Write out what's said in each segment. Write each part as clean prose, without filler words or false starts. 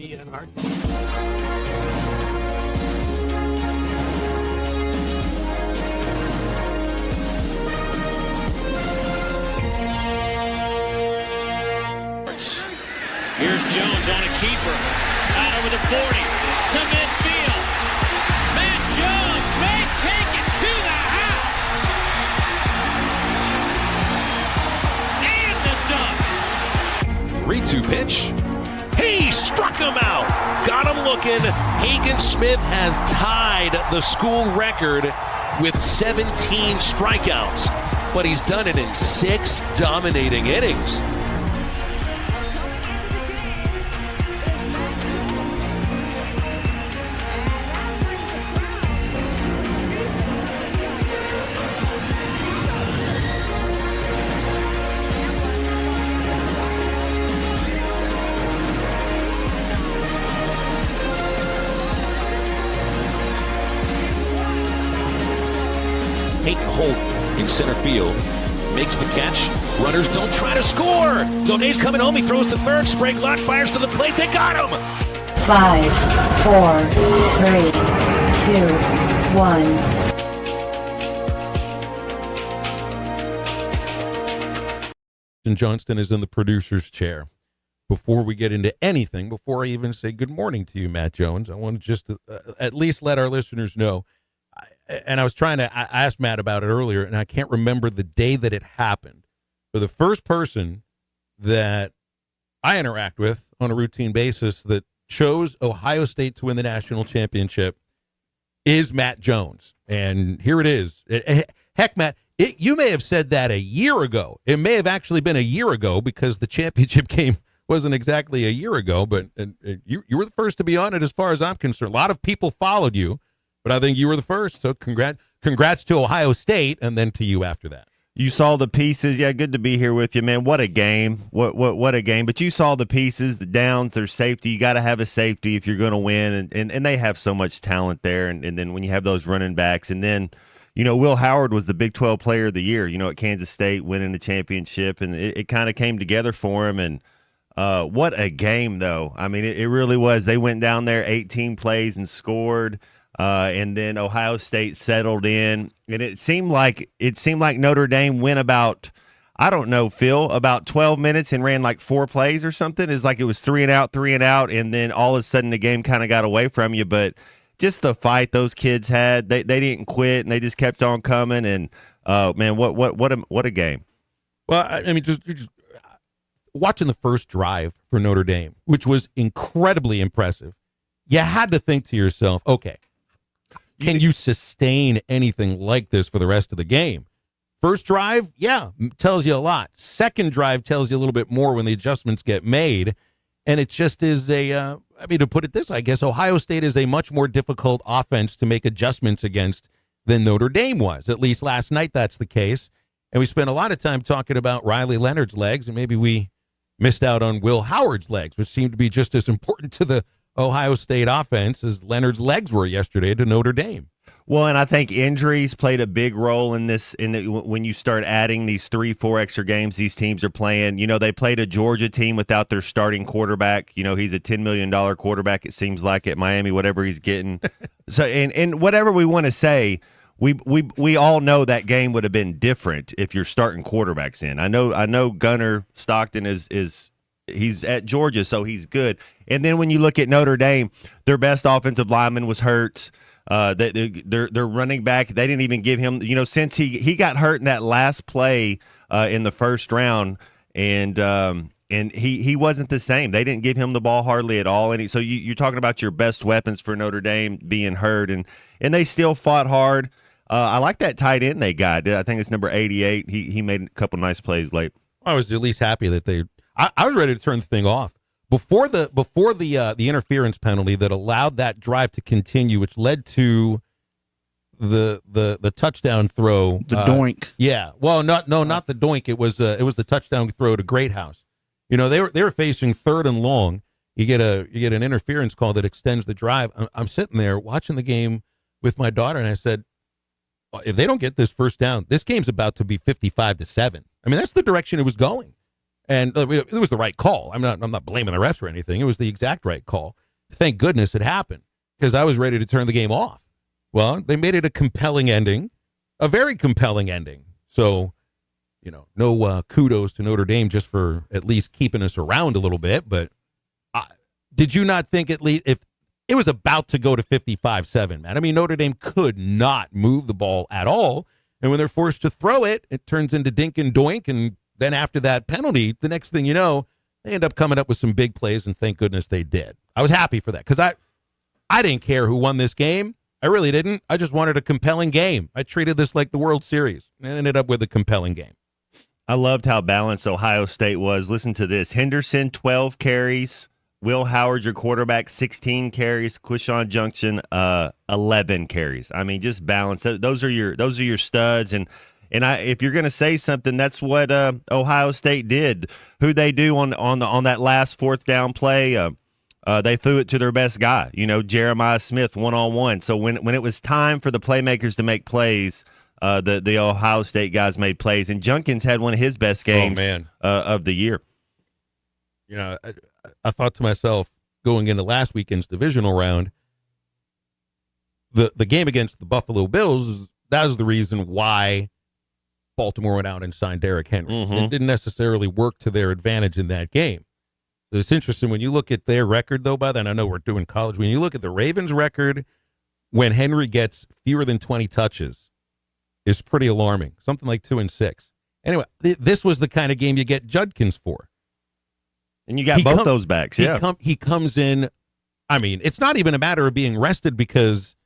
ESPN Hard. Here's Jones on a keeper. Out over the 40 to midfield. Matt Jones may take it to the house. And the dunk. 3-2 pitch. He struck him out. Got him looking. Hagen Smith has tied the school record with 17 strikeouts, but he's done it in 6 dominating innings. Peyton Holt in center field makes the catch. Runners don't try to score. Donay's coming home. He throws to third. Sprague launch fires to the plate. They got him. 5, 4, 3, 2, 1. And Johnston is in the producer's chair. Before we get into anything, before I even say good morning to you, Matt Jones, I want to just at least let our listeners know. And I asked Matt about it earlier, and I can't remember the day that it happened. But the first person that I interact with on a routine basis that chose Ohio State to win the national championship is Matt Jones. And here it is. Heck, Matt, you may have said that a year ago. It may have actually been a year ago because the championship game wasn't exactly a year ago, but you were the first to be on it as far as I'm concerned. A lot of people followed you, but I think you were the first. So congrats to Ohio State, and then to you after that. You saw the pieces. Yeah, good to be here with you, man. What a game. What a game. But you saw the pieces, the downs, there's safety. You got to have a safety if you're going to win, and they have so much talent there. And then when you have those running backs, and then, Will Howard was the Big 12 Player of the Year, at Kansas State, winning the championship, and it kind of came together for him. And what a game, though. I mean, it really was. They went down there 18 plays and scored. And then Ohio State settled in, and it seemed like Notre Dame went about, I don't know, Phil, about 12 minutes and ran like 4 plays or something. It's like it was 3 and out, and then all of a sudden the game kind of got away from you. But just the fight those kids had, they didn't quit, and they just kept on coming. And man, what a game! Well, I mean, just watching the first drive for Notre Dame, which was incredibly impressive. You had to think to yourself, okay, can you sustain anything like this for the rest of the game? First drive, yeah, tells you a lot. Second drive tells you a little bit more when the adjustments get made. And it just is to put it this way, I guess Ohio State is a much more difficult offense to make adjustments against than Notre Dame was. At least last night that's the case. And we spent a lot of time talking about Riley Leonard's legs, and maybe we missed out on Will Howard's legs, which seemed to be just as important to the Ohio State offense as Leonard's legs were yesterday to Notre Dame. Well, and I think injuries played a big role in this. When you start adding these 3-4 extra games these teams are playing, they played a Georgia team without their starting quarterback. He's a $10 million quarterback. It seems like at Miami, whatever he's getting. So, and whatever we want to say, we all know that game would have been different if you're starting quarterbacks in. I know Gunnar Stockton is. He's at Georgia, so he's good. And then when you look at Notre Dame, their best offensive lineman was hurt. Their running back, they didn't even give him, since he got hurt in that last play in the first round, and he wasn't the same. They didn't give him the ball hardly at all. And so you're talking about your best weapons for Notre Dame being hurt, and they still fought hard. I like that tight end they got. I think it's number 88. He made a couple nice plays late. I was at least happy that I was ready to turn the thing off before the interference penalty that allowed that drive to continue, which led to the touchdown throw. The doink. Yeah. Well, not the doink. It was the touchdown throw to Greathouse. They were facing 3rd and long. You get an interference call that extends the drive. I'm sitting there watching the game with my daughter, and I said, if they don't get this first down, this game's about to be 55-7. I mean, that's the direction it was going. And it was the right call. I'm not blaming the refs or anything. It was the exact right call. Thank goodness it happened, because I was ready to turn the game off. Well, they made it a compelling ending, a very compelling ending. So, no kudos to Notre Dame just for at least keeping us around a little bit. But did you not think at least if it was about to go to 55-7, man? I mean, Notre Dame could not move the ball at all. And when they're forced to throw it, it turns into dink and doink. And then after that penalty, the next thing you know, they end up coming up with some big plays, and thank goodness they did. I was happy for that, because I didn't care who won this game. I really didn't. I just wanted a compelling game. I treated this like the World Series and ended up with a compelling game. I loved how balanced Ohio State was. Listen to this. Henderson, 12 carries. Will Howard, your quarterback, 16 carries. Quishon Junction, 11 carries. I mean, just balance. Those are your studs. And if you're going to say something, that's what Ohio State did. Who they do on that last fourth down play, they threw it to their best guy, Jeremiah Smith, one-on-one. So when it was time for the playmakers to make plays, the Ohio State guys made plays. And Junkins had one of his best games of the year. I thought to myself, going into last weekend's divisional round, the game against the Buffalo Bills, that was the reason why Baltimore went out and signed Derrick Henry. Mm-hmm. It didn't necessarily work to their advantage in that game. It's interesting when you look at their record, though. By then, I know we're doing college. When you look at the Ravens' record, when Henry gets fewer than 20 touches, is pretty alarming. Something like 2-6. Anyway, this was the kind of game you get Judkins for. And you got both those backs, yeah. He comes in. I mean, it's not even a matter of being rested, because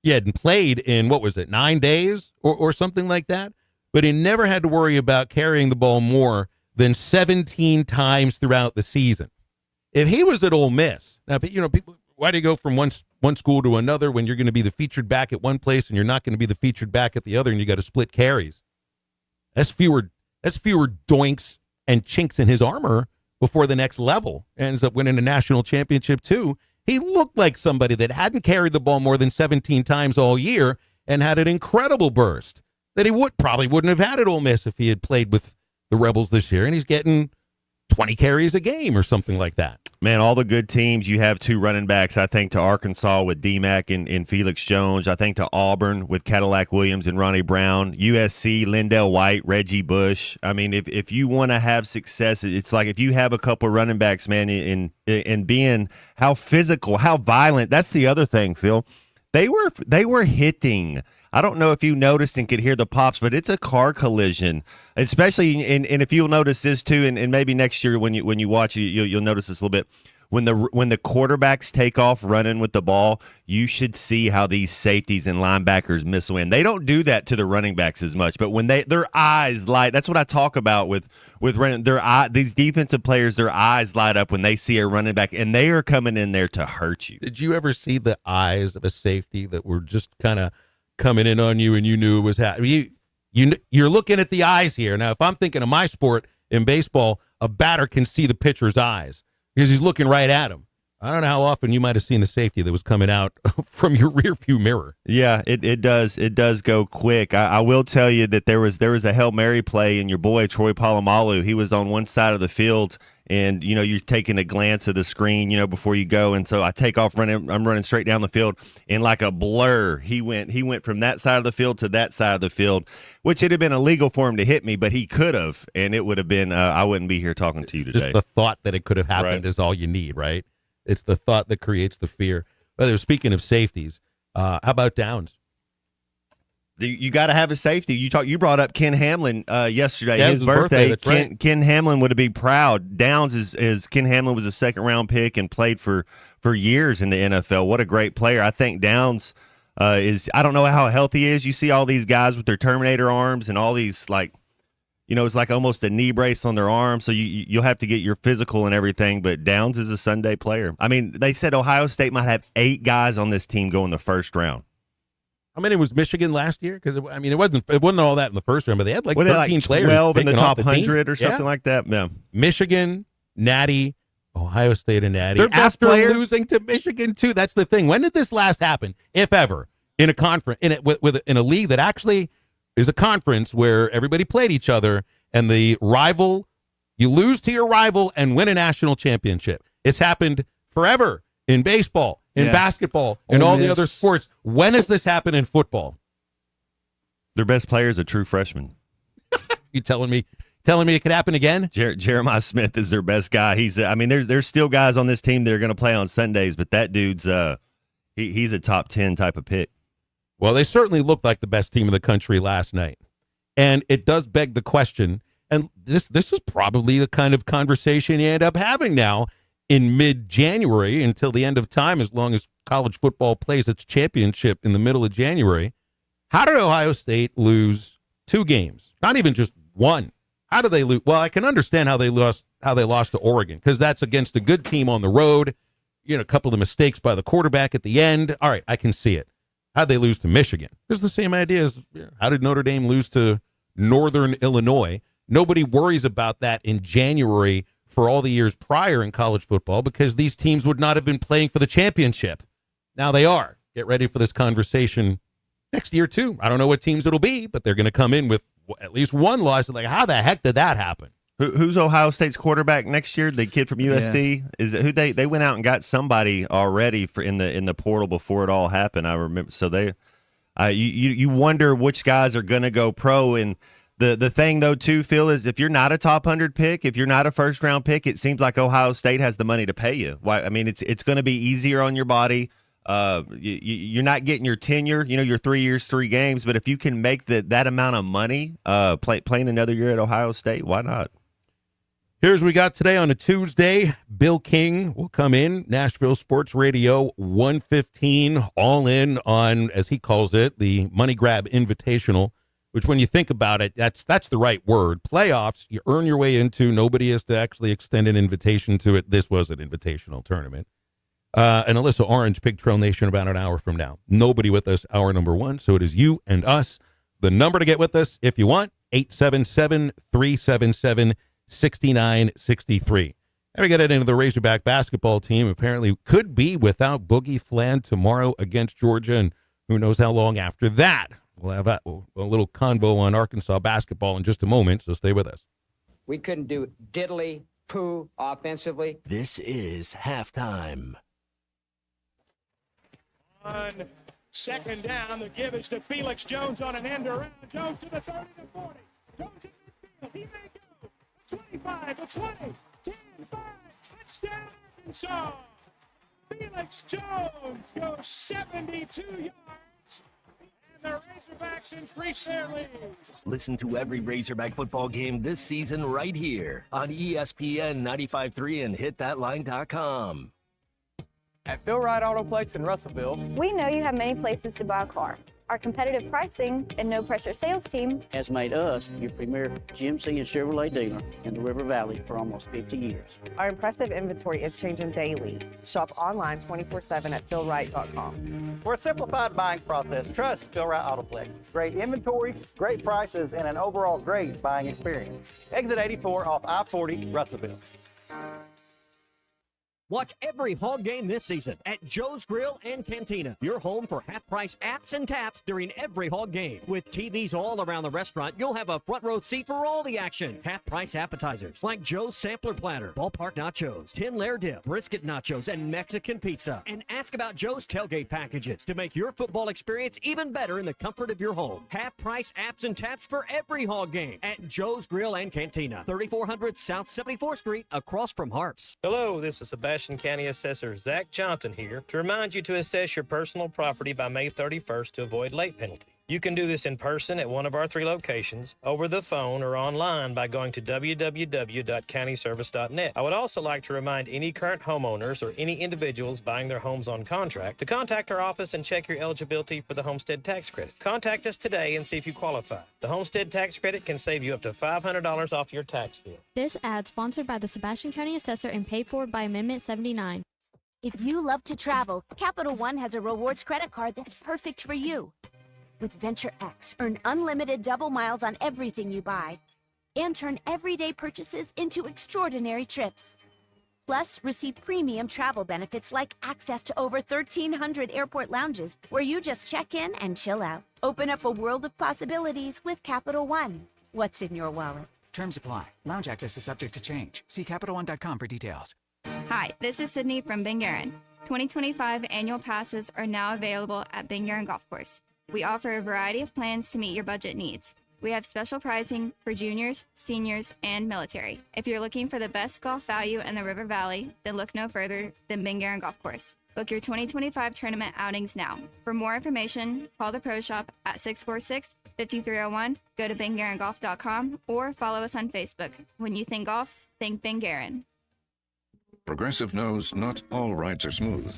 he hadn't played in, 9 days or something like that. But he never had to worry about carrying the ball more than 17 times throughout the season. If he was at Ole Miss, now, people, why do you go from one school to another when you're going to be the featured back at one place and you're not going to be the featured back at the other, and you got to split carries? That's fewer doinks and chinks in his armor before the next level. Ends up winning a national championship too. He looked like somebody that hadn't carried the ball more than 17 times all year and had an incredible burst that he probably wouldn't have had at Ole Miss if he had played with the Rebels this year. And he's getting 20 carries a game or something like that. Man, all the good teams, you have two running backs. I think to Arkansas with D-Mac and Felix Jones. I think to Auburn with Cadillac Williams and Ronnie Brown. USC, Lindell White, Reggie Bush. I mean, if you want to have success, it's like if you have a couple of running backs, man, and being how physical, how violent. That's the other thing, Phil. They were hitting. I don't know if you noticed and could hear the pops, but it's a car collision, especially and if you'll notice this too, and maybe next year when you watch it, you'll notice this a little bit. When the quarterbacks take off running with the ball, you should see how these safeties and linebackers miss win. They don't do that to the running backs as much, but when their eyes light, that's what I talk about with running. These defensive players, their eyes light up when they see a running back, and they are coming in there to hurt you. Did you ever see the eyes of a safety that were just kind of coming in on you and you knew it was happening? You're looking at the eyes here. Now, if I'm thinking of my sport in baseball, a batter can see the pitcher's eyes because he's looking right at him. I don't know how often you might have seen the safety that was coming out from your rearview mirror. Yeah, it does go quick. I will tell you that there was a Hail Mary play, and your boy Troy Polamalu, he was on one side of the field, and you're taking a glance of the screen, before you go, and so I take off running. I'm running straight down the field, and like a blur, he went from that side of the field to that side of the field, which it had been illegal for him to hit me, but he could have, and it would have been. I wouldn't be here talking to you today. Just the thought that it could have happened is all you need, right? It's the thought that creates the fear. But speaking of safeties, how about Downs? You got to have a safety. You brought up Ken Hamlin yesterday. Yeah, his birthday. That's right. Ken Hamlin would be proud. Downs is Ken Hamlin was a second round pick and played for years in the NFL. What a great player. I think Downs is. I don't know how healthy he is. You see all these guys with their Terminator arms and all these it's like almost a knee brace on their arm. So you'll have to get your physical and everything. But Downs is a Sunday player. I mean, they said Ohio State might have 8 guys on this team go in the first round. How many was Michigan last year? Because it wasn't all that in the first round, but they had 13 players, 12 in the top 100 or something like that. Yeah. Michigan, Natty, Ohio State, and Natty. Their best after player? losing to Michigan too. That's the thing. When did this last happen, if ever, in a conference in a league that actually is a conference where everybody played each other and the rival You lose to your rival and win a national championship. It's happened forever in baseball, in basketball, in all the other sports. When has this happened in football? Their best player is a true freshman. You telling me it could happen again? Jeremiah Smith is their best guy. There's still guys on this team that are going to play on Sundays, but that dude's he's a top 10 type of pick. Well, they certainly looked like the best team in the country last night. And it does beg the question, and this is probably the kind of conversation you end up having now in mid-January until the end of time, as long as college football plays its championship in the middle of January. How did Ohio State lose 2 games? Not even just one. How did they lose? Well, I can understand how they lost to Oregon, because that's against a good team on the road. A couple of mistakes by the quarterback at the end. All right, I can see it. How'd they lose to Michigan? It's the same idea as how did Notre Dame lose to Northern Illinois? Nobody worries about that in January for all the years prior in college football, because these teams would not have been playing for the championship. Now they are. Get ready for this conversation next year, too. I don't know what teams it'll be, but they're going to come in with at least one loss. Like, how the heck did that happen? Who's Ohio State's quarterback next year? The kid from USC? Yeah. Is it who they went out and got somebody already for in the portal before it all happened? I remember. So you wonder which guys are going to go pro. And the thing though too, Phil, is if you're not a top 100 pick, if you're not a first round pick, it seems like Ohio State has the money to pay you. Why? I mean, it's going to be easier on your body. You're not getting your tenure, your 3 years, 3 games. But if you can make that amount of money, playing another year at Ohio State, why not? Here's what we got today on a Tuesday. Bill King will come in, Nashville Sports Radio 115, all in on, as he calls it, the Money Grab Invitational, which when you think about it, that's the right word. Playoffs, you earn your way into. Nobody has to actually extend an invitation to it. This was an invitational tournament. And Alyssa Orange, Pig Trail Nation, about an hour from now. Nobody with us, hour number 1, so it is you and us. The number to get with us, if you want, 877-377-6963. And we get it into the Razorback basketball team. Apparently could be without Boogie Fland tomorrow against Georgia, and who knows how long after that. We'll have a little convo on Arkansas basketball in just a moment, so stay with us. We couldn't do diddly poo offensively. This is halftime. On second down, the give is to Felix Jones on an end around. Jones to the 30 to 40. Jones in midfield. He may go. 25, the 20, 10, 5, touchdown Arkansas. Felix Jones goes 72 yards, and the Razorbacks increase their lead. Listen to every Razorback football game this season right here on ESPN 95.3 and hitthatline.com. At Phil Wright Autoplex in Russellville, we know you have many places to buy a car. Our competitive pricing and no-pressure sales team has made us your premier GMC and Chevrolet dealer in the River Valley for almost 50 years. Our impressive inventory is changing daily. Shop online 24/7 at philwright.com. For a simplified buying process, trust Phil Wright Autoplex. Great inventory, great prices, and an overall great buying experience. Exit 84 off I-40, Russellville. Watch every Hog game this season at Joe's Grill and Cantina, your home for half-price apps and taps during every Hog game. With TVs all around the restaurant, you'll have a front row seat for all the action. Half-price appetizers like Joe's Sampler Platter, Ballpark Nachos, 10-layer dip, brisket nachos, and Mexican pizza. And ask about Joe's tailgate packages to make your football experience even better in the comfort of your home. Half-price apps and taps for every Hog game at Joe's Grill and Cantina, 3400 South 74th Street, across from Harps. Hello, this is Sebastian County Assessor Zach Johnson here to remind you to assess your personal property by May 31st to avoid late penalty. You can do this in person at one of our 3 locations, over the phone, or online by going to www.countyservice.net. I would also like to remind any current homeowners or any individuals buying their homes on contract to contact our office and check your eligibility for the Homestead Tax Credit. Contact us today and see if you qualify. The Homestead Tax Credit can save you up to $500 off your tax bill. This ad sponsored by the Sebastian County Assessor and paid for by Amendment 79. If you love to travel, Capital One has a rewards credit card that's perfect for you. With Venture X, earn unlimited double miles on everything you buy and turn everyday purchases into extraordinary trips. Plus, receive premium travel benefits like access to over 1,300 airport lounges where you just check in and chill out. Open up a world of possibilities with Capital One. What's in your wallet? Terms apply. Lounge access is subject to change. See CapitalOne.com for details. Hi, this is Sydney from Ben Guerin. 2025 annual passes are now available at Ben Guerin Golf Course. We offer a variety of plans to meet your budget needs. We have special pricing for juniors, seniors, and military. If you're looking for the best golf value in the River Valley, then look no further than Ben Guerin Golf Course. Book your 2025 tournament outings now. For more information, call the Pro Shop at 646-5301, go to bengueringolf.com, or follow us on Facebook. When you think golf, think Ben Guerin. Progressive knows not all rides are smooth.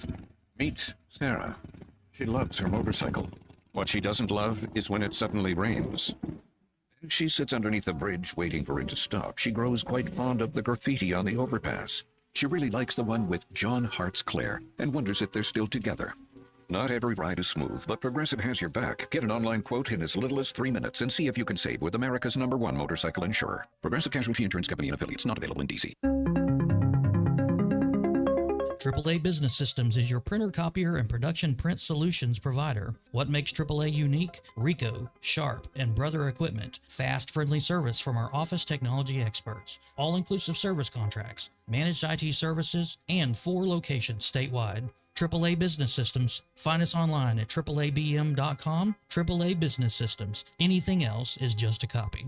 Meet Sarah. She loves her motorcycle. What she doesn't love is when it suddenly rains. She sits underneath a bridge waiting for it to stop. She grows quite fond of the graffiti on the overpass. She really likes the one with John Hart's Claire and wonders if they're still together. Not every ride is smooth, but Progressive has your back. Get an online quote in as little as 3 minutes and see if you can save with America's #1 motorcycle insurer. Progressive Casualty Insurance Company and affiliates, not available in D.C. AAA Business Systems is your printer, copier, and production print solutions provider. What makes AAA unique? Ricoh, Sharp, and Brother Equipment. Fast, friendly service from our office technology experts. All-inclusive service contracts, managed IT services, and 4 locations statewide. AAA Business Systems. Find us online at AAABM.com. AAA Business Systems. Anything else is just a copy.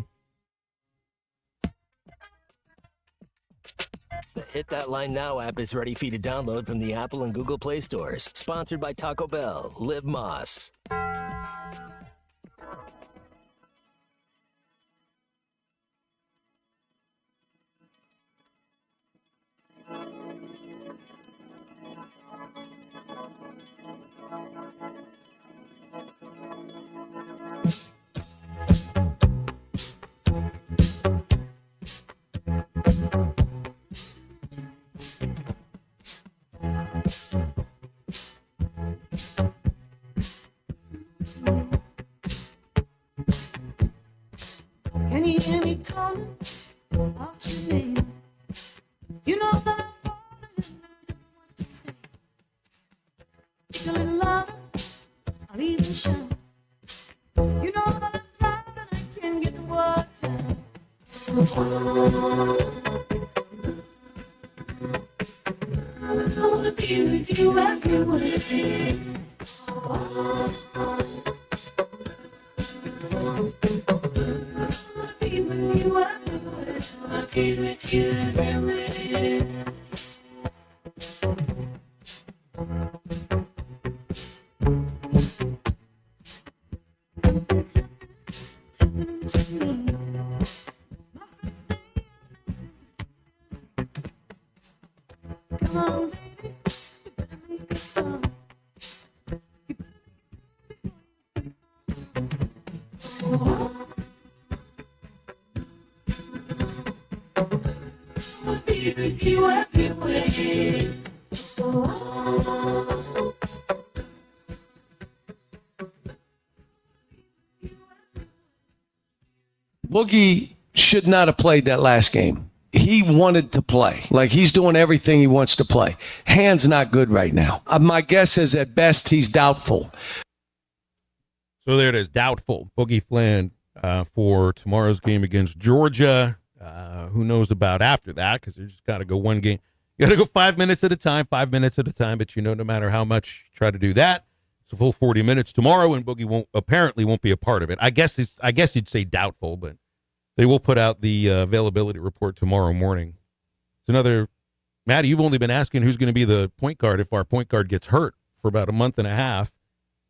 The Hit That Line Now app is ready for you to download from the Apple and Google Play stores. Sponsored by Taco Bell. Live Moss. Can you hear me calling out your name? You know that I'm falling and I don't know what to say. Speak a little louder, I'll even shout. You know that I'm proud and I can't get the words out. I wanna be with you everywhere. Be with you everywhere. Come on, baby, you better make a start. Be with you everywhere. Boogie should not have played that last game. He wanted to play. Like, he's doing everything he wants to play. Hand's not good right now. My guess is at best he's doubtful. So there it is, doubtful. Boogie Fland for tomorrow's game against Georgia. Who knows about after that, because you just got to go one game. You got to go 5 minutes at a time, but no matter how much you try to do that, it's a full 40 minutes tomorrow, and Boogie apparently won't be a part of it. I guess you'd say doubtful, but they will put out the availability report tomorrow morning. It's another, Maddie, you've only been asking who's going to be the point guard if our point guard gets hurt for about a month and a half.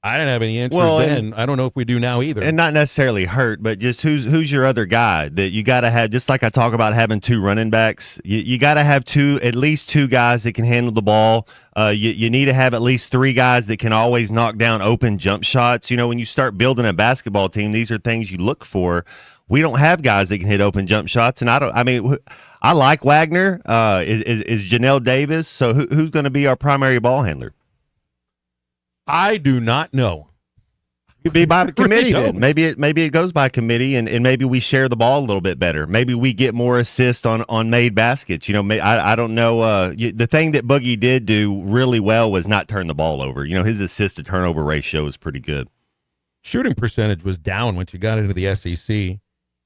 I didn't have any answers then. I don't know if we do now either. And not necessarily hurt, but just who's your other guy that you got to have, just like I talk about having 2 running backs, you got to have at least 2 guys that can handle the ball. You need to have at least 3 guys that can always knock down open jump shots. You know, when you start building a basketball team, these are things you look for. We don't have guys that can hit open jump shots, and I like Wagner. Is Janelle Davis? So who's going to be our primary ball handler? I do not know. Could be by committee then. Maybe it goes by committee, and maybe we share the ball a little bit better. Maybe we get more assists on made baskets. You know, I don't know. The thing that Boogie did do really well was not turn the ball over. You know, his assist to turnover ratio is pretty good. Shooting percentage was down once you got into the SEC.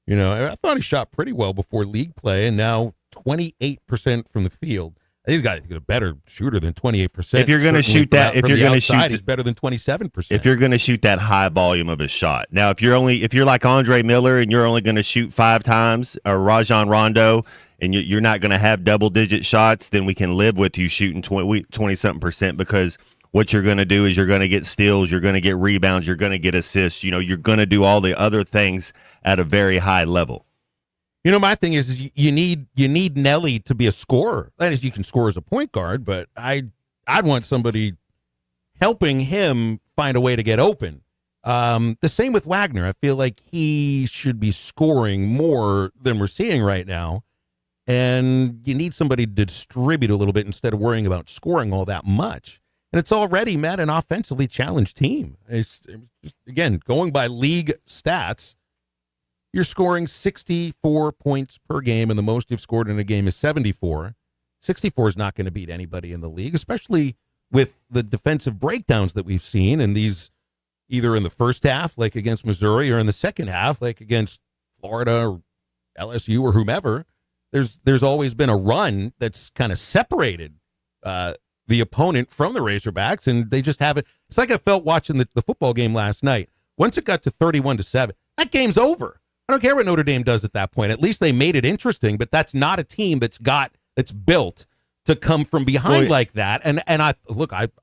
You know, I thought he shot pretty well before league play, and now 28% from the field. He's got a better shooter than 28%. If you're going to shoot that, if you're going to shoot, he's better than 27%. If you're going to shoot that high volume of a shot. Now, if you're like Andre Miller and you're only going to shoot 5 times, or Rajon Rondo, and you're not going to have double-digit shots, then we can live with you shooting 20-something%, because what you're going to do is you're going to get steals, you're going to get rebounds, you're going to get assists. You know, you're going to do all the other things at a very high level. You know, my thing is you need Nelly to be a scorer. That is, you can score as a point guard, but I'd want somebody helping him find a way to get open. The same with Wagner. I feel like he should be scoring more than we're seeing right now. And you need somebody to distribute a little bit instead of worrying about scoring all that much. And it's already, Matt, an offensively challenged team. It's again, going by league stats, you're scoring 64 points per game, and the most you've scored in a game is 74. 64 is not going to beat anybody in the league, especially with the defensive breakdowns that we've seen in these, either in the first half, like against Missouri, or in the second half, like against Florida or LSU or whomever. There's always been a run that's kind of separated the opponent from the Razorbacks, and they just haven't. It's like I felt watching the football game last night. Once it got to 31-7, that game's over. I don't care what Notre Dame does at that point. At least they made it interesting, but that's not a team that's built to come from behind like that. And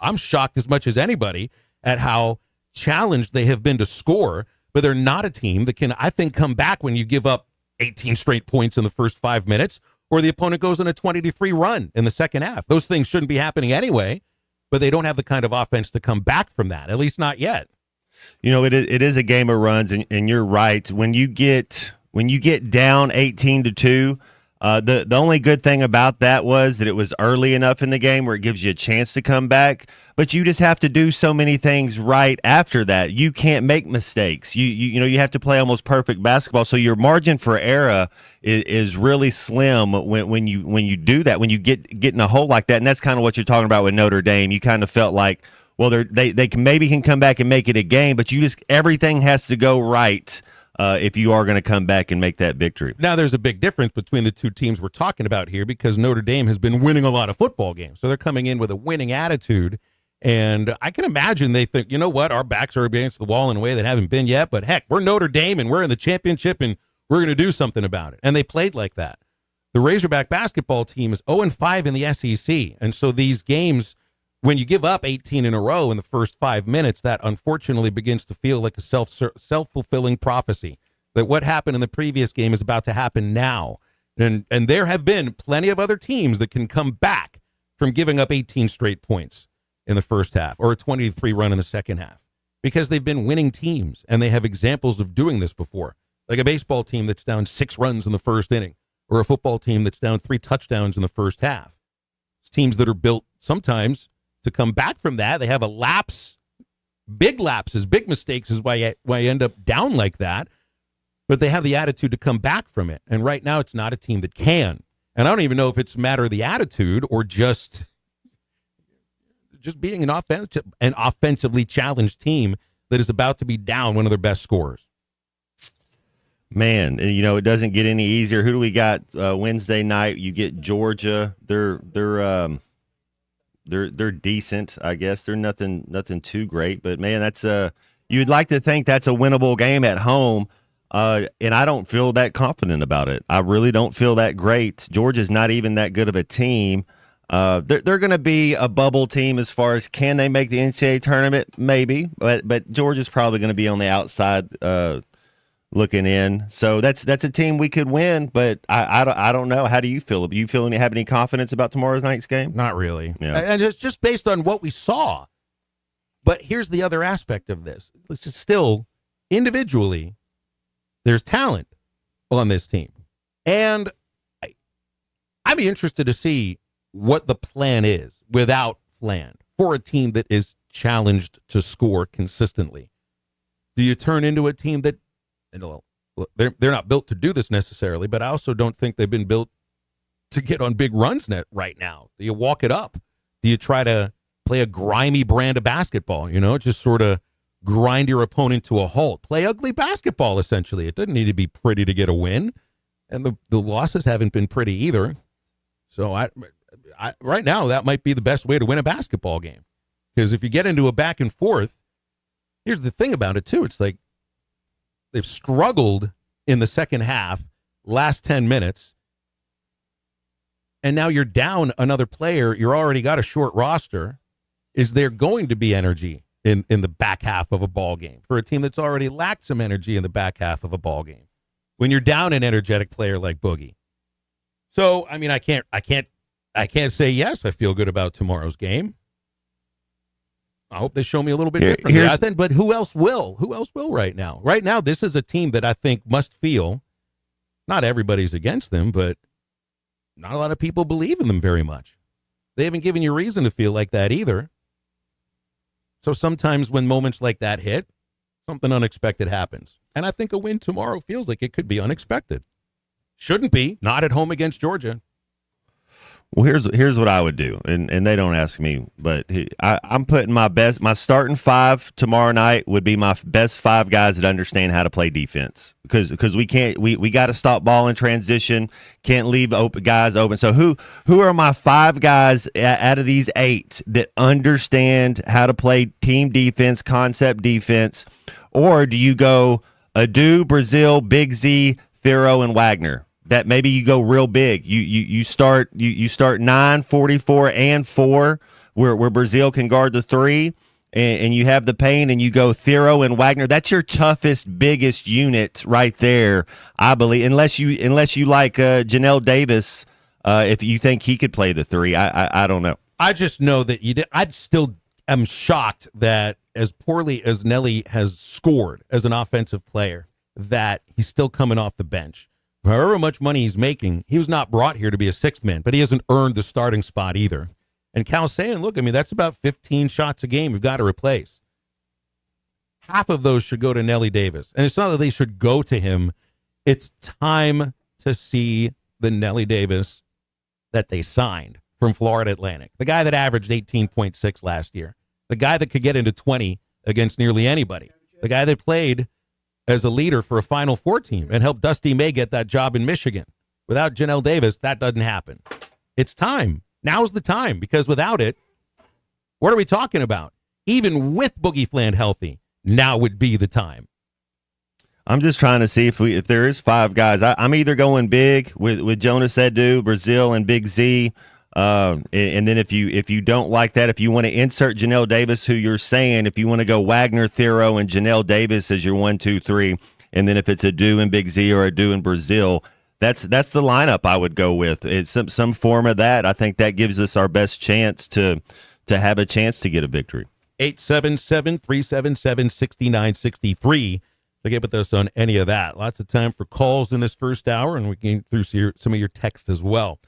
I'm shocked as much as anybody at how challenged they have been to score, but they're not a team that can, I think, come back when you give up 18 straight points in the first 5 minutes, or the opponent goes on a 20-3 run in the second half. Those things shouldn't be happening anyway, but they don't have the kind of offense to come back from that, at least not yet. You know, it is a game of runs, and you're right. When you get down 18-2, the only good thing about that was that it was early enough in the game where it gives you a chance to come back. But you just have to do so many things right after that. You can't make mistakes. You have to play almost perfect basketball. So your margin for error is really slim when you do that. When you get in a hole like that, and that's kind of what you're talking about with Notre Dame. You kind of felt like, well, they can come back and make it a game, but everything has to go right if you are going to come back and make that victory. Now, there's a big difference between the two teams we're talking about here, because Notre Dame has been winning a lot of football games, so they're coming in with a winning attitude, and I can imagine they think, you know what, our backs are against the wall in a way that haven't been yet, but heck, we're Notre Dame, and we're in the championship, and we're going to do something about it, and they played like that. The Razorback basketball team is 0-5 in the SEC, and so these games, when you give up 18 in a row in the first 5 minutes, that unfortunately begins to feel like a self-fulfilling prophecy, that what happened in the previous game is about to happen now. And there have been plenty of other teams that can come back from giving up 18 straight points in the first half, or a 20-3 run in the second half, because they've been winning teams, and they have examples of doing this before, like a baseball team that's down 6 runs in the first inning, or a football team that's down 3 touchdowns in the first half. It's teams that are built sometimes to come back from that. They have a lapse, big lapses, big mistakes is why you end up down like that. But they have the attitude to come back from it. And right now it's not a team that can. And I don't even know if it's a matter of the attitude or just being an offensively challenged team that is about to be down one of their best scorers. Man, it doesn't get any easier. Who do we got Wednesday night? You get Georgia. They're decent, I guess. They're nothing too great, but man, that's you'd like to think that's a winnable game at home, and I don't feel that confident about it. I really don't feel that great. Georgia's not even that good of a team. They're going to be a bubble team as far as can they make the NCAA tournament, maybe, but Georgia's probably going to be on the outside looking in. So that's a team we could win, but I don't know. How do you feel? Do you have any confidence about tomorrow night's game? Not really. Yeah. And just based on what we saw. But here's the other aspect of this. It's just still, individually, there's talent on this team. And I'd be interested to see what the plan is without Flan for a team that is challenged to score consistently. Do you turn into a team that, they're not built to do this necessarily, but I also don't think they've been built to get on big runs right now. Do you walk it up? Do you try to play a grimy brand of basketball, just sort of grind your opponent to a halt. Play ugly basketball, essentially. It doesn't need to be pretty to get a win. And the losses haven't been pretty either. So I right now, that might be the best way to win a basketball game. Because if you get into a back and forth, here's the thing about it, too. It's like they've struggled in the second half, last 10 minutes, and now you're down another player. You're already got a short roster. Is there going to be energy in the back half of a ball game for a team that's already lacked some energy in the back half of a ball game when you're down an energetic player like Boogie? So, I mean, I can't say yes, I feel good about tomorrow's game. I hope they show me a little bit differently. But who else will? Who else will right now? Right now, this is a team that I think must feel, not everybody's against them, but not a lot of people believe in them very much. They haven't given you reason to feel like that either. So sometimes when moments like that hit, something unexpected happens. And I think a win tomorrow feels like it could be unexpected. Shouldn't be. Not at home against Georgia. Well, here's what I would do, and they don't ask me, but I'm putting my starting five tomorrow night would be my best five guys that understand how to play defense, because we got to stop ball in transition, can't leave guys open. So who are my five guys out of these 8 that understand how to play team defense, concept defense, or do you go Adu, Brazile, Big Z, Thero, and Wagner? That maybe you go real big. You start 9, 44, and 4, where Brazile can guard the 3, and you have the pain, and you go Thero and Wagner. That's your toughest, biggest unit right there, I believe. Unless you like Janelle Davis, if you think he could play the 3, I don't know. I just know that you did. I still am shocked that as poorly as Nelly has scored as an offensive player, that he's still coming off the bench. However much money he's making, he was not brought here to be a sixth man, but he hasn't earned the starting spot either. And Cal's saying, look, I mean, that's about 15 shots a game we've got to replace. Half of those should go to Nelly Davis. And it's not that they should go to him. It's time to see the Nelly Davis that they signed from Florida Atlantic. The guy that averaged 18.6 last year. The guy that could get into 20 against nearly anybody. The guy that played as a leader for a Final Four team and helped Dusty May get that job in Michigan. Without Janelle Davis, that doesn't happen. It's time. Now's the time, because without it, what are we talking about? Even with Boogie Fland healthy, now would be the time. I'm just trying to see if there is 5 guys. I'm either going big with Jonas Adu, Brazile, and Big Z. And then if you don't like that, if you want to insert Janelle Davis, who you're saying, if you want to go Wagner, Thero, and Janelle Davis as your 1, 2, 3, and then if it's Adu and Big Z or Adu and Brazile, that's the lineup I would go with. It's some form of that. I think that gives us our best chance to have a chance to get a victory. 877-377-6963 to get with us on any of that. Lots of time for calls in this first hour, and we can get through some of your texts as well.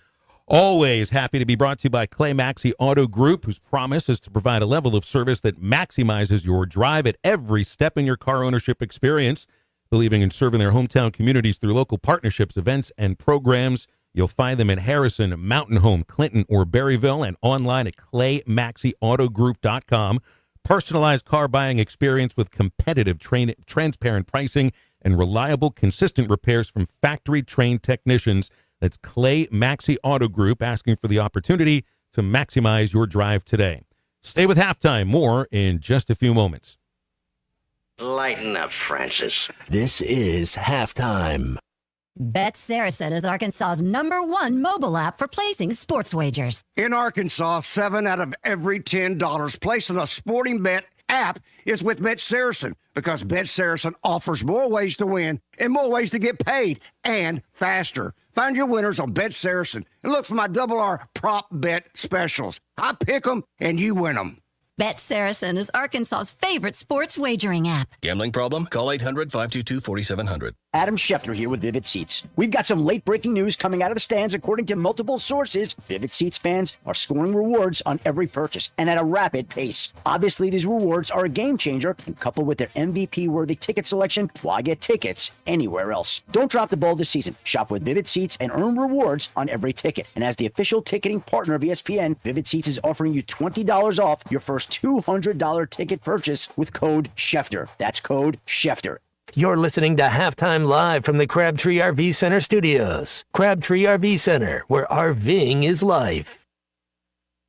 Always happy to be brought to you by Clay Maxey Auto Group, whose promise is to provide a level of service that maximizes your drive at every step in your car ownership experience. Believing in serving their hometown communities through local partnerships, events, and programs. You'll find them in Harrison, Mountain Home, Clinton, or Berryville, and online at ClayMaxeyAutoGroup.com. Personalized car buying experience with competitive, transparent pricing and reliable, consistent repairs from factory-trained technicians. That's Clay Maxey Auto Group, asking for the opportunity to maximize your drive today. Stay with Halftime. More in just a few moments. Lighten up, Francis. This is Halftime. Bet Saracen is Arkansas's #1 mobile app for placing sports wagers. In Arkansas, 7 out of every $10 placed on a sporting bet app is with Bet Saracen, because Bet Saracen offers more ways to win and more ways to get paid, and faster. Find your winners on Bet Saracen and look for my R prop bet specials. I pick them and you win them. Bet Saracen is Arkansas's favorite sports wagering app. Gambling problem? Call 800-522-4700. Adam Schefter here with Vivid Seats. We've got some late-breaking news coming out of the stands. According to multiple sources, Vivid Seats fans are scoring rewards on every purchase and at a rapid pace. Obviously, these rewards are a game changer, and coupled with their MVP-worthy ticket selection, why get tickets anywhere else? Don't drop the ball this season. Shop with Vivid Seats and earn rewards on every ticket. And as the official ticketing partner of ESPN, Vivid Seats is offering you $20 off your first first $200 ticket purchase with code Schefter. That's code Schefter. You're listening to Halftime Live from the Crabtree RV Center studios. Crabtree RV Center, where RVing is life.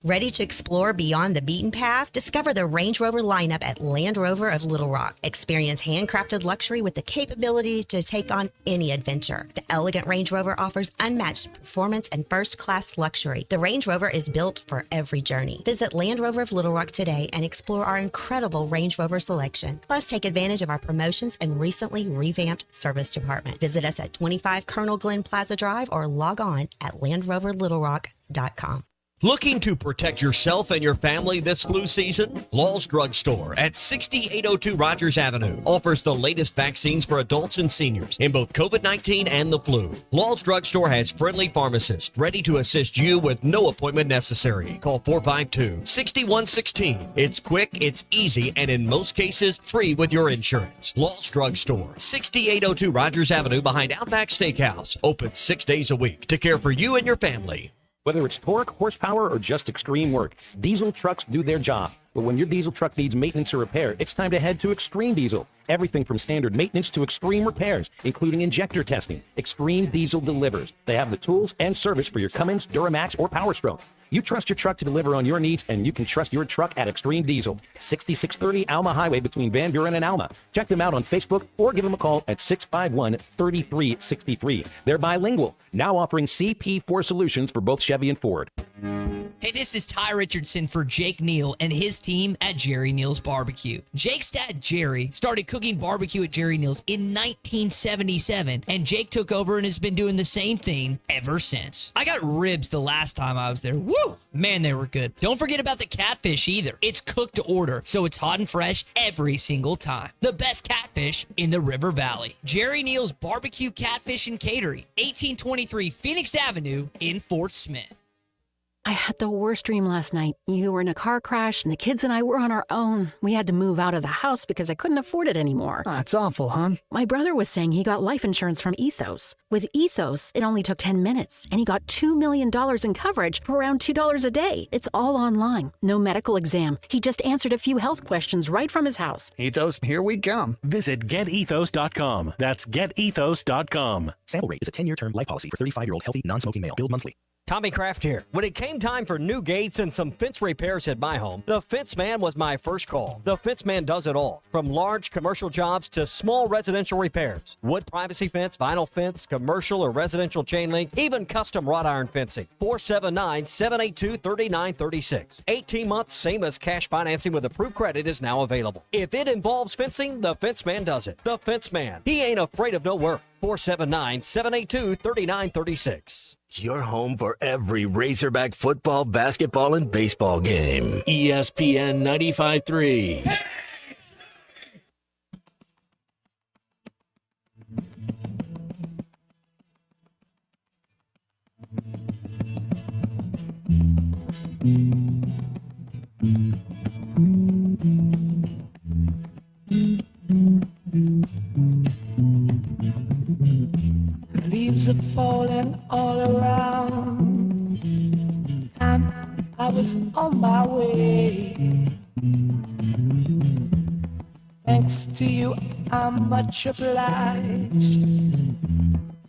Ready to explore beyond the beaten path? Discover the Range Rover lineup at Land Rover of Little Rock. Experience handcrafted luxury with the capability to take on any adventure. The elegant Range Rover offers unmatched performance and first-class luxury. The Range Rover is built for every journey. Visit Land Rover of Little Rock today and explore our incredible Range Rover selection. Plus, take advantage of our promotions and recently revamped service department. Visit us at 25 Colonel Glenn Plaza Drive or log on at LandRoverLittleRock.com. Looking to protect yourself and your family this flu season? Law's Drug Store at 6802 Rogers Avenue offers the latest vaccines for adults and seniors in both COVID-19 and the flu. Law's Drug Store has friendly pharmacists ready to assist you with no appointment necessary. Call 452-6116. It's quick, it's easy, and in most cases, free with your insurance. Law's Drug Store, 6802 Rogers Avenue behind Outback Steakhouse. Open 6 days a week to care for you and your family. Whether it's torque, horsepower, or just extreme work, diesel trucks do their job. But when your diesel truck needs maintenance or repair, it's time to head to Extreme Diesel. Everything from standard maintenance to extreme repairs, including injector testing. Extreme Diesel delivers. They have the tools and service for your Cummins, Duramax, or Power Stroke. You trust your truck to deliver on your needs, and you can trust your truck at Extreme Diesel. 6630 Alma Highway between Van Buren and Alma. Check them out on Facebook or give them a call at 651-3363. They're bilingual, now offering CP4 solutions for both Chevy and Ford. Hey, this is Ty Richardson for Jake Neal and his team at Jerry Neal's Barbecue. Jake's dad, Jerry, started cooking barbecue at Jerry Neal's in 1977, and Jake took over and has been doing the same thing ever since. I got ribs the last time I was there. Woo! Man, they were good. Don't forget about the catfish either. It's cooked to order, so it's hot and fresh every single time. The best catfish in the River Valley. Jerry Neal's Barbecue, Catfish, and Catering, 1823 Phoenix Avenue in Fort Smith. I had the worst dream last night. You were in a car crash, and the kids and I were on our own. We had to move out of the house because I couldn't afford it anymore. That's awful, hon. My brother was saying he got life insurance from Ethos. With Ethos, it only took 10 minutes, and he got $2 million in coverage for around $2 a day. It's all online. No medical exam. He just answered a few health questions right from his house. Ethos, here we come. Visit GetEthos.com. That's GetEthos.com. Sample rate is a 10-year term life policy for 35-year-old healthy, non-smoking male. Billed monthly. Tommy Kraft here. When it came time for new gates and some fence repairs at my home, the Fence Man was my first call. The Fence Man does it all, from large commercial jobs to small residential repairs. Wood privacy fence, vinyl fence, commercial or residential chain link, even custom wrought iron fencing. 479-782-3936. 18 months, same as cash financing with approved credit is now available. If it involves fencing, the Fence Man does it. The Fence Man. He ain't afraid of no work. 479-782-3936. Your home for every Razorback football, basketball, and baseball game. ESPN 95.3. Leaves are falling all around. And I was on my way. Thanks to you, I'm much obliged.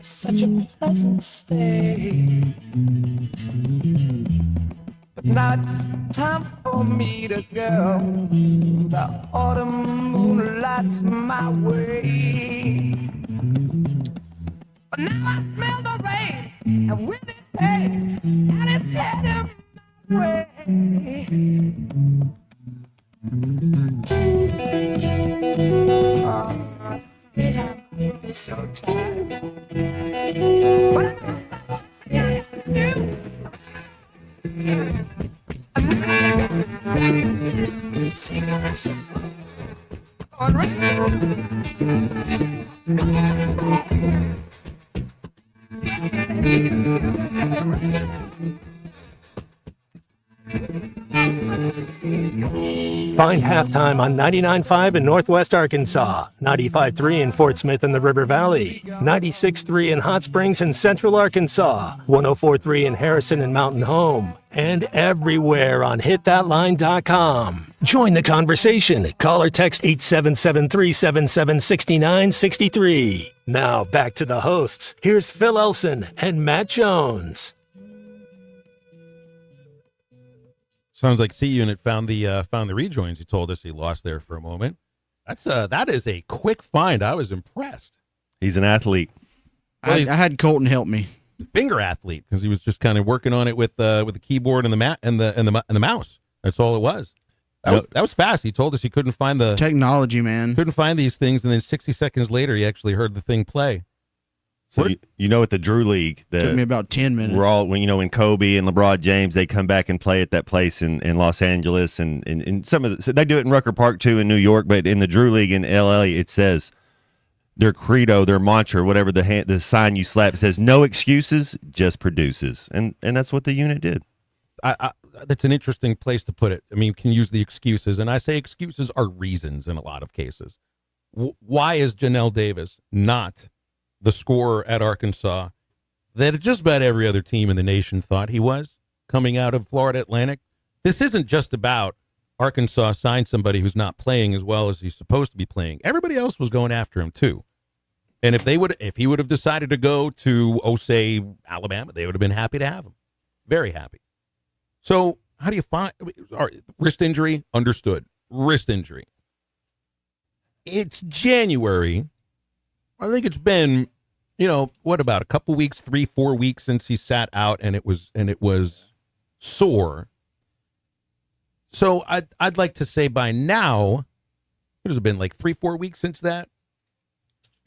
Such a pleasant stay. But now it's time for me to go. The autumn moon lights my way. But now I smell the rain, and with it pain, and it's heading my way. Oh, sometimes I'm so tired, but I know what's here to do. Sing a song on radio. Find Halftime on 99.5 in Northwest Arkansas, 95.3 in Fort Smith and the River Valley, 96.3 in Hot Springs and Central Arkansas, 104.3 in Harrison and Mountain Home, and everywhere on hitthatline.com. Join the conversation. Call or text 877-377-6963. Now back to the hosts. Here's Phil Elson and Matt Jones. Sounds like C Unit found the rejoins. He told us he lost there for a moment. That is a quick find. I was impressed. He's an athlete. I had Colton help me. Finger athlete, because he was just kind of working on it with the keyboard and the mouse. That's all it was. That was fast. He told us he couldn't find the technology, man. Couldn't find these things, and then 60 seconds later, he actually heard the thing play. So you know, at the Drew League, took me about 10 minutes. We're all when Kobe and LeBron James, they come back and play at that place in Los Angeles, and some of so they do it in Rucker Park too in New York, but in the Drew League in LA, it says their credo, their mantra, whatever the sign you slap, it says no excuses, just produces, and that's what the unit did. That's an interesting place to put it. I mean, you can use the excuses, and I say excuses are reasons in a lot of cases. Why is Janelle Davis not the scorer at Arkansas that just about every other team in the nation thought he was coming out of Florida Atlantic? This isn't just about Arkansas signed somebody who's not playing as well as he's supposed to be playing. Everybody else was going after him too. And if he would have decided to go to, say, Alabama, they would have been happy to have him. Very happy. So how do you find wrist injury? Understood. Wrist injury. It's January. I think it's been, what about a couple weeks, 3-4 weeks since he sat out, and it was sore. So I'd like to say by now, it has been like 3-4 weeks since that,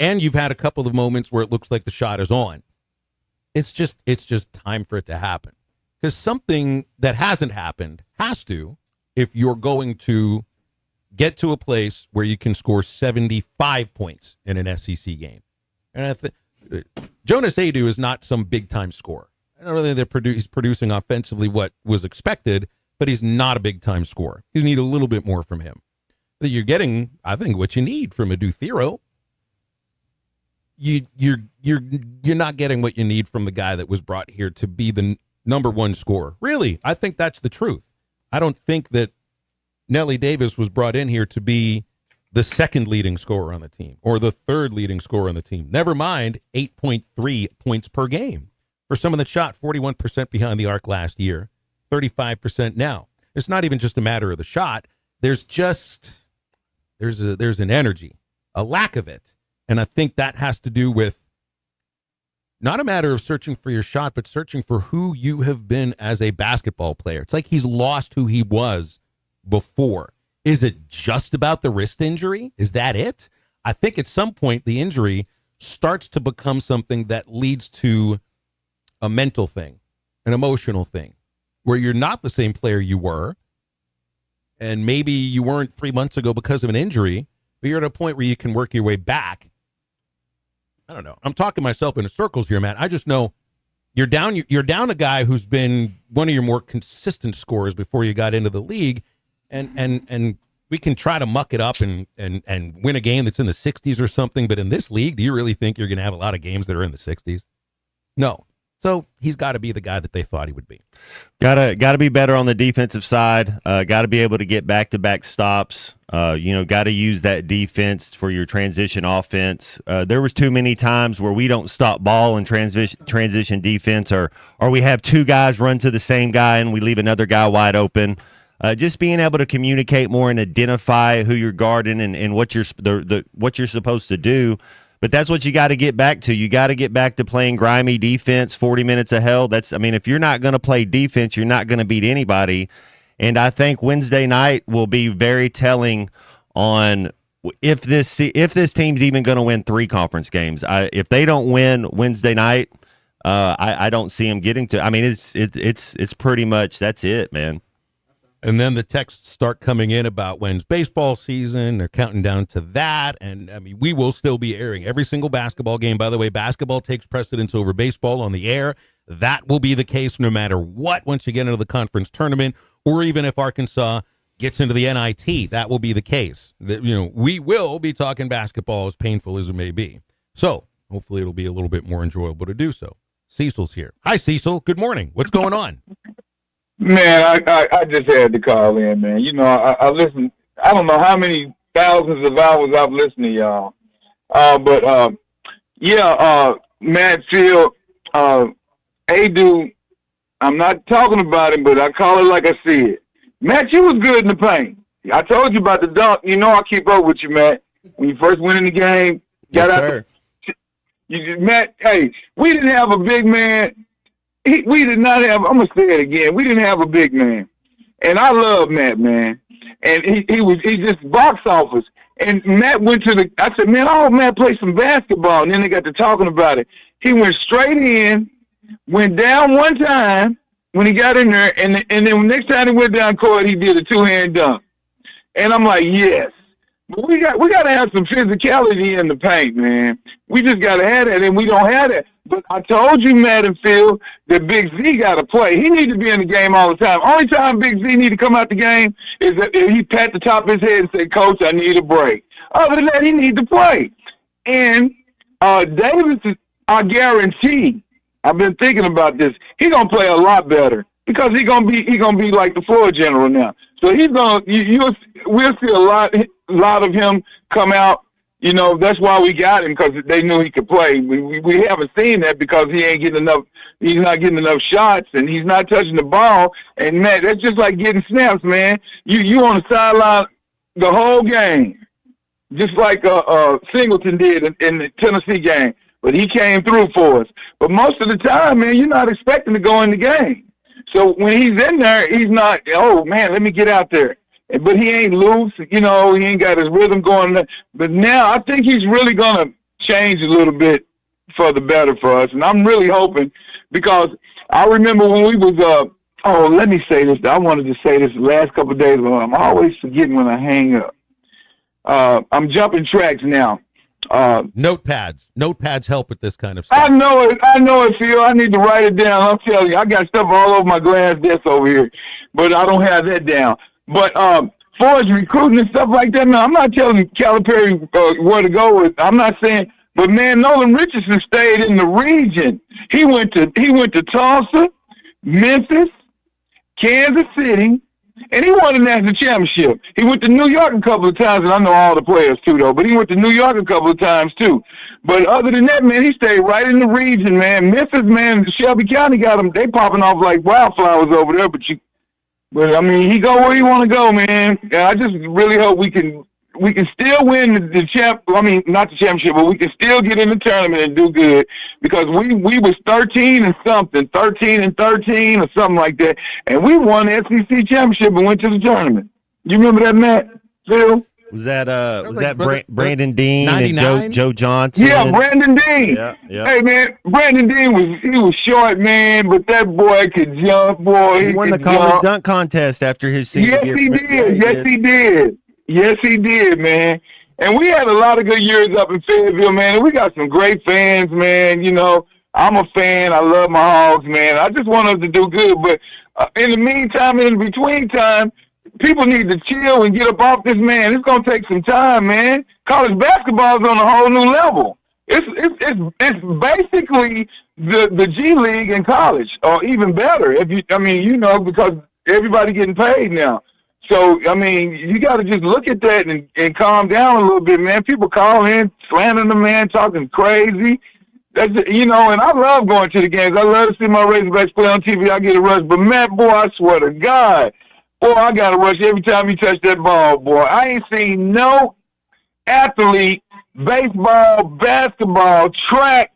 and you've had a couple of moments where it looks like the shot is on. It's just time for it to happen, because something that hasn't happened has to, if you're going to get to a place where you can score 75 points in an SEC game. And I think Jonas Adu is not some big-time scorer. I don't really think he's producing offensively what was expected, but he's not a big-time scorer. You need a little bit more from him. You're getting, I think, what you need from Adu Thero. You're not getting what you need from the guy that was brought here to be the number one scorer. Really, I think that's the truth. I don't think that Nelly Davis was brought in here to be the second leading scorer on the team or the third leading scorer on the team. Never mind 8.3 points per game for someone that shot 41% behind the arc last year, 35% now. It's not even just a matter of the shot. There's an energy, a lack of it. And I think that has to do with not a matter of searching for your shot, but searching for who you have been as a basketball player. It's like he's lost who he was before. Is it just about the wrist injury? Is that it? I think at some point the injury starts to become something that leads to a mental thing, an emotional thing, where you're not the same player you were, and maybe you weren't 3 months ago because of an injury, but you're at a point where you can work your way back. I don't know. I'm talking myself into circles here, Matt. I just know you're down a guy who's been one of your more consistent scorers before you got into the league. And we can try to muck it up and win a game that's in the 60s or something. But in this league, do you really think you're going to have a lot of games that are in the 60s? No. So he's got to be the guy that they thought he would be. Got to be better on the defensive side. Got to be able to get back-to-back stops. Got to use that defense for your transition offense. There was too many times where we don't stop ball in transition defense, or we have two guys run to the same guy and we leave another guy wide open. Just being able to communicate more and identify who you're guarding and what you're supposed to do. But that's what you got to get back to. You got to get back to playing grimy defense, 40 minutes of hell. If you're not going to play defense, you're not going to beat anybody. And I think Wednesday night will be very telling on if this team's even going to win 3 conference games. If they don't win Wednesday night, I don't see them getting to. I mean, it's pretty much that's it, man. And then the texts start coming in about when's baseball season. They're counting down to that. And, I mean, we will still be airing every single basketball game. By the way, basketball takes precedence over baseball on the air. That will be the case no matter what once you get into the conference tournament, or even if Arkansas gets into the NIT, that will be the case. That, we will be talking basketball, as painful as it may be. So hopefully it'll be a little bit more enjoyable to do so. Cecil's here. Hi, Cecil. Good morning. What's going on? Man, I just had to call in, man. I listen. I don't know how many thousands of hours I've listened to y'all. Matt Field, Adu, I'm not talking about him, but I call it like I see it. Matt, you was good in the paint. I told you about the dunk. I keep up with you, Matt. When you first went in the game, Matt, hey, we didn't have a big man. We did not have, I'm going to say it again, we didn't have a big man. And I love Matt, man. And he just box office. And Matt went to I said, man, I hope Matt play some basketball. And then they got to talking about it. He went straight in, went down one time when he got in there, and then next time he went down court, he did a two-hand dunk. And I'm like, yes. But we got to have some physicality in the paint, man. We just got to have that, and we don't have that. But I told you, Matt and Phil, that Big Z got to play. He need to be in the game all the time. Only time Big Z need to come out the game is that he pat the top of his head and say, Coach, I need a break. Other than that, he need to play. And Davis, I guarantee, I've been thinking about this. He's gonna play a lot better because he's gonna be like the floor general now. So we'll see a lot of him come out. That's why we got him, because they knew he could play. We haven't seen that because he ain't getting enough. He's not getting enough shots, and he's not touching the ball. And man, that's just like getting snaps, man. You on the sideline the whole game, just like Singleton did in the Tennessee game. But he came through for us. But most of the time, man, you're not expecting to go in the game. So when he's in there, he's not, oh, man, let me get out there. But he ain't loose. He ain't got his rhythm going. But now I think he's really going to change a little bit for the better for us. And I'm really hoping, because I remember when we was, let me say this. I wanted to say this the last couple of days, but I'm always forgetting when I hang up. I'm jumping tracks now. Notepads help with this kind of stuff. I know it, Phil. I need to write it down. I'm telling you, I got stuff all over my glass desk over here, but I don't have that down. But for his recruiting and stuff like that, man, I'm not telling Calipari where to go with. I'm not saying, but man, Nolan Richardson stayed in the region. He went to Tulsa, Memphis, Kansas City, and he won a national championship. He went to New York a couple of times, and I know all the players too, though, but he went to New York a couple of times too. But other than that, man, he stayed right in the region, man. Memphis, man, Shelby County got him. They popping off like wildflowers over there, but I mean, he go where he want to go, man. And I just really hope we can still win the champ. I mean, not the championship, but we can still get in the tournament and do good, because we was 13 and 13 or something like that, and we won the SEC championship and went to the tournament. You remember that, Matt? Phil? Was that Brandon Dean 99? and Joe Johnson? Yeah, Brandon Dean. Yeah. Hey, man, Brandon Dean was short, man, but that boy could jump, boy. He won the college dunk contest after his senior year. He did. Yes, he did. Yes, he did, man. And we had a lot of good years up in Fayetteville, man. And we got some great fans, man. I'm a fan. I love my Hogs, man. I just want us to do good. But in the meantime, in between time, people need to chill and get up off this, man. It's going to take some time, man. College basketball is on a whole new level. It's basically the G League in college, or even better. Because everybody getting paid now. So, I mean, you got to just look at that and calm down a little bit, man. People call in, slandering the man, talking crazy. And I love going to the games. I love to see my Razorbacks play on TV. I get a rush. But, Matt, boy, I swear to God, boy, I got a rush every time you touch that ball, boy. I ain't seen no athlete, baseball, basketball, track,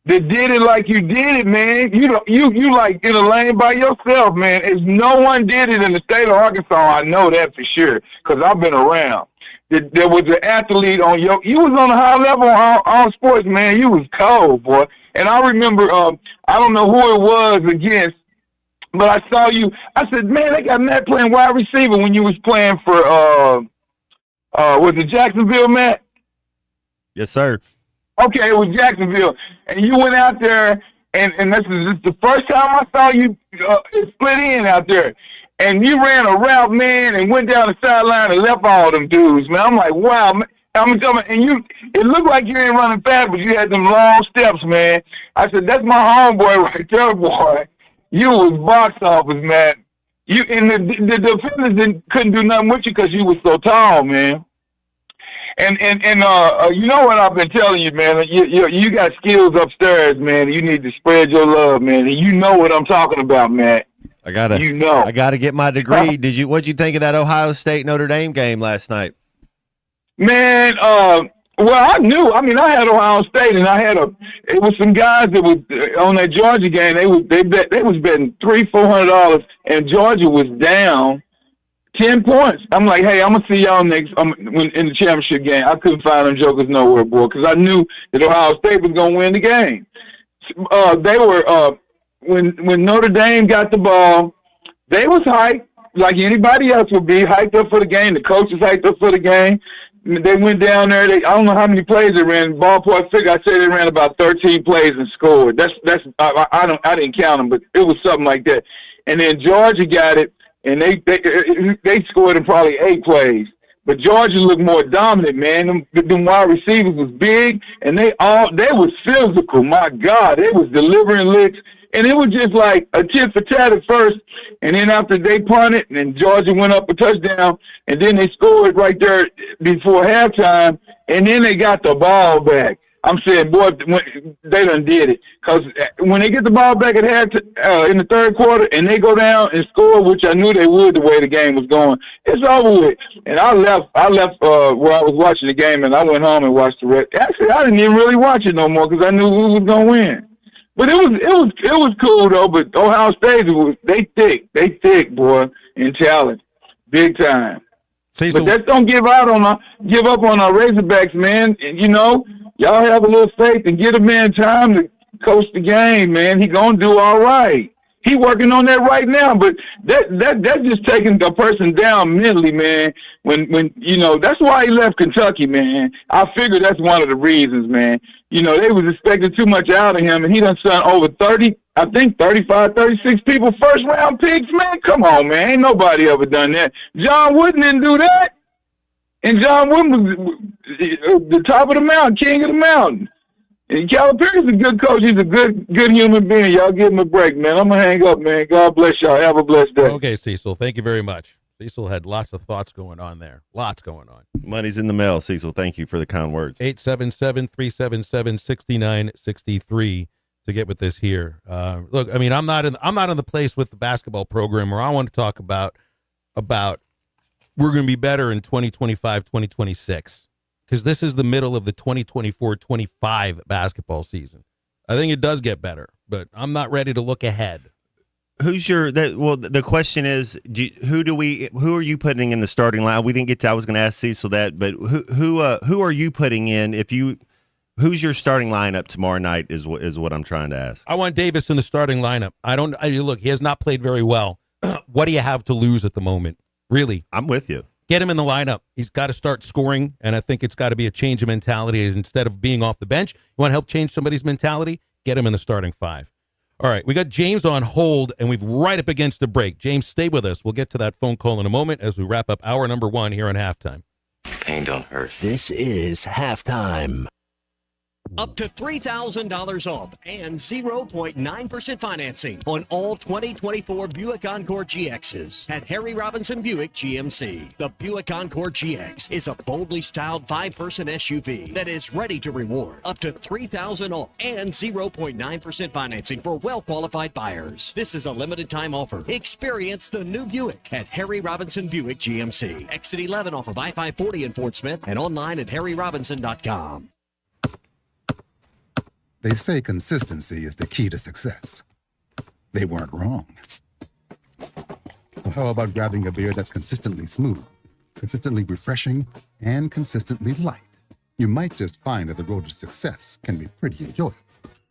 that did it like you did it, man. You like in a lane by yourself, man. If no one did it in the state of Arkansas, I know that for sure, because I've been around. There was an athlete you was on a high level on sports, man. You was cold, boy. And I remember, I don't know who it was against, but I saw you. I said, man, they got Matt playing wide receiver when you was playing for, was it Jacksonville, Matt? Yes, sir. Okay, it was Jacksonville, and you went out there, and this is the first time I saw you split in out there, and you ran a route, man, and went down the sideline and left all them dudes, man. I'm like, wow, man. I'm telling you, and it looked like you ain't running fast, but you had them long steps, man. I said, that's my homeboy right there, boy. You was box office, man. You and the defenders couldn't do nothing with you because you was so tall, man. And you know what I've been telling you, man. You got skills upstairs, man. You need to spread your love, man. And you know what I'm talking about, man. I gotta get my degree. What'd you think of that Ohio State Notre Dame game last night? Man, well, I knew. I mean, I had Ohio State, and it was some guys that was on that Georgia game. They was betting $300-400, and Georgia was down 10 points. I'm like, hey, I'm gonna see y'all next in the championship game. I couldn't find them jokers nowhere, boy, because I knew that Ohio State was gonna win the game. They were when Notre Dame got the ball, they was hyped like anybody else would be, hyped up for the game. The coaches hyped up for the game. They went down there. I don't know how many plays they ran. Ballpark figure, I say they ran about 13 plays and scored. I didn't count them, but it was something like that. And then Georgia got it, and they scored in probably 8 plays. But Georgia looked more dominant, man. Them wide receivers was big, and they was physical. My God, they was delivering licks. And it was just like a tit for tat at first, and then after they punted, and Georgia went up a touchdown, and then they scored right there before halftime, and then they got the ball back. I'm saying, boy, they done did it. Because when they get the ball back at in the third quarter, and they go down and score, which I knew they would the way the game was going, it's over with. And I left where I was watching the game, and I went home and watched the rest. Actually, I didn't even really watch it no more because I knew who was going to win. But it was cool though. But Ohio State, they thick, boy, in talent, big time. But let's don't give up on our Razorbacks, man. And, you know, y'all have a little faith and give a man time to coach the game, man. He gonna do all right. He working on that right now, but that's just taking a person down mentally, man. When you know, that's why he left Kentucky, man. I figure that's one of the reasons, man. You know, they was expecting too much out of him, and he done signed over 30, I think 35, 36 people first-round picks, man. Come on, man. Ain't nobody ever done that. John Wooden didn't do that. And John Wooden was the top of the mountain, king of the mountain. And Calipari's a good coach. He's a good human being. Y'all give him a break, man. I'm going to hang up, man. God bless y'all. Have a blessed day. Okay, Cecil. Thank you very much. Cecil had lots of thoughts going on there. Lots going on. Money's in the mail, Cecil. Thank you for the kind words. 877-377-6963 to get with this here. Look, I mean, I'm not in the place with the basketball program where I want to talk about we're going to be better in 2025, 2026. Because this is the middle of the 2024-25 basketball season. I think it does get better, but I'm not ready to look ahead. The question is, who are you putting in the starting line? We didn't get to. I was going to ask Cecil that, but who are you putting in? Who's your starting lineup tomorrow night? Is what I'm trying to ask. I want Davis in the starting lineup. Look, he has not played very well. What do you have to lose at the moment? Really, I'm with you. Get him in the lineup. He's got to start scoring, and I think it's got to be a change of mentality. Instead of being off the bench, you want to help change somebody's mentality? Get him in the starting 5. All right, we got James on hold, and we've right up against the break. James, stay with us. We'll get to that phone call in a moment as we wrap up hour number 1 here on Halftime. Pain don't hurt. This is Halftime. Up to $3,000 off and 0.9% financing on all 2024 Buick Encore GXs at Harry Robinson Buick GMC. The Buick Encore GX is a boldly styled 5-person SUV that is ready to reward. Up to $3,000 off and 0.9% financing for well-qualified buyers. This is a limited time offer. Experience the new Buick at Harry Robinson Buick GMC. Exit 11 off of I-540 in Fort Smith and online at harryrobinson.com. They say consistency is the key to success. They weren't wrong. So how about grabbing a beer that's consistently smooth, consistently refreshing, and consistently light? You might just find that the road to success can be pretty enjoyable.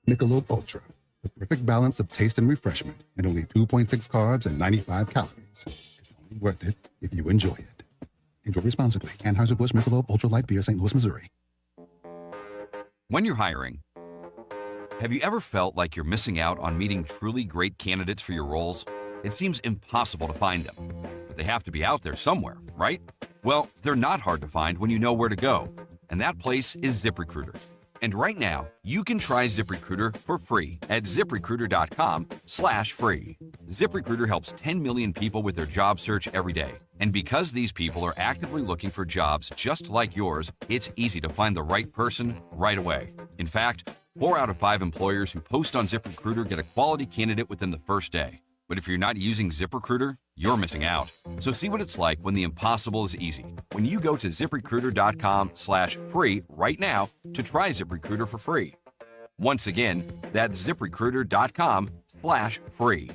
Michelob Ultra, the perfect balance of taste and refreshment, and only 2.6 carbs and 95 calories. It's only worth it if you enjoy it. Enjoy responsibly. Anheuser-Busch Michelob Ultra Light Beer, St. Louis, Missouri. When you're hiring, have you ever felt like you're missing out on meeting truly great candidates for your roles? It seems impossible to find them, but they have to be out there somewhere, right? Well, they're not hard to find when you know where to go, and that place is ZipRecruiter. And right now, you can try ZipRecruiter for free at ZipRecruiter.com/free. ZipRecruiter helps 10 million people with their job search every day. And because these people are actively looking for jobs just like yours, it's easy to find the right person right away. In fact, 4 out of 5 employers who post on ZipRecruiter get a quality candidate within the first day. But if you're not using ZipRecruiter, you're missing out. So see what it's like when the impossible is easy. When you go to ZipRecruiter.com/free right now to try ZipRecruiter for free. Once again, that's ZipRecruiter.com/free.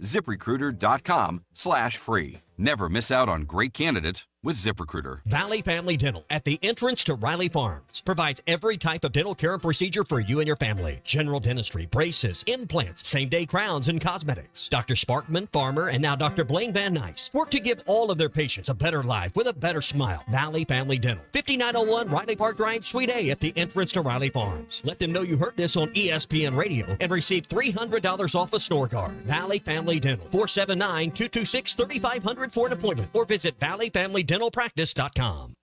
ZipRecruiter.com/free. Never miss out on great candidates with ZipRecruiter. Valley Family Dental at the entrance to Riley Farms provides every type of dental care and procedure for you and your family. General dentistry, braces, implants, same-day crowns, and cosmetics. Dr. Sparkman, Farmer, and now Dr. Blaine Van Nice work to give all of their patients a better life with a better smile. Valley Family Dental, 5901 Riley Park Drive, Suite A at the entrance to Riley Farms. Let them know you heard this on ESPN Radio and receive $300 off a snore guard. Valley Family Dental, 479-226-3500 for an appointment, or visit valleyfamilydentalpractice.com.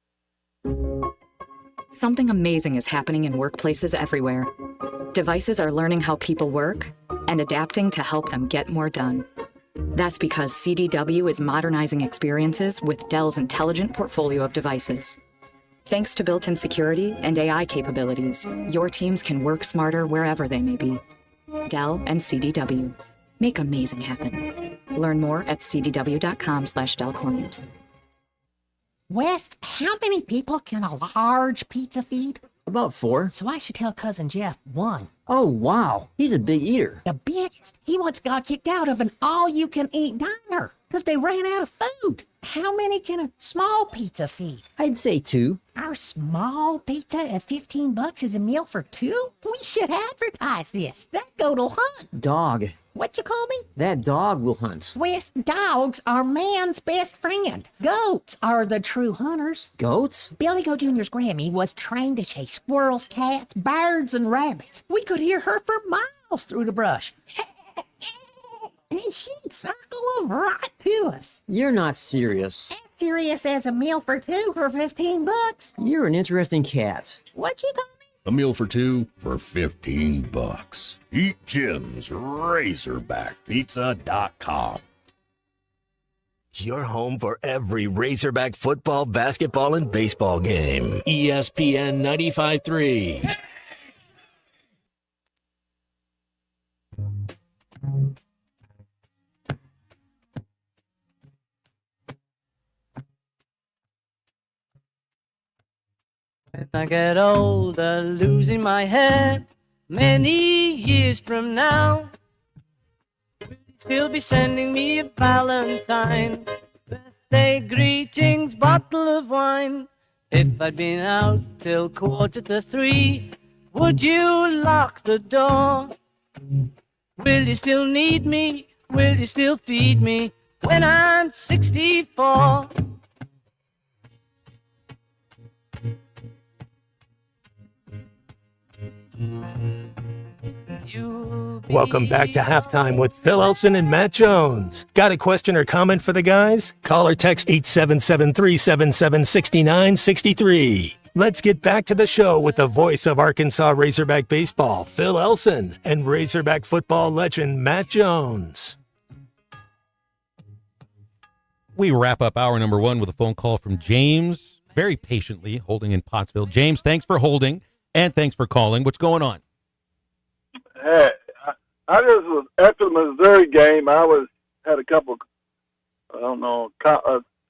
Something amazing is happening in workplaces everywhere. Devices are learning how people work and adapting to help them get more done. That's because CDW is modernizing experiences with Dell's intelligent portfolio of devices. Thanks to built-in security and AI capabilities, your teams can work smarter wherever they may be. Dell and CDW. Make amazing happen. Learn more at cdw.com/Dell Client. Wes, how many people can a large pizza feed? About 4. So I should tell Cousin Jeff 1. Oh, wow. He's a big eater. The biggest. He once got kicked out of an all-you-can-eat diner because they ran out of food. How many can a small pizza feed? I'd say 2. Our small pizza at $15 is a meal for 2? We should advertise this. That goat'll hunt. Dog. What you call me? That dog will hunt. Wes, dogs are man's best friend. Goats are the true hunters. Goats? Billy Goat Jr.'s Grammy was trained to chase squirrels, cats, birds, and rabbits. We could hear her for miles through the brush. And she'd circle them right to us. You're not serious. As serious as a meal for 2 for $15. You're an interesting cat. What you call me? A meal for 2 for $15. Eat Jim's RazorbackPizza.com. Your home for every Razorback football, basketball, and baseball game. ESPN 95.3. When I get older, losing my hair, many years from now, will you still be sending me a Valentine, birthday greetings, bottle of wine? If I'd been out till 2:45, would you lock the door? Will you still need me? Will you still feed me when I'm 64? Welcome back to Halftime with Phil Elson and Matt Jones. Got a question or comment for the guys? Call or text 877-377-6963. Let's get back to the show with the voice of Arkansas Razorback baseball, Phil Elson, and Razorback football legend Matt Jones. We wrap up hour number 1 with a phone call from James, very patiently holding in Pottsville. James, thanks for holding, and thanks for calling. What's going on? Hey, I just was after the Missouri game. I had a couple,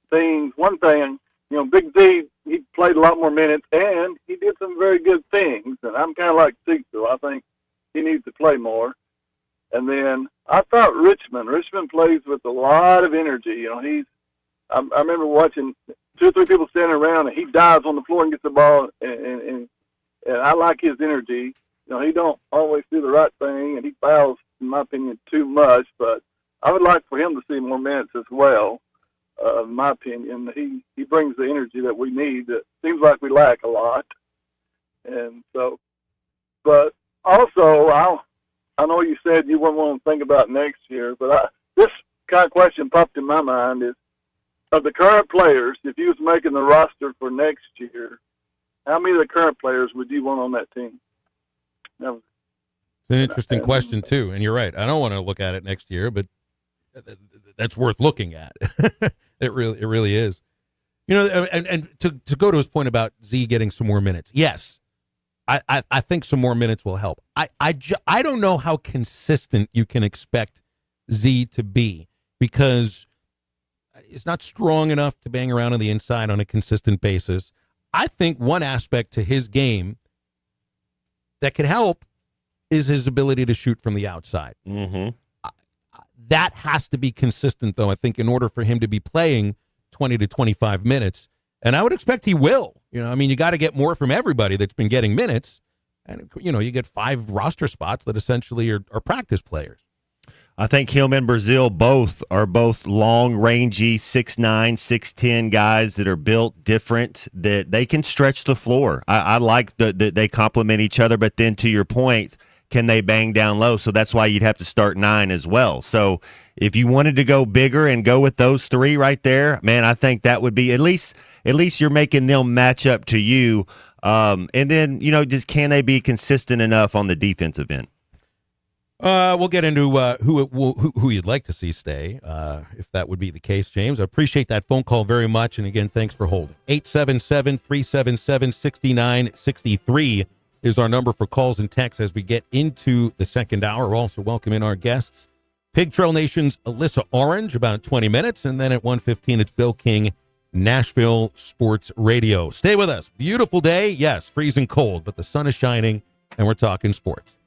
things. One thing, Big Z, he played a lot more minutes and he did some very good things. And I'm kind of like Cecil. I think he needs to play more. And then I thought Richmond plays with a lot of energy. I remember watching 2 or 3 people standing around and he dives on the floor and gets the ball. And I like his energy. He don't always do the right thing, and he fouls, in my opinion, too much. But I would like for him to see more minutes as well. In my opinion, he brings the energy that we need. That seems like we lack a lot. And so, but also, I know you said you wouldn't want to think about next year, but kind of question popped in my mind is, of the current players, if you was making the roster for next year, how many of the current players would you want on that team? That was It's an interesting question too, and you're right. I don't want to look at it next year, but that's worth looking at. It really is. You know, and to go to his point about Z getting some more minutes, yes, I think some more minutes will help. I don't know how consistent you can expect Z to be, because he's not strong enough to bang around on the inside on a consistent basis. I think one aspect to his game that could help is his ability to shoot from the outside. Mm-hmm. That has to be consistent, though, I think, in order for him to be playing 20 to 25 minutes. And I would expect he will. You know, I mean, you got to get more from everybody that's been getting minutes. And, you know, you get 5 roster spots that essentially are practice players. I think him and Brazil are both long, rangy, 6'9", 6'10" guys that are built different, that they can stretch the floor. I like that they complement each other, but then to your point, can they bang down low? So that's why you'd have to start 9 as well. So if you wanted to go bigger and go with those 3 right there, man, I think that would be at least you're making them match up to you. And then, you know, just can they be consistent enough on the defensive end? We'll get into who you'd like to see stay, if that would be the case, James. I appreciate that phone call very much. And again, thanks for holding. 877-377-6963 is our number for calls and texts as we get into the second hour. We'll also welcome in our guests, Pig Trail Nation's Alyssa Orange, about 20 minutes. And then at 1:15, it's Bill King, Nashville Sports Radio. Stay with us. Beautiful day. Yes, freezing cold, but the sun is shining, and we're talking sports.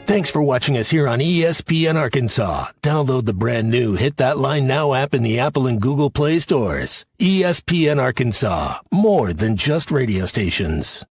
Thanks for watching us here on ESPN Arkansas. Download the brand new Hit That Line Now app in the Apple and Google Play stores. ESPN Arkansas, more than just radio stations.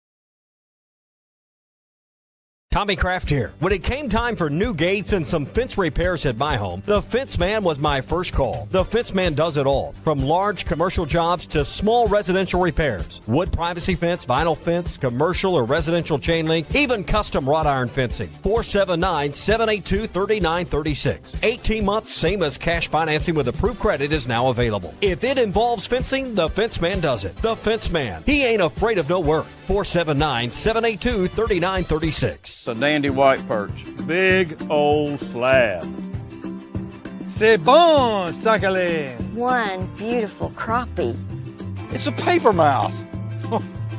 Tommy Kraft here. When it came time for new gates and some fence repairs at my home, the Fence Man was my first call. The Fence Man does it all, from large commercial jobs to small residential repairs. Wood privacy fence, vinyl fence, commercial or residential chain link, even custom wrought iron fencing. 479-782-3936. 18 months, same as cash financing with approved credit is now available. If it involves fencing, the Fence Man does it. The Fence Man. He ain't afraid of no work. 479-782-3936. A dandy white perch. Big old slab. C'est bon, sacalé. One beautiful crappie. It's a paper mouse.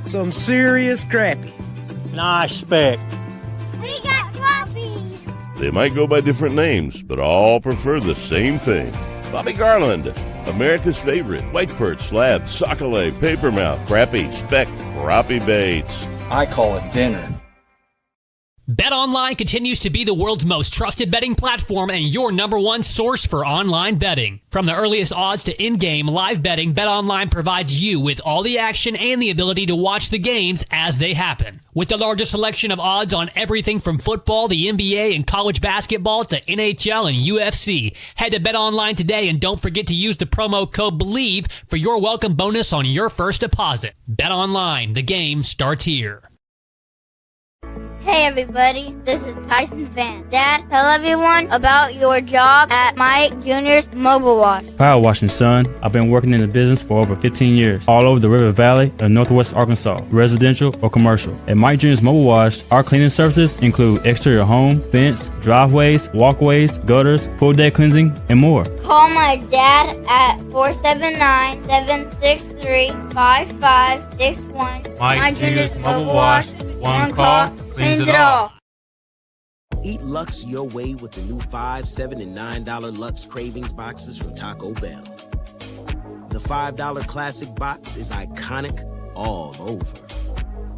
Some serious crappie. Nice speck. We got crappie. They might go by different names, but all prefer the same thing. Bobby Garland, America's favorite white perch, slab, sockeye, papermouth, crappie, speck, crappie baits. I call it dinner. BetOnline continues to be the world's most trusted betting platform and your number one source for online betting. From the earliest odds to in-game live betting, BetOnline provides you with all the action and the ability to watch the games as they happen. With the largest selection of odds on everything from football, the NBA, and college basketball to NHL and UFC, head to BetOnline today and don't forget to use the promo code BELIEVE for your welcome bonus on your first deposit. BetOnline, the game starts here. Hey everybody, this is Tyson Van. Dad, tell everyone about your job at Mike Jr.'s Mobile Wash. Power washing, son. I've been working in the business for over 15 years, all over the River Valley and Northwest Arkansas, residential or commercial. At Mike Jr.'s Mobile Wash, our cleaning services include exterior home, fence, driveways, walkways, gutters, full deck cleansing, and more. Call my dad at 479-763-5561. Mike Jr.'s Mobile Wash. One call, cleans it all. Eat Lux your way with the new $5, $7, and $9 Lux Cravings boxes from Taco Bell. The $5 Classic box is iconic all over.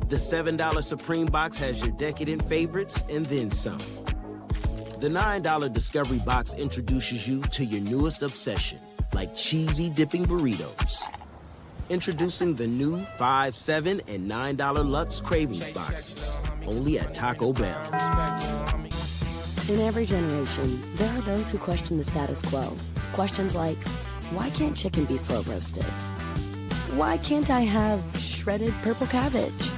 The $7 Supreme box has your decadent favorites and then some. The $9 Discovery box introduces you to your newest obsession, like cheesy dipping burritos. Introducing the new $5, $7, and $9 Lux Cravings boxes, only at Taco Bell. In every generation, there are those who question the status quo. Questions like, why can't chicken be slow roasted? Why can't I have shredded purple cabbage?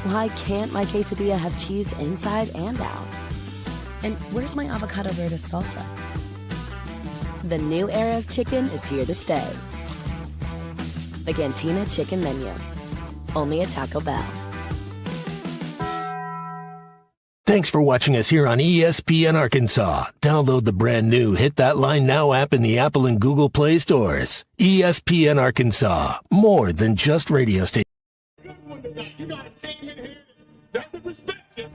Why can't my quesadilla have cheese inside and out? And where's my avocado verde salsa? The new era of chicken is here to stay. The Cantina Chicken Menu. Only at Taco Bell. Thanks for watching us here on ESPN Arkansas. Download the brand new Hit That Line Now app in the Apple and Google Play stores. ESPN Arkansas. More than just radio station. You got a team in here that can respect it.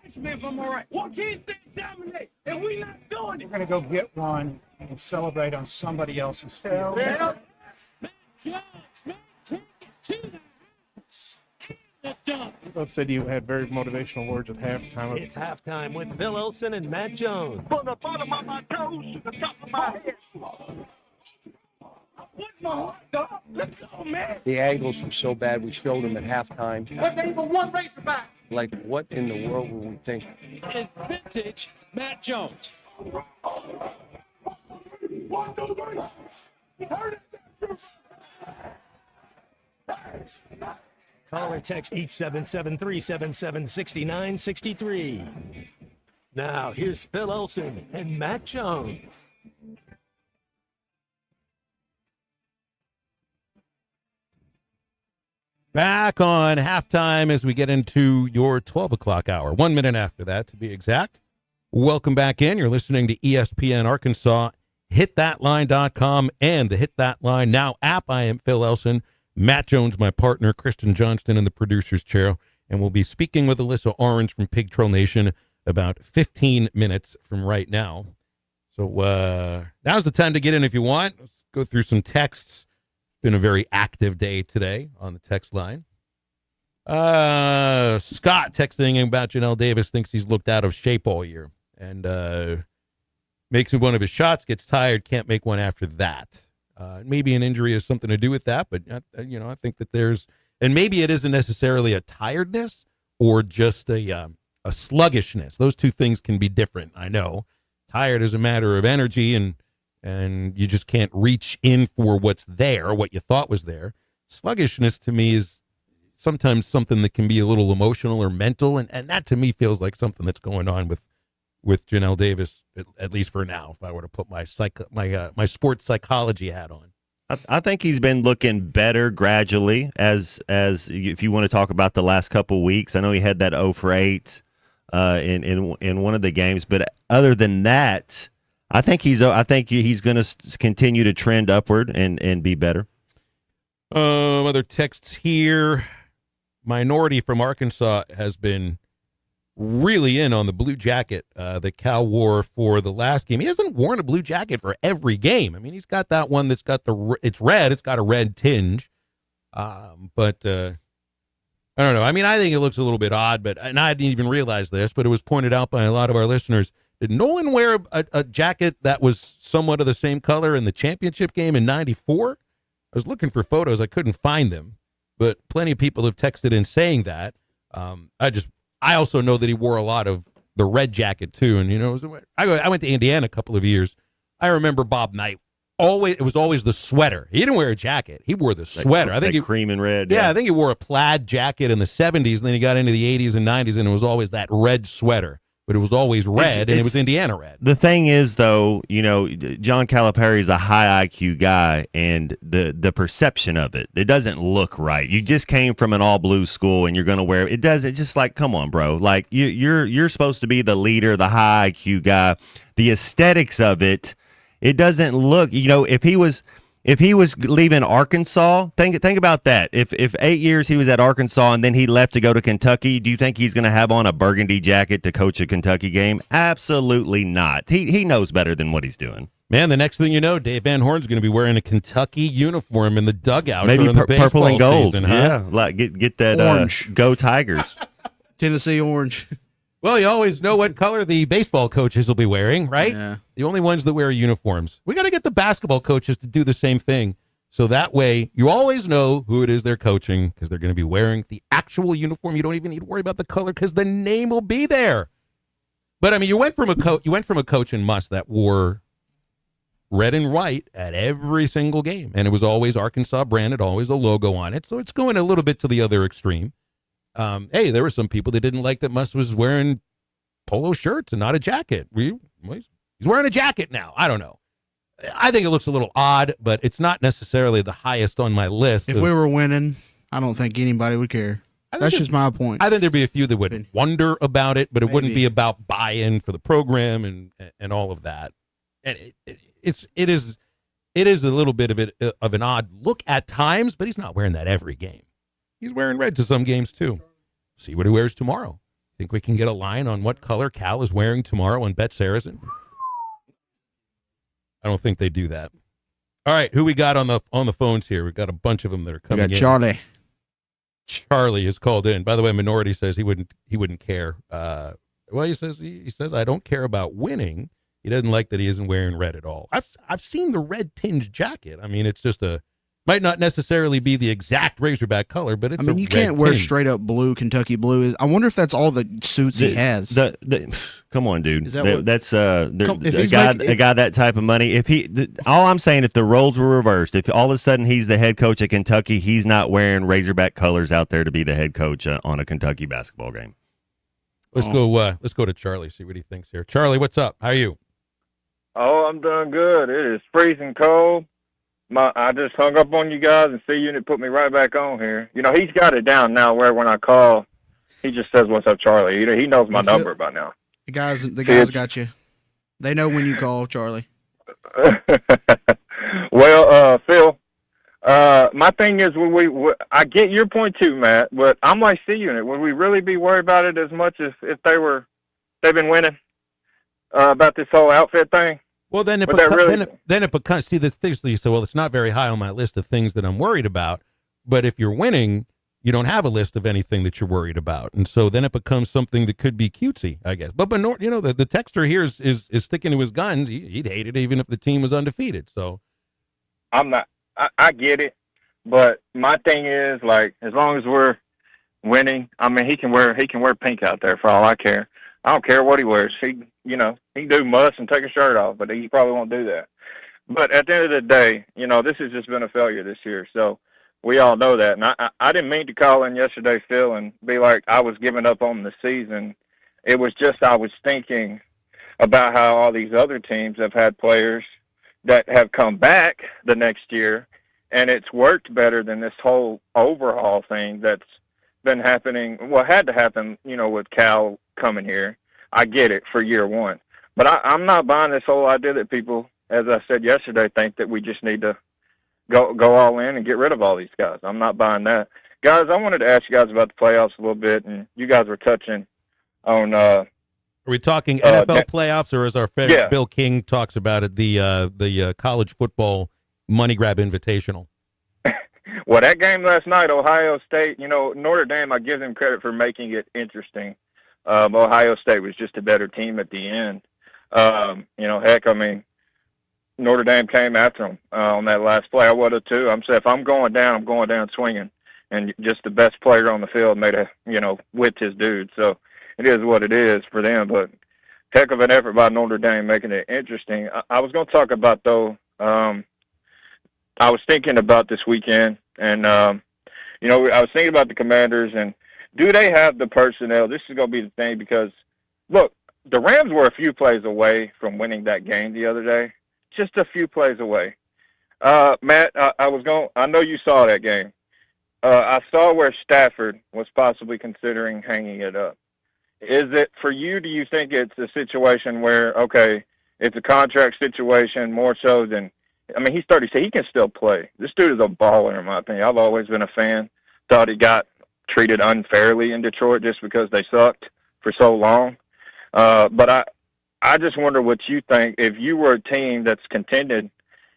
Ask me if I'm all right. Why can't they dominate? And we not doing it. We're going to go get one and celebrate on somebody else's field. Yeah. Judge, man, take it to the house. The dunk. Both said you had very motivational words at halftime. It's halftime with Phil Olsen and Matt Jones. From the bottom of my toes to the top of my head. What's my heart, dog? Let's go, man. The angles were so bad, we showed them at halftime. But they were one Razorback. Like, what in the world were we thinking? It's vintage Matt Jones. 1, 2, 3. Turn it. Call or text 877-377-6963. Now, here's Phil Olsen and Matt Jones. Back on halftime as we get into your 12 o'clock hour. 1 minute after that, to be exact. Welcome back in. You're listening to ESPN Arkansas, hitthatline.com, and the Hit That Line Now app. I am Phil Elson. Matt Jones, my partner, Kristen Johnston in the producer's chair, and we'll be speaking with Alyssa Orange from Pig Trail Nation about 15 minutes from right now. So now's the time to get in if you want. Let's go through some texts. Been a very active day today on the text line. Scott texting about Janelle Davis, thinks he's looked out of shape all year and makes one of his shots, gets tired, can't make one after that. Maybe an injury has something to do with that, but I think that there's, and maybe it isn't necessarily a tiredness or just a sluggishness. Those two things can be different. I know tired is a matter of energy and you just can't reach in for what's there, what you thought was there. Sluggishness to me is sometimes something that can be a little emotional or mental, and that to me feels like something that's going on with Janelle Davis, at least for now, if I were to put my sports psychology hat on. I think he's been looking better gradually as if you want to talk about the last couple weeks. I know he had that 0 for 8 in one of the games, but other than that, I think he's going to continue to trend upward and be better. Other texts here. Minority from Arkansas has been really in on the blue jacket that Cal wore for the last game. He hasn't worn a blue jacket for every game. I mean, he's got that one that's got it's red. It's got a red tinge. But I don't know. I mean, I think it looks a little bit odd, and I didn't even realize this, but it was pointed out by a lot of our listeners. Did Nolan wear a jacket that was somewhat of the same color in the championship game in '94? I was looking for photos. I couldn't find them, but plenty of people have texted in saying that. I also know that he wore a lot of the red jacket too. And I went to Indiana a couple of years. I remember Bob Knight. It was always the sweater. He didn't wear a jacket. He wore the sweater. I think cream and red. Yeah, I think he wore a plaid jacket in the '70s, and then he got into the '80s and '90s, and it was always that red sweater. But it was always red, and it was Indiana red. The thing is, though, John Calipari is a high IQ guy, and the perception of it doesn't look right. You just came from an all blue school, and you're going to wear it. It's just like, come on, bro. Like you're supposed to be the leader, the high IQ guy. The aesthetics of it doesn't look. If he was leaving Arkansas, think about that. If 8 years he was at Arkansas and then he left to go to Kentucky, do you think he's going to have on a burgundy jacket to coach a Kentucky game? Absolutely not. He knows better than what he's doing. Man, the next thing you know, Dave Van Horn's going to be wearing a Kentucky uniform in the dugout maybe during the baseball purple and gold. Season, huh? Yeah, like get that orange. Go Tigers. Tennessee orange. Well, you always know what color the baseball coaches will be wearing, right? Yeah. The only ones that wear uniforms. We got to get the basketball coaches to do the same thing. So that way, you always know who it is they're coaching because they're going to be wearing the actual uniform. You don't even need to worry about the color because the name will be there. But I mean, you went from a coach in Muss that wore red and white at every single game, and it was always Arkansas branded, always a logo on it. So it's going a little bit to the other extreme. Hey, there were some people that didn't like that Muss was wearing polo shirts and not a jacket. He's wearing a jacket now. I don't know. I think it looks a little odd, but it's not necessarily the highest on my list. If we were winning, I don't think anybody would care. That's just my point. I think there'd be a few that would wonder about it, but it wouldn't be about buy-in for the program and all of that. And it is a little bit of an odd look at times, but he's not wearing that every game. He's wearing red to some games too. See what he wears tomorrow. Think we can get a line on what color Cal is wearing tomorrow on Bet Saracen? I don't think they do that. All right, who we got on the phones here? We've got a bunch of them that are coming in. Charlie. Charlie is called in. By the way, Minority says he wouldn't care. Well, he says I don't care about winning. He doesn't like that he isn't wearing red at all. I've seen the red tinged jacket. I mean, it's just might not necessarily be the exact Razorback color, but it's. I mean, you can't wear straight up blue. Kentucky blue. I wonder if that's all the suits he has. Come on, dude. That's a guy that type of money. All I'm saying, if the roles were reversed, if all of a sudden he's the head coach at Kentucky, he's not wearing Razorback colors out there to be the head coach on a Kentucky basketball game. Let's go to Charlie. See what he thinks here. Charlie, what's up? How are you? Oh, I'm doing good. It is freezing cold. I just hung up on you guys, and C-Unit put me right back on here. You know, he's got it down now where when I call, he just says, "What's up, Charlie?" He knows my number by now. The guys got you. They know when you call, Charlie. Well, Phil, my thing is, I get your point too, Matt, but I'm like C-Unit. Would we really be worried about it as much as if they've been winning about this whole outfit thing? Well, then it becomes, see, this thing, you say, well, it's not very high on my list of things that I'm worried about. But if you're winning, you don't have a list of anything that you're worried about. And so then it becomes something that could be cutesy, I guess. But you know, the texter here is sticking to his guns. He'd hate it even if the team was undefeated. So I get it. But my thing is, like, as long as we're winning, I mean, he can wear pink out there for all I care. I don't care what he wears. He can do muss and take a shirt off, but he probably won't do that. But at the end of the day, you know, this has just been a failure this year. So we all know that. And I didn't mean to call in yesterday, Phil, and be like I was giving up on the season. It was just I was thinking about how all these other teams have had players that have come back the next year, and it's worked better than this whole overhaul thing that's been happening. Well, had to happen, you know, with Cal coming here. I get it for year one. But I'm not buying this whole idea that people, as I said yesterday, think that we just need to go all in and get rid of all these guys. I'm not buying that. Guys, I wanted to ask you guys about the playoffs a little bit, and you guys were touching on are we talking NFL playoffs, or as our friend Bill King talks about it, the college football money grab invitational? Well, that game last night, Ohio State, you know, Notre Dame, I give them credit for making it interesting. Ohio State was just a better team at the end. You know, heck, I mean, Notre Dame came after them on that last play. I would have too. I'm saying if I'm going down swinging. And just the best player on the field whipped his dude. So it is what it is for them. But heck of an effort by Notre Dame making it interesting. I was going to talk about, though, I was thinking about this weekend. And, I was thinking about the Commanders. And do they have the personnel? This is going to be the thing because, look, the Rams were a few plays away from winning that game the other day. Just a few plays away. Matt, I know you saw that game. I saw where Stafford was possibly considering hanging it up. Is it for you? Do you think it's a situation where, okay, it's a contract situation more so than, I mean, he's 36. He can still play. This dude is a baller, in my opinion. I've always been a fan. Thought he got treated unfairly in Detroit just because they sucked for so long. But I just wonder what you think. If you were a team that's contended,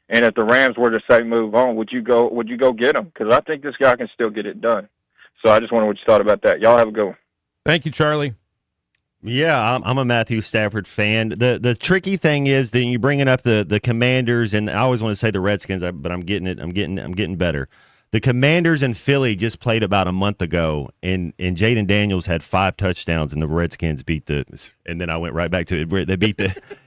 and if the Rams were to say move on, would you go get him? Because I think this guy can still get it done. So I just wonder what you thought about that. Y'all have a good one. Thank you, Charlie. Yeah, I'm a Matthew Stafford fan. The tricky thing is that you bringing up the Commanders, and I always want to say the Redskins, but I'm getting better. The Commanders and Philly just played about a month ago, and Jaden Daniels had 5 touchdowns, and the Redskins beat and then I went right back to it. They beat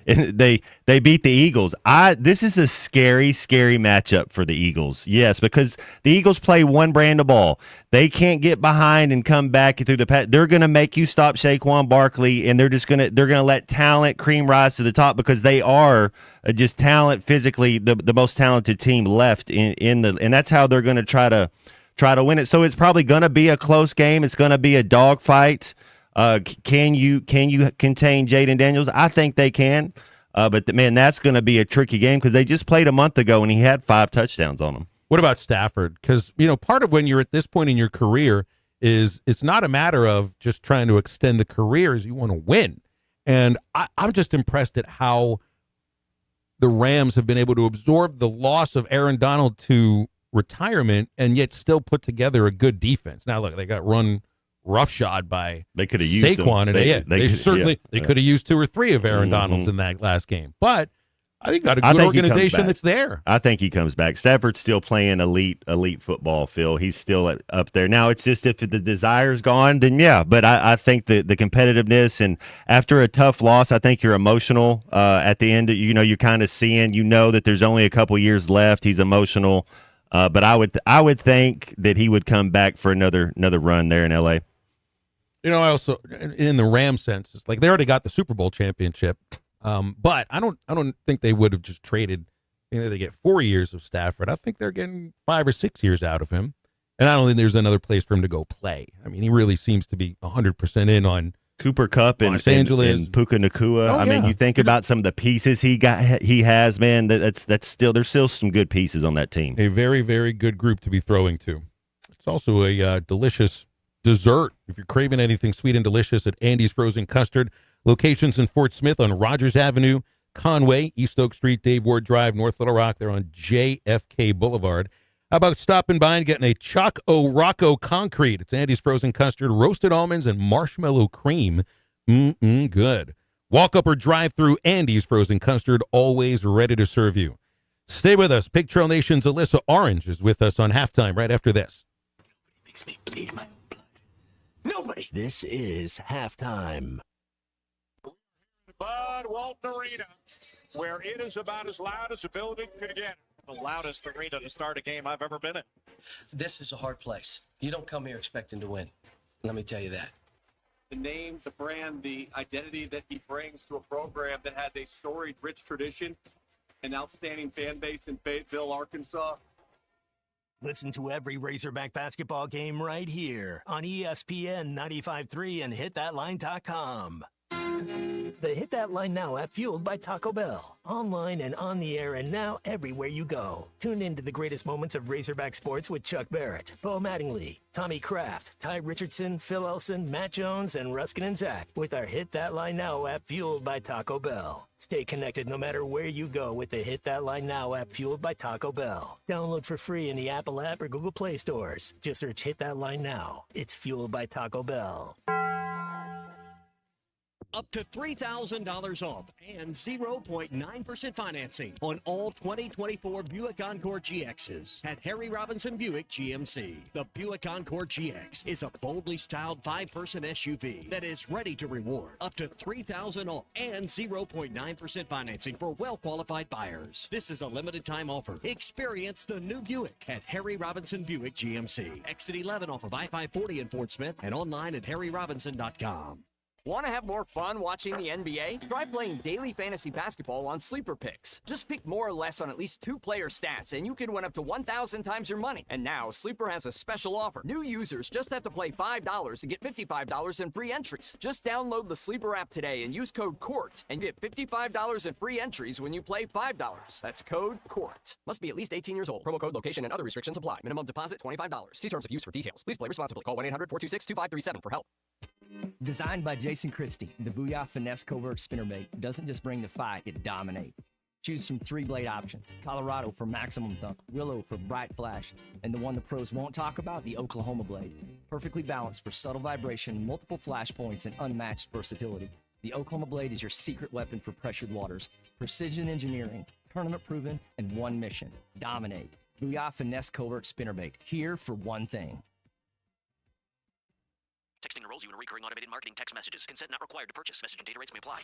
they beat the Eagles. This is a scary matchup for the Eagles. Yes, because the Eagles play one brand of ball. They can't get behind and come back through the pass. They're going to make you stop Saquon Barkley, and they're going to let talent cream rise to the top because they are just talent physically the most talented team left and that's how they're going to try to win it. So it's probably going to be a close game. It's going to be a dogfight. Can you contain Jaden Daniels? I think they can. But man, that's going to be a tricky game because they just played a month ago and he had 5 touchdowns on him. What about Stafford? Because, part of when you're at this point in your career is it's not a matter of just trying to extend the career, is you want to win. And I'm just impressed at how the Rams have been able to absorb the loss of Aaron Donald to retirement and yet still put together a good defense. Now, look, they got run roughshod by they could have used Saquon, them. And they could have used 2 or 3 of Aaron Donalds in that last game. But I think got a good organization that's there. I think he comes back. Stafford's still playing elite football, Phil. He's still up there. Now, it's just if the desire's gone, then yeah. But I think the competitiveness, and after a tough loss, I think you're emotional at the end. You're kind of seeing, that there's only a couple years left. He's emotional. But I would think that he would come back for another run there in L.A. I also, in the Ram sense, it's like they already got the Super Bowl championship. But I don't think they would have just traded. They get 4 years of Stafford. I think they're getting 5 or 6 years out of him, and I don't think there's another place for him to go play. I mean, he really seems to be 100% in on Cooper Kupp and Los Angeles and Puka Nacua. Oh, I mean, you think about some of the pieces he has, man. There's still some good pieces on that team. A very, very good group to be throwing to. It's also a delicious dessert if you're craving anything sweet and delicious at Andy's Frozen Custard. Locations in Fort Smith on Rogers Avenue, Conway, East Oak Street, Dave Ward Drive, North Little Rock. They're on JFK Boulevard. How about stopping by and getting a Choco Rocco Concrete? It's Andy's Frozen Custard, roasted almonds, and marshmallow cream. Good. Walk up or drive through Andy's Frozen Custard, always ready to serve you. Stay with us. Pig Trail Nation's Alyssa Orange is with us on Halftime right after this. Makes me bleed my own blood. Nobody. This is Halftime. Bud Walton Arena, where it is about as loud as a building could get. The loudest arena to start a game I've ever been in. This is a hard place. You don't come here expecting to win. Let me tell you that. The name, the brand, the identity that he brings to a program that has a storied, rich tradition, an outstanding fan base in Fayetteville, Arkansas. Listen to every Razorback basketball game right here on ESPN 95.3 and hitthatline.com. The Hit That Line Now app, fueled by Taco Bell. Online and on the air and now everywhere you go. Tune in to the greatest moments of Razorback sports with Chuck Barrett, Bo Mattingly, Tommy Kraft, Ty Richardson, Phil Elson, Matt Jones, and Ruskin and Zach with our Hit That Line Now app, fueled by Taco Bell. Stay connected no matter where you go with the Hit That Line Now app, fueled by Taco Bell. Download for free in the Apple app or Google Play stores. Just search Hit That Line Now. It's fueled by Taco Bell. Up to $3,000 off and 0.9% financing on all 2024 Buick Encore GXs at Harry Robinson Buick GMC. The Buick Encore GX is a boldly styled 5-person SUV that is ready to reward. Up to $3,000 off and 0.9% financing for well-qualified buyers. This is a limited time offer. Experience the new Buick at Harry Robinson Buick GMC. Exit 11 off of I-540 in Fort Smith and online at harryrobinson.com. Want to have more fun watching the NBA? Try playing daily fantasy basketball on Sleeper Picks. Just pick more or less on at least 2 player stats, and you can win up to 1,000 times your money. And now, Sleeper has a special offer. New users just have to play $5 to get $55 in free entries. Just download the Sleeper app today and use code COURT and get $55 in free entries when you play $5. That's code COURT. Must be at least 18 years old. Promo code, location, and other restrictions apply. Minimum deposit $25. See terms of use for details. Please play responsibly. Call 1-800-426-2537 for help. Designed by Jason Christie, the Booyah Finesse Covert Spinnerbait doesn't just bring the fight, it dominates. Choose from 3 blade options: Colorado for maximum thump, Willow for bright flash, and the one the pros won't talk about, the Oklahoma blade. Perfectly balanced for subtle vibration, multiple flash points, and unmatched versatility. The Oklahoma blade is your secret weapon for pressured waters. Precision engineering, tournament proven, and one mission: dominate. Booyah Finesse Covert Spinnerbait, here for one thing. Texting enrolls you in recurring automated marketing text messages. Consent not required to purchase. Message and data rates may apply.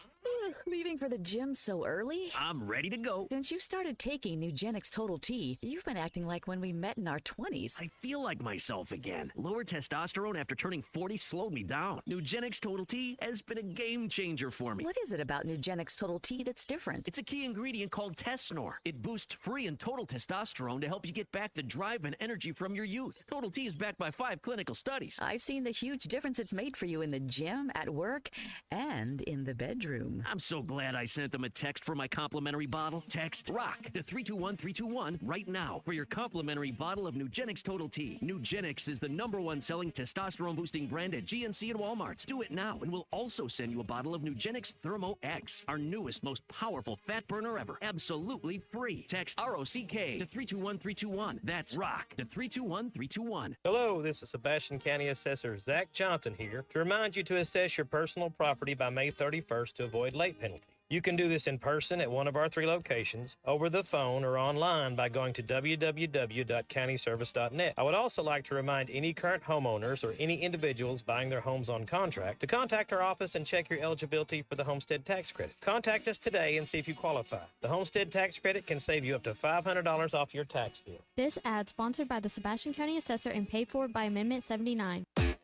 Leaving for the gym so early? I'm ready to go. Since you started taking Nugenix Total T, you've been acting like when we met in our 20s. I feel like myself again. Lower testosterone after turning 40 slowed me down. Nugenix Total T has been a game changer for me. What is it about Nugenix Total T that's different? It's a key ingredient called Tesnor. It boosts free and total testosterone to help you get back the drive and energy from your youth. Total T is backed by 5 clinical studies. I've seen the huge difference it's made for you in the gym, at work, and in the bedroom. I'm so glad I sent them a text for my complimentary bottle. Text ROCK to 321321 right now for your complimentary bottle of Nugenix Total T. Nugenix is the #1 selling testosterone boosting brand at GNC and Walmart. Do it now, and we'll also send you a bottle of Nugenix Thermo X, our newest, most powerful fat burner ever, absolutely free. Text ROCK to 321321. That's ROCK to 321321. Hello, this is Sebastian County Assessor Zach Johnson here to remind you to assess your personal property by May 31st to avoid late penalty. You can do this in person at one of our 3 locations, over the phone, or online by going to www.countyservice.net. I would also like to remind any current homeowners or any individuals buying their homes on contract to contact our office and check your eligibility for the homestead tax credit. Contact us today and see if you qualify. The homestead tax credit can save you up to $500 off your tax bill. This ad sponsored by the Sebastian County Assessor and paid for by Amendment 79. The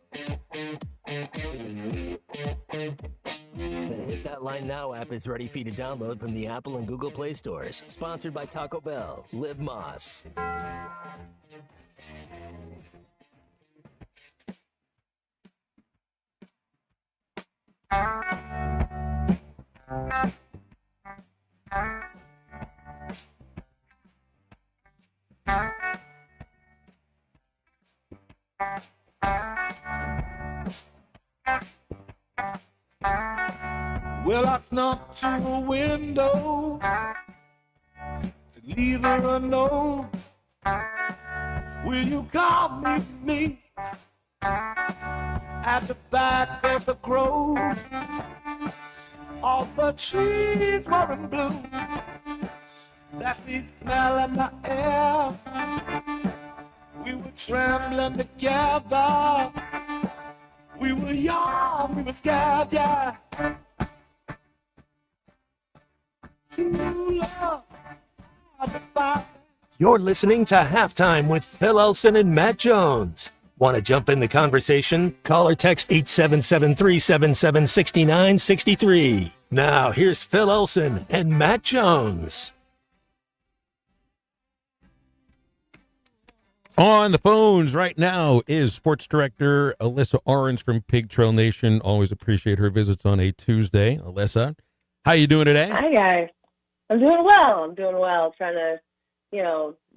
Hit That Line Now app is ready for you to download from the Apple and Google Play stores. Sponsored by Taco Bell. Live Moss. Well, I snuck to a window to leave her a note. Will you come meet me at the back of the grove? All the trees were in bloom. That's the smell in the air. We were trembling together. We were young, we were scared, yeah. You're listening to Halftime with Phil Elson and Matt Jones. Want to jump in the conversation? Call or text 877-377-6963. Now, here's Phil Elson and Matt Jones. On the phones right now is Sports Director Alyssa Orange from Pig Trail Nation. Always appreciate her visits on a Tuesday. Alyssa, how you doing today? Hi, guys. I'm doing well. Trying to,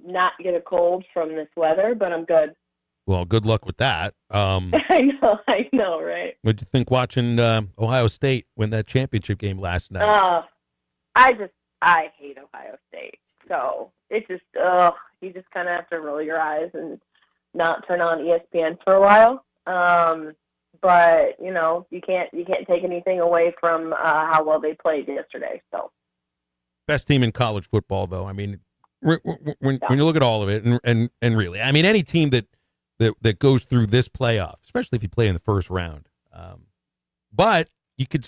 not get a cold from this weather, but I'm good. Well, good luck with that. I know, right? What'd you think watching Ohio State win that championship game last night? I hate Ohio State. So it just, you just kind of have to roll your eyes and not turn on ESPN for a while. But you can't take anything away from how well they played yesterday. So best team in college football, though. I mean, when you look at all of it, and really, I mean, any team that goes through this playoff, especially if you play in the first round, but you could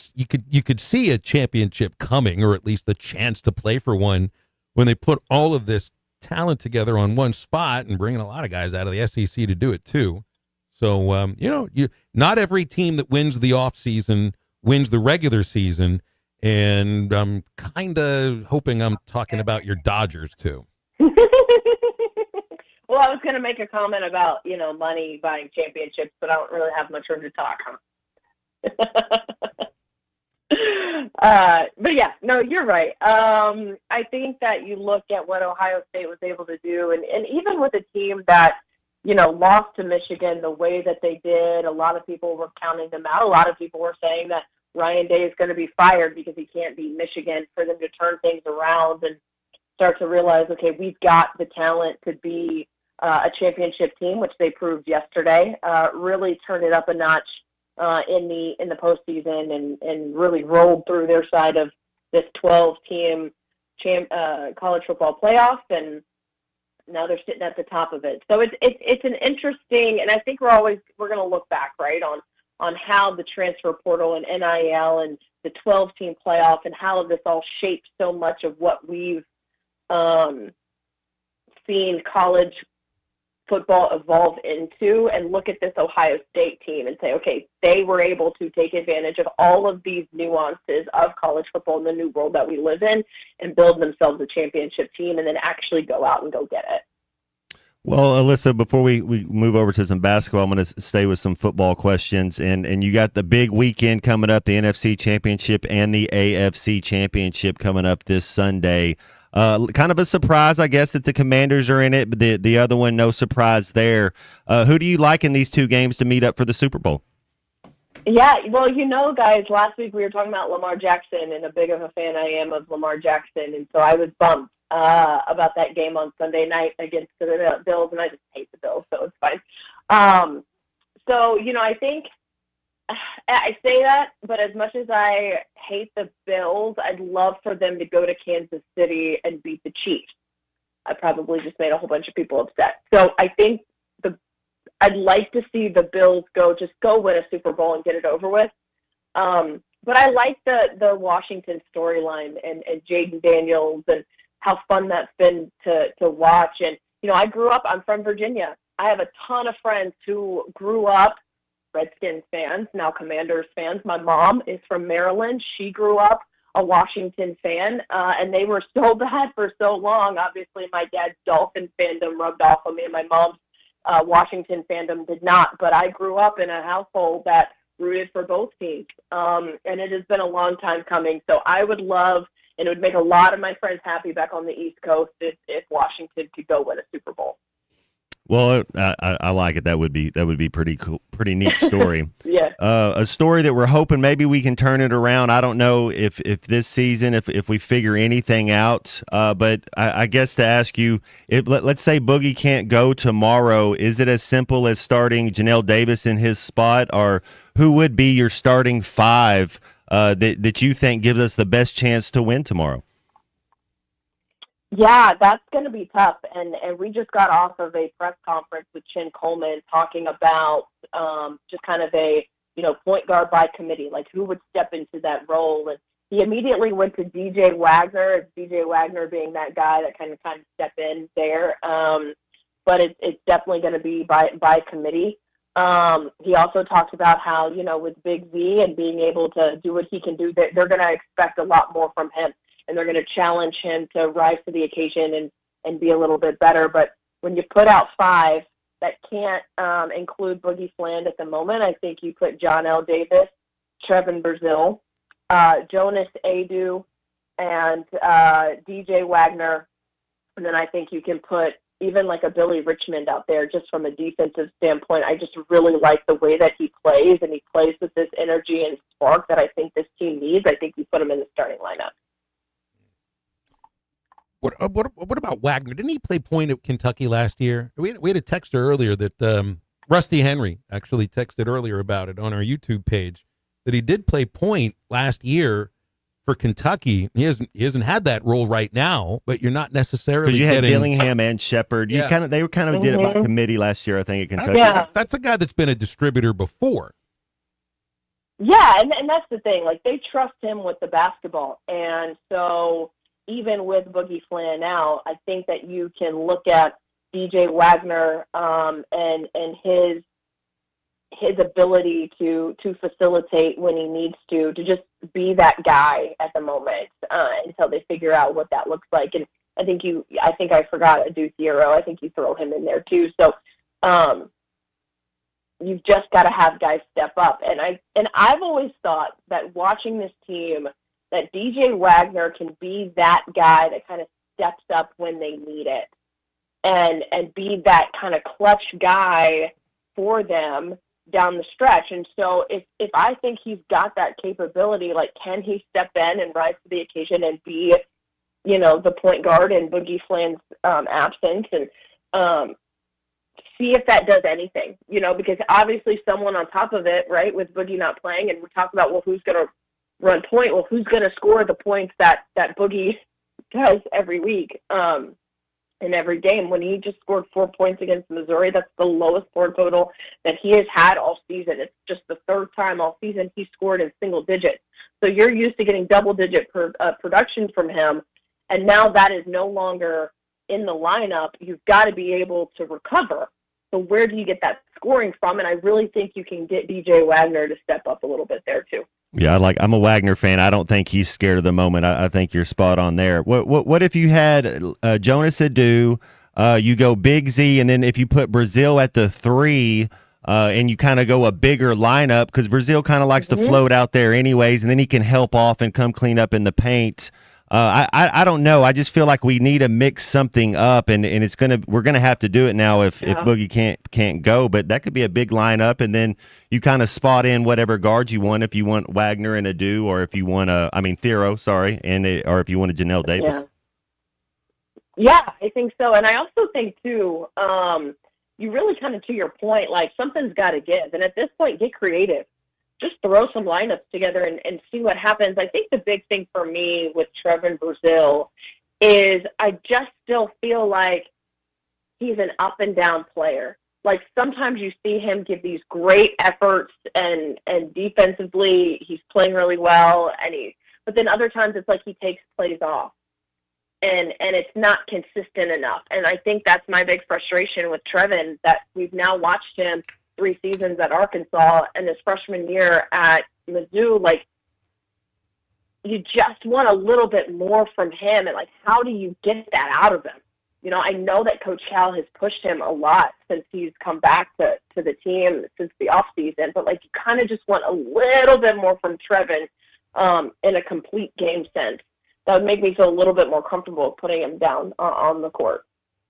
see a championship coming, or at least the chance to play for one, when they put all of this talent together on one spot and bringing a lot of guys out of the SEC to do it too. So, not every team that wins the offseason wins the regular season, and I'm kind of hoping I'm talking about your Dodgers too. Well, I was going to make a comment about, money buying championships, but I don't really have much room to talk. But yeah, no, you're right. I think that you look at what Ohio State was able to do, and even with a team that, lost to Michigan the way that they did, a lot of people were counting them out. A lot of people were saying that Ryan Day is going to be fired because he can't beat Michigan, for them to turn things around and start to realize, okay, we've got the talent to be a championship team, which they proved yesterday. Really turned it up a notch in the postseason and really rolled through their side of this 12-team college football playoff, and now they're sitting at the top of it. So it's an interesting, and I think we're going to look back, right, on how the transfer portal and NIL and the 12-team playoff and how this all shaped so much of what we've seen college football evolve into, and look at this Ohio State team and say, okay, they were able to take advantage of all of these nuances of college football in the new world that we live in and build themselves a championship team and then actually go out and go get it. Well, Alyssa, before we move over to some basketball, I'm going to stay with some football questions. And you got the big weekend coming up, the NFC Championship and the AFC Championship coming up this Sunday. Kind of a surprise, I guess, that the Commanders are in it, but the other one, no surprise there. Who do you like in these two games to meet up for the Super Bowl? Yeah, well, guys, last week we were talking about Lamar Jackson, and a big of a fan I am of Lamar Jackson, and so I was bummed about that game on Sunday night against the Bills, and I just hate the Bills, so it's fine. So, I think I say that, but as much as I hate the Bills, I'd love for them to go to Kansas City and beat the Chiefs. I probably just made a whole bunch of people upset. So I think I'd like to see the Bills go win a Super Bowl and get it over with. But I like the Washington storyline and Jaden Daniels and how fun that's been to watch. And, I'm from Virginia. I have a ton of friends who grew up Redskins fans, now Commanders fans. My mom is from Maryland. She grew up a Washington fan, and they were so bad for so long. Obviously, my dad's Dolphin fandom rubbed off on me, and my mom's Washington fandom did not. But I grew up in a household that rooted for both teams, and it has been a long time coming. So I would love, and it would make a lot of my friends happy back on the East Coast if Washington could go win a Super Bowl. Well, I like it. That would be pretty cool, pretty neat story. Yeah. A story that we're hoping maybe we can turn it around. I don't know if this season, if we figure anything out, but I guess to ask you, let's say Boogie can't go tomorrow, is it as simple as starting Janelle Davis in his spot, or who would be your starting five that you think gives us the best chance to win tomorrow? Yeah, that's going to be tough. And we just got off of a press conference with Chin Coleman talking about just kind of a, point guard by committee, like who would step into that role. And he immediately went to DJ Wagner, DJ Wagner being that guy that kind of step in there. But it's definitely going to be by committee. He also talked about how, with Big Z and being able to do what he can do, they're going to expect a lot more from him. And they're going to challenge him to rise to the occasion and be a little bit better. But when you put out five that can't include Boogie Fland at the moment, I think you put John L. Davis, Trevin Brazil, Jonas Adu, and DJ Wagner. And then I think you can put even like a Billy Richmond out there just from a defensive standpoint. I just really like the way that he plays, and he plays with this energy and spark that I think this team needs. I think you put him in the starting lineup. What about Wagner? Didn't he play point at Kentucky last year? We had a texter earlier that Rusty Henry actually texted earlier about it on our YouTube page, that he did play point last year for Kentucky. He hasn't had that role right now, but you're not necessarily you getting had Dillingham and Shepard. They did it by committee last year, I think, at Kentucky. Yeah. That's a guy that's been a distributor before. Yeah, and that's the thing. Like, they trust him with the basketball, and so even with Boogie Fland now, I think that you can look at DJ Wagner and his ability to facilitate when he needs to just be that guy at the moment until they figure out what that looks like. And I think I forgot Deuce Hero. I think you throw him in there too. So you've just got to have guys step up. And I've always thought that watching this team, that DJ Wagner can be that guy that kind of steps up when they need it and be that kind of clutch guy for them down the stretch. And so if I think he's got that capability, like, can he step in and rise to the occasion and be, you know, the point guard in Boogie Fland's absence, and see if that does anything, you know, because obviously someone on top of it, right, with Boogie not playing, and we're talking about, well, who's going to run point? Well, who's going to score the points that Boogie does every week in every game? When he just scored 4 points against Missouri, that's the lowest point total that he has had all season. It's just the third time all season he scored in single digits. So you're used to getting double-digit production from him, and now that is no longer in the lineup. You've got to be able to recover. So where do you get that scoring from? And I really think you can get DJ Wagner to step up a little bit there too. Yeah, I'm a Wagner fan. I don't think he's scared of the moment. I think you're spot on there. What if you had Jonas Adu, you go Big Z, and then if you put Brazil at the 3, and you kind of go a bigger lineup, because Brazil kind of likes to float out there anyways, and then he can help off and come clean up in the paint. I don't know. I just feel like we need to mix something up, and we're gonna have to do it now if Boogie can't go. But that could be a big lineup, and then you kind of spot in whatever guards you want. If you want Wagner and Adu, or if you want Thero, sorry, or if you want a Janelle Davis. Yeah, I think so, and I also think too. You really kind of, to your point, like, something's got to give, and at this point, get creative. Just throw some lineups together and see what happens. I think the big thing for me with Trevin Brazile is I just still feel like he's an up and down player. Like, sometimes you see him give these great efforts and defensively he's playing really well, but then other times it's like he takes plays off and it's not consistent enough. And I think that's my big frustration with Trevin, that we've now watched him 3 seasons at Arkansas and his freshman year at Mizzou. Like, you just want a little bit more from him, and like, how do you get that out of him? You know, I know that Coach Cal has pushed him a lot since he's come back to the team since the off season, but like, you kind of just want a little bit more from Trevin in a complete game sense. That would make me feel a little bit more comfortable putting him down on the court.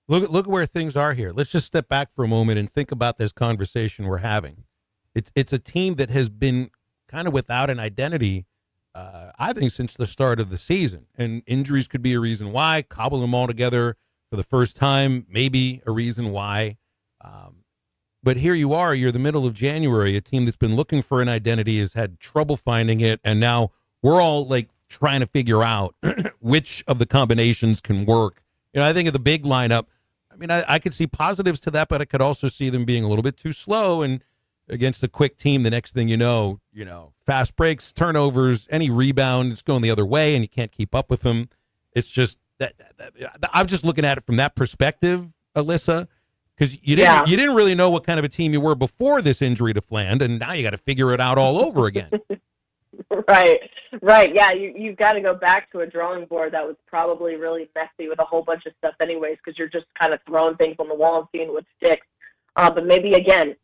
Look where things are here. Let's just step back for a moment and think about this conversation we're having. It's a team that has been kind of without an identity, I think, since the start of the season. And injuries could be a reason why. Cobble them all together for the first time, maybe a reason why. But here you are, you're the middle of January, a team that's been looking for an identity, has had trouble finding it, and now we're all like trying to figure out which of the combinations can work. You know, I think of the big lineup, I mean, I could see positives to that, but I could also see them being a little bit too slow, and against a quick team, the next thing you know, fast breaks, turnovers, any rebound, it's going the other way, and you can't keep up with them. It's just that I'm just looking at it from that perspective, Alyssa, because you didn't really know what kind of a team you were before this injury to Fland, and now you got to figure it out all over again. Right. Yeah, you've got to go back to a drawing board that was probably really messy with a whole bunch of stuff anyways, because you're just kind of throwing things on the wall and seeing what sticks. But maybe, again,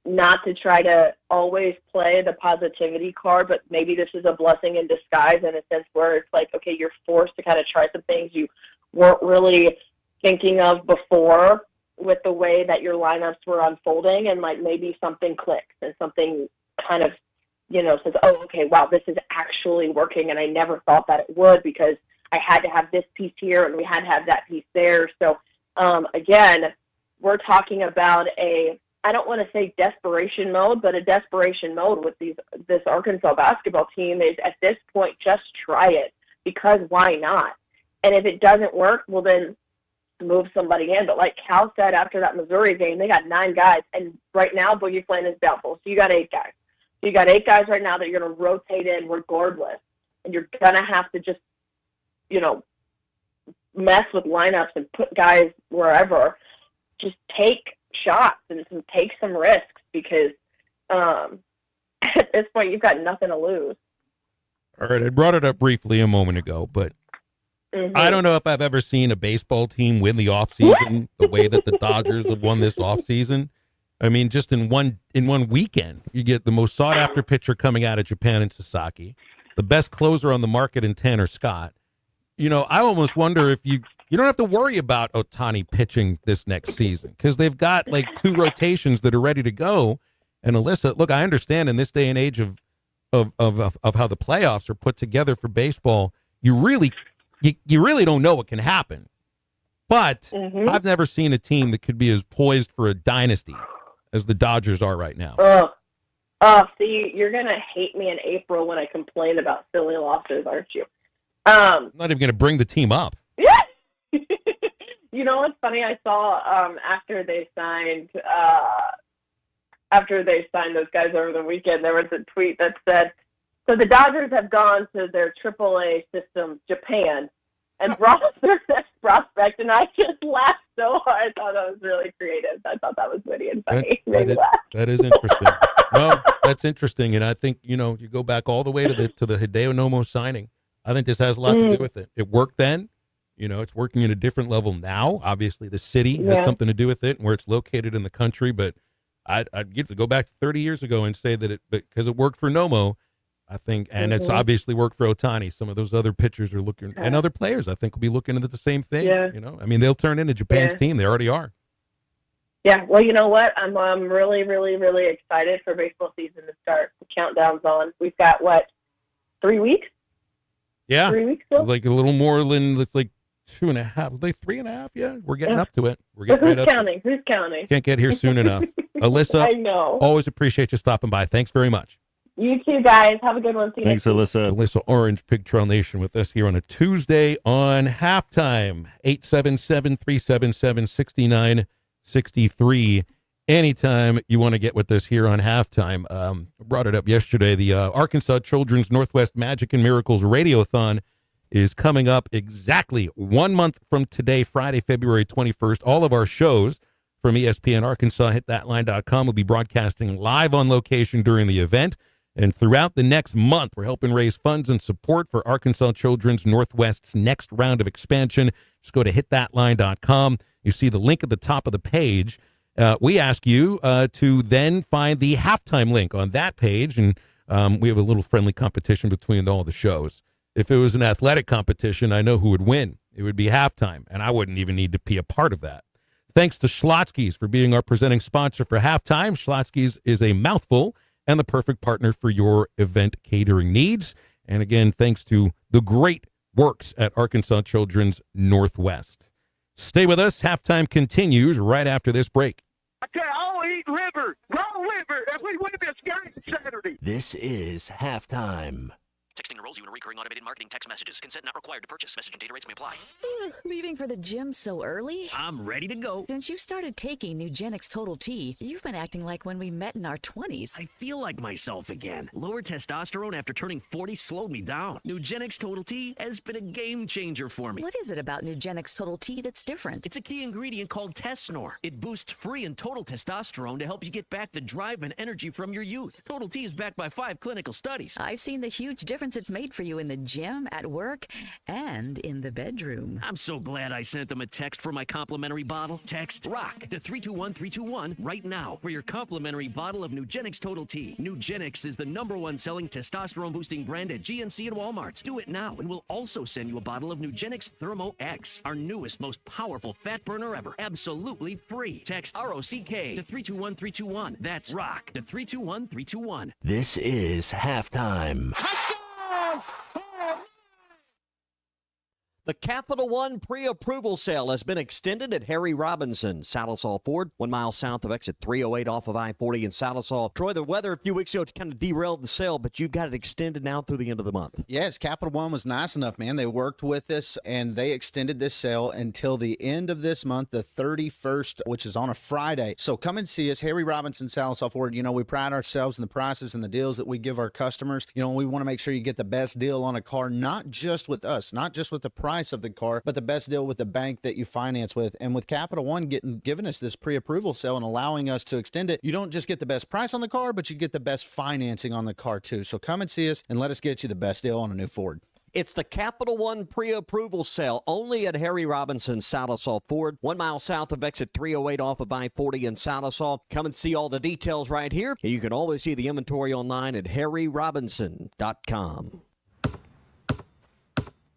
not to try to always play the positivity card, but maybe this is a blessing in disguise in a sense where it's like, okay, you're forced to kind of try some things you weren't really thinking of before with the way that your lineups were unfolding, and like maybe something clicks and something kind of, says, oh, okay, wow, this is actually working, and I never thought that it would because I had to have this piece here and we had to have that piece there. So, again, we're talking about I don't want to say desperation mode, but a desperation mode with this Arkansas basketball team is, at this point, just try it, because why not? And if it doesn't work, well, then move somebody in. But like Cal said after that Missouri game, they got 9 guys, and right now Boogie Fland is doubtful, so you got 8 guys. So you got 8 guys right now that you're going to rotate in regardless, and you're going to have to just, mess with lineups and put guys wherever. Just take shots and take some risks, because at this point you've got nothing to lose. All right, I brought it up briefly a moment ago, but I don't know if I've ever seen a baseball team win the offseason the way that the Dodgers have won this offseason. I mean, just in one weekend, you get the most sought-after pitcher coming out of Japan in Sasaki, the best closer on the market in Tanner Scott. I almost wonder if you don't have to worry about Ohtani pitching this next season, because they've got like 2 rotations that are ready to go. And Alyssa, look, I understand in this day and age of how the playoffs are put together for baseball, you really don't know what can happen. But I've never seen a team that could be as poised for a dynasty as the Dodgers are right now. See, you're going to hate me in April when I complain about silly losses, aren't you? I'm not even going to bring the team up. Yeah. You know what's funny? I saw after they signed those guys over the weekend, there was a tweet that said, so the Dodgers have gone to their AAA system, Japan, and brought their next prospect, and I just laughed so hard. I thought that was really creative. I thought that was witty and funny. That is interesting. Well, that's interesting, and I think, you go back all the way to the Hideo Nomo signing. I think this has a lot to do with it. It worked then. It's working at a different level now. Obviously, the city has something to do with it and where it's located in the country, but I'd get to go back to 30 years ago and say that because it worked for Nomo, I think, and it's obviously worked for Ohtani. Some of those other pitchers are looking, and other players, I think, will be looking at the same thing. Yeah. I mean, they'll turn into Japan's team. They already are. Yeah, well, you know what? I'm really, really, really excited for baseball season to start. The countdown's on. We've got, 3 weeks? Yeah. 3 weeks still? Like a little more than, it's like 2.5, like 3.5. Yeah, we're getting up to it. We're But getting who's right up counting? Who's counting? Can't get here soon enough. Alyssa, I know. Always appreciate you stopping by. Thanks very much. You too, guys. Have a good one. See you Thanks, next week. Alyssa. Alyssa Orange, Pig Trail Nation, with us here on a Tuesday on Halftime. 877-377-6963. Anytime you want to get with us here on Halftime. I brought it up yesterday. The Arkansas Children's Northwest Magic and Miracles Radiothon is coming up exactly 1 month from today, Friday, February 21st. All of our shows from ESPN Arkansas, hitthatline.com, will be broadcasting live on location during the event. And throughout the next month, we're helping raise funds and support for Arkansas Children's Northwest's next round of expansion. Just go to hitthatline.com. You see the link at the top of the page. We ask you to then find the halftime link on that page, and we have a little friendly competition between all the shows. If it was an athletic competition, I know who would win. It would be halftime, and I wouldn't even need to be a part of that. Thanks to Schlotzsky's for being our presenting sponsor for halftime. Schlotzsky's is a mouthful and the perfect partner for your event catering needs. And again, thanks to the great works at Arkansas Children's Northwest. Stay with us. Halftime continues right after this break. I'll eat liver. Raw liver if we win this game Saturday. This is halftime. Texting enrolls you in recurring automated marketing text messages. Consent not required to purchase. Message and data rates may apply. Leaving for the gym so early? I'm ready to go. Since you started taking Nugenix Total T, you've been acting like when we met in our 20s. I feel like myself again. Lower testosterone after turning 40 slowed me down. Nugenix Total T has been a game changer for me. What is it about Nugenix Total T that's different? It's a key ingredient called Tesnor. It boosts free and total testosterone to help you get back the drive and energy from your youth. Total T is backed by 5 clinical studies. I've seen the huge difference it's made for you in the gym, at work, and in the bedroom. I'm so glad I sent them a text for my complimentary bottle. Text ROCK to 321321 right now for your complimentary bottle of Nugenix Total T. Nugenix is the #1 selling testosterone boosting brand at GNC and Walmart. Do it now and we'll also send you a bottle of Nugenix Thermo X, our newest, most powerful fat burner ever. Absolutely free. Text ROCK to 321321. That's ROCK to 321321. This is halftime. The Capital One pre-approval sale has been extended at Harry Robinson, Salisaw Ford, 1 mile south of exit 308 off of I-40 in Salisaw. Troy, the weather a few weeks ago kind of derailed the sale, but you've got it extended now through the end of the month. Yes, Capital One was nice enough, man. They worked with us, and they extended this sale until the end of this month, the 31st, which is on a Friday. So come and see us, Harry Robinson, Salisaw Ford. You know, we pride ourselves in the prices and the deals that we give our customers. You know, we want to make sure you get the best deal on a car, not just with us, not just with the price of the car, but the best deal with the bank that you finance with. And with Capital One giving us this pre-approval sale and allowing us to extend it, you don't just get the best price on the car, but you get the best financing on the car too. So come and see us and let us get you the best deal on a new Ford. It's the Capital One pre-approval sale only at Harry Robinson, Salisaw Ford, 1 mile south of exit 308 off of I-40 in Salisaw. Come and see all the details right here. And you can always see the inventory online at harryrobinson.com.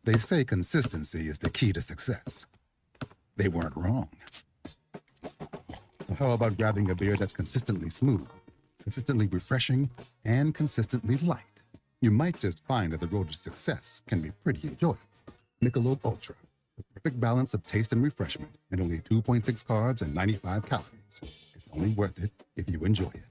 They say consistency is the key to success. They weren't wrong. So how about grabbing a beer that's consistently smooth, consistently refreshing, and consistently light. You might just find that the road to success can be pretty enjoyable. Michelob Ultra, the perfect balance of taste and refreshment, and only 2.6 carbs and 95 calories. It's only worth it if you enjoy it.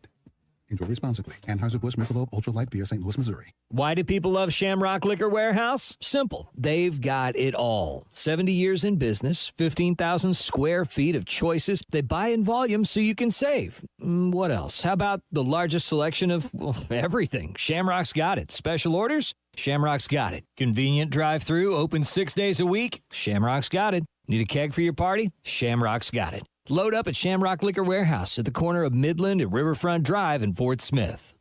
Enjoy responsibly. Anheuser-Busch Michelob Ultra Light Beer, St. Louis, Missouri. Why do people love Shamrock Liquor Warehouse? Simple. They've got it all. 70 years in business, 15,000 square feet of choices. They buy in volume so you can save. What else? How about the largest selection of everything? Shamrock's got it. Special orders? Shamrock's got it. Convenient drive-through, open 6 days a week? Shamrock's got it. Need a keg for your party? Shamrock's got it. Load up at Shamrock Liquor Warehouse at the corner of Midland and Riverfront Drive in Fort Smith.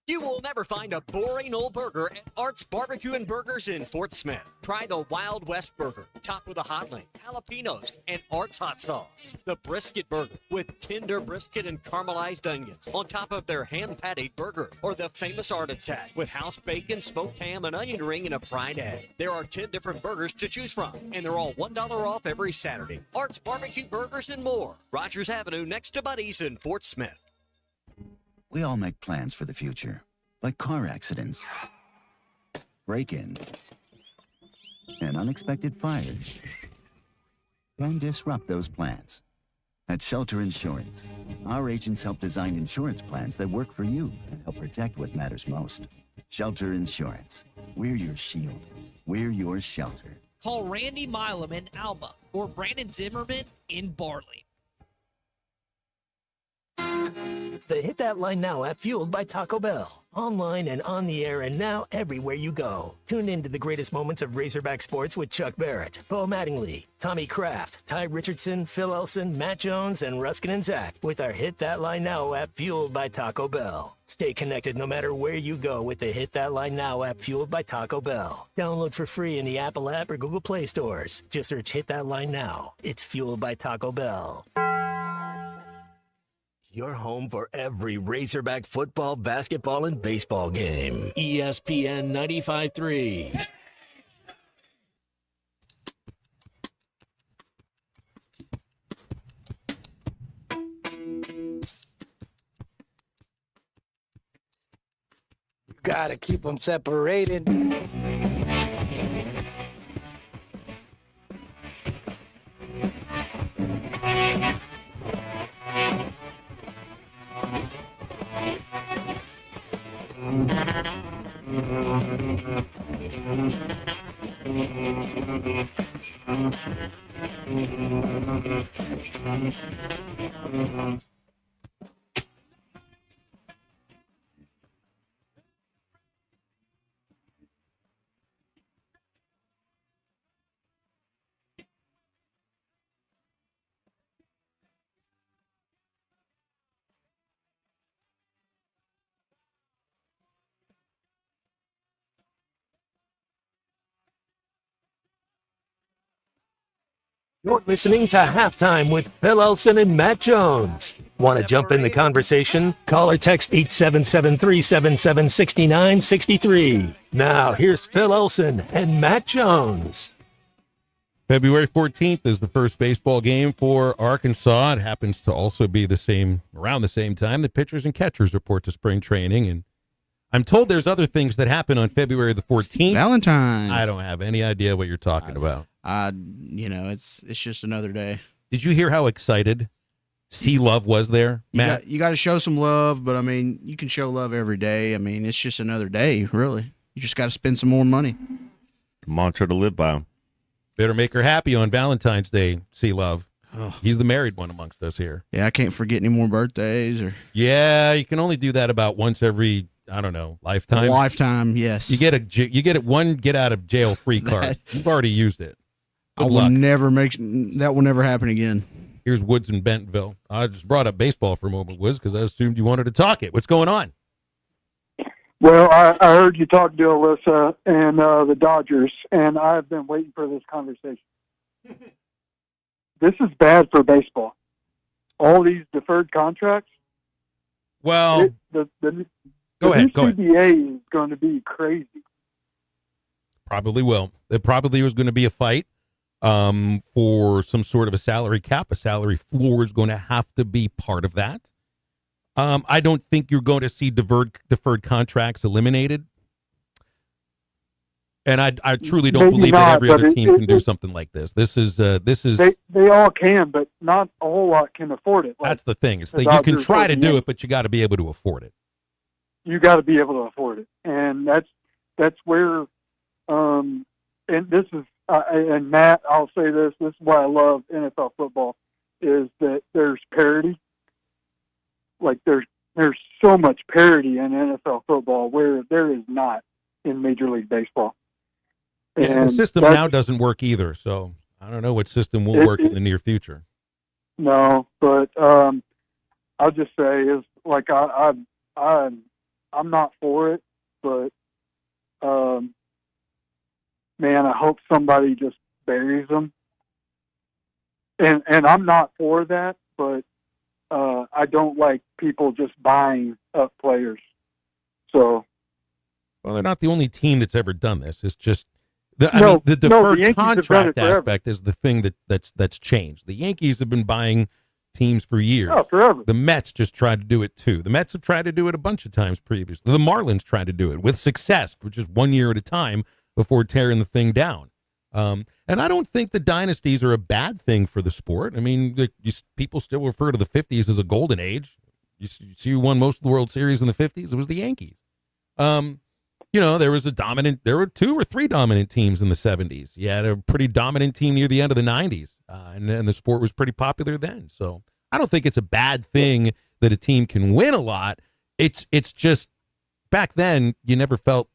You will never find a boring old burger at Art's Barbecue and Burgers in Fort Smith. Try the Wild West Burger, topped with a hot link, jalapenos, and Art's hot sauce. The Brisket Burger, with tender brisket and caramelized onions on top of their hand-patted burger. Or the famous Art Attack, with house bacon, smoked ham, an onion ring, and a fried egg. There are 10 different burgers to choose from, and they're all $1 off every Saturday. Art's Barbecue Burgers and more. Rogers Avenue next to Buddy's in Fort Smith. We all make plans for the future, like car accidents, break-ins, and unexpected fires. Don't disrupt those plans. At Shelter Insurance, our agents help design insurance plans that work for you and help protect what matters most. Shelter Insurance. We're your shield. We're your shelter. Call Randy Milam in Alma or Brandon Zimmerman in Barley. The Hit That Line Now app, fueled by Taco Bell. Online and on the air and now everywhere you go. Tune in to the greatest moments of Razorback sports with Chuck Barrett, Bo Mattingly, Tommy Kraft, Ty Richardson, Phil Elson, Matt Jones, and Ruskin and Zach with our Hit That Line Now app, fueled by Taco Bell. Stay connected no matter where you go with the Hit That Line Now app, fueled by Taco Bell. Download for free in the Apple app or Google Play stores. Just search Hit That Line Now. It's fueled by Taco Bell. Your home for every Razorback football, basketball, and baseball game. ESPN 95.3. Gotta keep them separated. You're listening to Halftime with Phil Elson and Matt Jones. Want to jump in the conversation? Call or text 877-377-6963. Now, here's Phil Elson and Matt Jones. February 14th is the first baseball game for Arkansas. It happens to also be around the same time that pitchers and catchers report to spring training. And I'm told there's other things that happen on February the 14th. Valentine's. I don't have any idea what you're talking about. It's just another day. Did you hear how excited C Love was there, Matt? You got to show some love, but I mean, you can show love every day. I mean, it's just another day, really. You just got to spend some more money. Mantra to live by. Better make her happy on Valentine's Day, C Love. Oh. He's the married one amongst us here. Yeah, I can't forget any more birthdays. Yeah, you can only do that about once every, I don't know, lifetime. Lifetime, yes. You get one get out of jail free card. You've already used it. That will never happen again. Here's Woods in Bentonville. I just brought up baseball for a moment, Woods, because I assumed you wanted to talk it. What's going on? Well, I heard you talk to Alyssa and the Dodgers, and I've been waiting for this conversation. This is bad for baseball. All these deferred contracts. Well, the go ahead. CBA is going to be crazy. Probably will. There probably was going to be a fight for some sort of a salary cap. A salary floor is going to have to be part of that. I don't think you're going to see deferred contracts eliminated. And I truly don't believe that every other team can do something like this. This is they all can, but not a whole lot can afford it. That's the thing. It's that you can try to do it, but you got to be able to afford it. You got to be able to afford it, and that's where. And this is and Matt, I'll say this. This is why I love NFL football is that there's parity. Like there's so much parity in NFL football where there is not in Major League Baseball. Yeah, the system now doesn't work either, so I don't know what system will work in the near future. No, but I'll just say is like I'm not for it, but man, I hope somebody just buries them. And I'm not for that, but I don't like people just buying up players. So, well, they're not the only team that's ever done this. It's just the deferred contract aspect is the thing that's changed. The Yankees have been buying teams for years. Oh, forever. The Mets just tried to do it too. The Mets have tried to do it a bunch of times previously. The Marlins tried to do it with success for just 1 year at a time before tearing the thing down. And I don't think the dynasties are a bad thing for the sport. I mean, people still refer to the 50s as a golden age. You see who won most of the World Series in the 50s? It was the Yankees. There were 2 or 3 dominant teams in the 70s. You had a pretty dominant team near the end of the 90s, and the sport was pretty popular then. So I don't think it's a bad thing that a team can win a lot. It's just back then you never felt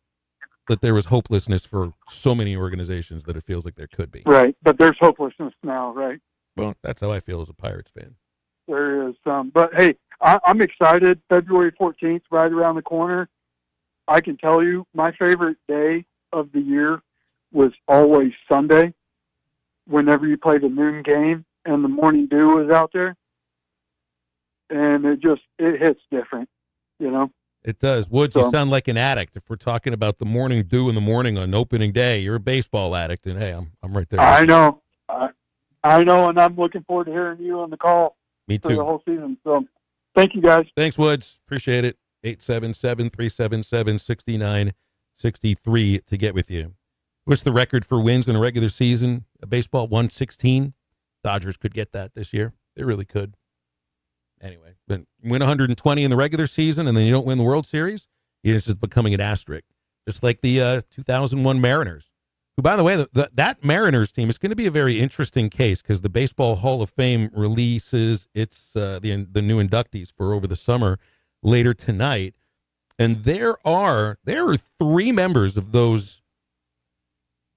that there was hopelessness for so many organizations that it feels like there could be. Right, but there's hopelessness now, right? Well, that's how I feel as a Pirates fan. There is but hey, I'm excited. February 14th, right around the corner. I can tell you my favorite day of the year was always Sunday, whenever you played a noon game and the morning dew was out there. And it hits different, you know? It does. Woods, you sound like an addict. If we're talking about the morning dew in the morning on opening day, you're a baseball addict, and hey, I'm right there. I know. I know, and I'm looking forward to hearing you on the call. Me too. For the whole season. So thank you, guys. Thanks, Woods. Appreciate it. 877-377-6963 to get with you. What's the record for wins in a regular season? Baseball, 116. Dodgers could get that this year. They really could. Anyway, but win 120 in the regular season and then you don't win the World Series, it's just becoming an asterisk. Just like the 2001 Mariners, who, by the way, that Mariners team is going to be a very interesting case because the Baseball Hall of Fame releases its the new inductees for over the summer later tonight. And there are 3 members of those.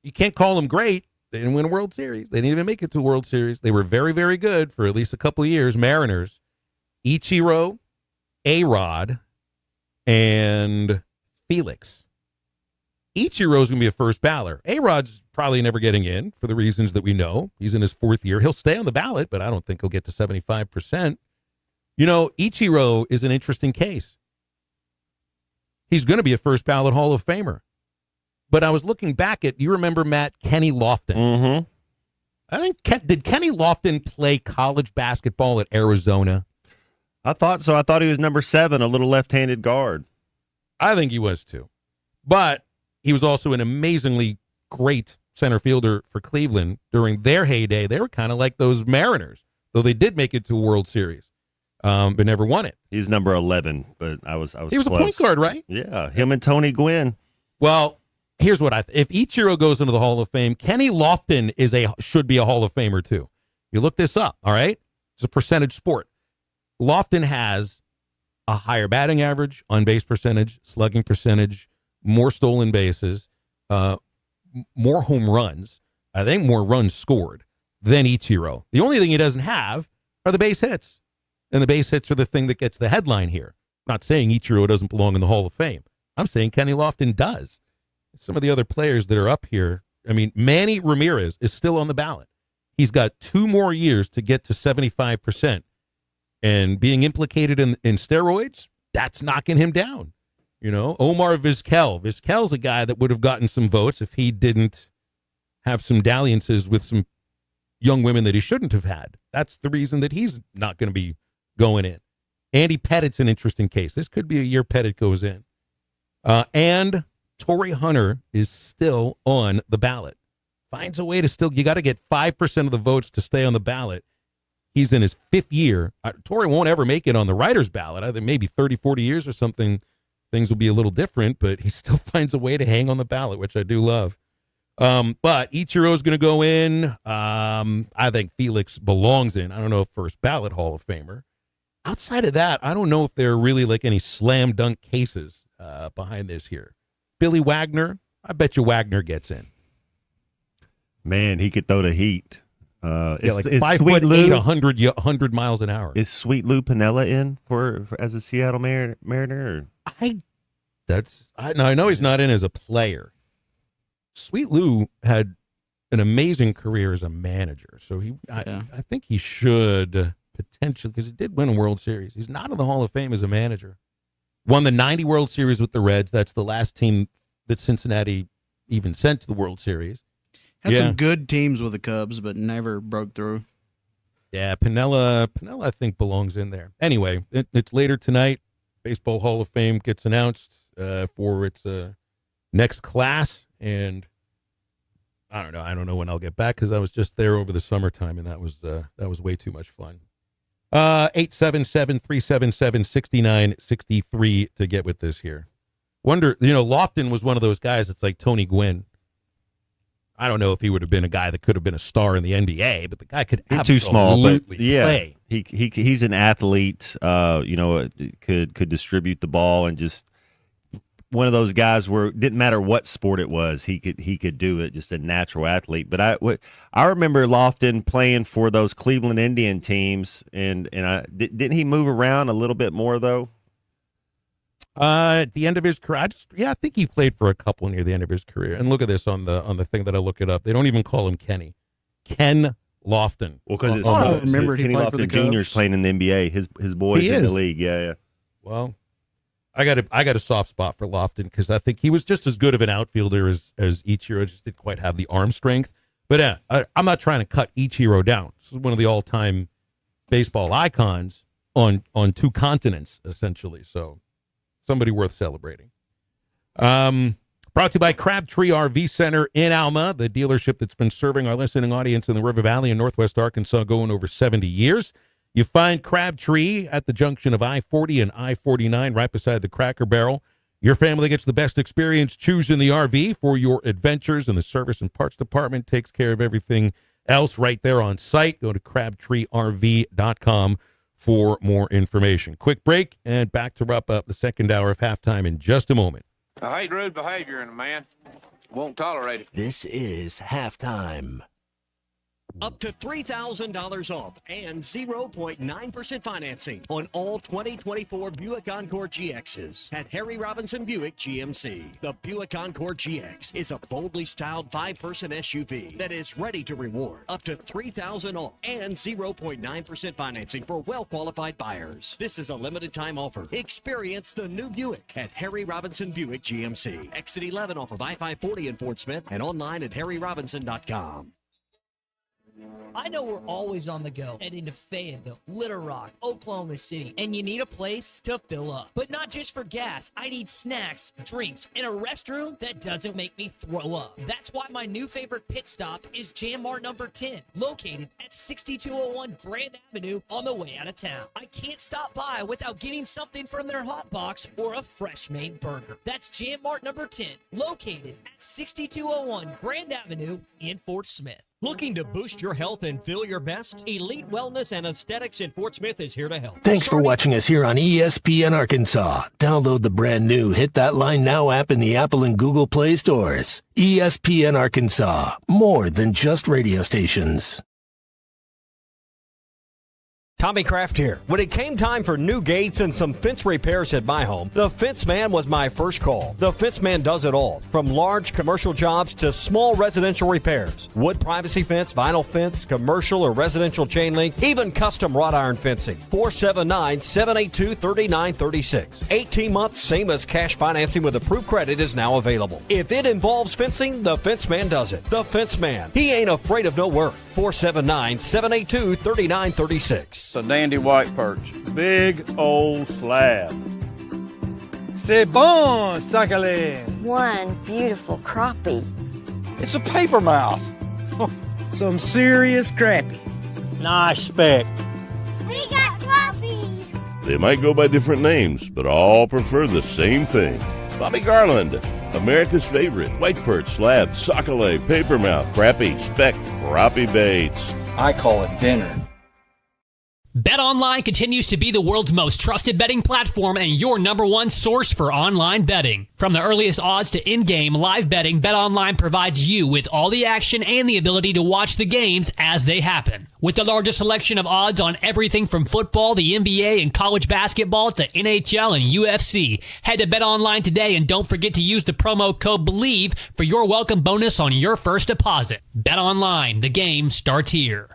You can't call them great. They didn't win a World Series. They didn't even make it to a World Series. They were very, very good for at least a couple of years. Mariners. Ichiro, A-Rod, and Felix. Ichiro's going to be a first balloter. A-Rod's probably never getting in for the reasons that we know. He's in his 4th year. He'll stay on the ballot, but I don't think he'll get to 75%. You know, Ichiro is an interesting case. He's going to be a first ballot Hall of Famer. But I was looking back at, you remember, Matt, Kenny Lofton. Mm-hmm. I think, did Kenny Lofton play college basketball at Arizona? I thought so. I thought he was number 7, a little left-handed guard. I think he was too. But he was also an amazingly great center fielder for Cleveland during their heyday. They were kind of like those Mariners, though they did make it to a World Series, but never won it. He's number 11, but I was He was close. a point guard, right? Yeah, him and Tony Gwynn. Well, here's what if Ichiro goes into the Hall of Fame, Kenny Lofton should be a Hall of Famer too. You look this up, all right? It's a percentage sport. Lofton has a higher batting average, on-base percentage, slugging percentage, more stolen bases, more home runs, I think more runs scored than Ichiro. The only thing he doesn't have are the base hits. And the base hits are the thing that gets the headline here. I'm not saying Ichiro doesn't belong in the Hall of Fame. I'm saying Kenny Lofton does. Some of the other players that are up here, I mean, Manny Ramirez is still on the ballot. He's got 2 more years to get to 75%. And being implicated in steroids, that's knocking him down. You know, Omar Vizquel. Vizquel's a guy that would have gotten some votes if he didn't have some dalliances with some young women that he shouldn't have had. That's the reason that he's not going to be going in. Andy Pettit's an interesting case. This could be a year Pettit goes in. And Torrey Hunter is still on the ballot. Finds a way to still, you got to get 5% of the votes to stay on the ballot. He's in his 5th year. Torrey won't ever make it on the writer's ballot. I think maybe 30, 40 years or something, things will be a little different, but he still finds a way to hang on the ballot, which I do love. But Ichiro is going to go in. I think Felix belongs in. I don't know if first ballot Hall of Famer. Outside of that, I don't know if there are really like any slam dunk cases behind this here. Billy Wagner, I bet you Wagner gets in. Man, he could throw the heat. Like 5'8", 100 miles an hour. Is Sweet Lou Piniella in for as a Seattle Mariner? I know he's not in as a player. Sweet Lou had an amazing career as a manager, so I think he should potentially, because he did win a World Series. He's not in the Hall of Fame as a manager. Won the 90 World Series with the Reds. That's the last team that Cincinnati even sent to the World Series. Had some good teams with the Cubs, but never broke through. Yeah, Piniella I think belongs in there. Anyway, it's later tonight. Baseball Hall of Fame gets announced for its next class, and I don't know when I'll get back because I was just there over the summertime, and that was way too much fun. 877-377-6963 to get with this here. Wonder, Lofton was one of those guys that's like Tony Gwynn. I don't know if he would have been a guy that could have been a star in the NBA, but the guy could absolutely too small, but play. He's an athlete. Could distribute the ball and just one of those guys where it didn't matter what sport it was, he could do it. Just a natural athlete. But I remember Lofton playing for those Cleveland Indian teams, and didn't he move around a little bit more though? At the end of his career, I think he played for a couple near the end of his career. And look at this on the thing that I look it up. They don't even call him Kenny. Ken Lofton. Well, because I remember Kenny Lofton Jr. is playing in the NBA. His boy's in the league. Yeah. Well, I got a soft spot for Lofton because I think he was just as good of an outfielder as Ichiro. Just didn't quite have the arm strength. But I'm not trying to cut Ichiro down. This is one of the all-time baseball icons on 2 continents, essentially. So somebody worth celebrating. Brought to you by Crabtree RV Center in Alma, the dealership that's been serving our listening audience in the River Valley and Northwest Arkansas going over 70 years. You find Crabtree at the junction of I-40 and I-49 right beside the Cracker Barrel. Your family gets the best experience choosing the RV for your adventures, and the service and parts department takes care of everything else right there on site. Go to crabtreerv.com for more information. Quick break, and back to wrap up the second hour of halftime in just a moment. I hate rude behavior in a man. Won't tolerate it. This is halftime. Up to $3,000 off and 0.9% financing on all 2024 Buick Encore GXs at Harry Robinson Buick GMC. The Buick Encore GX is a boldly styled 5-person SUV that is ready to reward. Up to $3,000 off and 0.9% financing for well-qualified buyers. This is a limited time offer. Experience the new Buick at Harry Robinson Buick GMC. Exit 11 off of I-540 in Fort Smith and online at harryrobinson.com. I know we're always on the go, heading to Fayetteville, Little Rock, Oklahoma City, and you need a place to fill up. But not just for gas. I need snacks, drinks, and a restroom that doesn't make me throw up. That's why my new favorite pit stop is Jam Mart number 10, located at 6201 Grand Avenue on the way out of town. I can't stop by without getting something from their hot box or a fresh made burger. That's Jam Mart number 10, located at 6201 Grand Avenue in Fort Smith. Looking to boost your health and feel your best? Elite Wellness and Aesthetics in Fort Smith is here to help. Thanks for watching us here on ESPN Arkansas. Download the brand new Hit That Line Now app in the Apple and Google Play stores. ESPN Arkansas, more than just radio stations. Tommy Kraft here. When it came time for new gates and some fence repairs at my home, the Fence Man was my first call. The Fence Man does it all, from large commercial jobs to small residential repairs. Wood privacy fence, vinyl fence, commercial or residential chain link, even custom wrought iron fencing. 479-782-3936. 18 months, same as cash financing with approved credit is now available. If it involves fencing, the Fence Man does it. The Fence Man. He ain't afraid of no work. 479-782-3936. It's a dandy white perch. big old slab. C'est bon, sacalé. One beautiful crappie. It's a paper mouth. Some serious crappie. Nice speck. We got crappie. They might go by different names, but all prefer the same thing. Bobby Garland, America's favorite. White perch, slab, sockeye, papermouth, crappie, speck, crappie baits. I call it dinner. BetOnline continues to be the world's most trusted betting platform and your number one source for online betting. From the earliest odds to in-game live betting, BetOnline provides you with all the action and the ability to watch the games as they happen. With the largest selection of odds on everything from football, the NBA, and college basketball to NHL and UFC, head to BetOnline today and don't forget to use the promo code BELIEVE for your welcome bonus on your first deposit. BetOnline, the game starts here.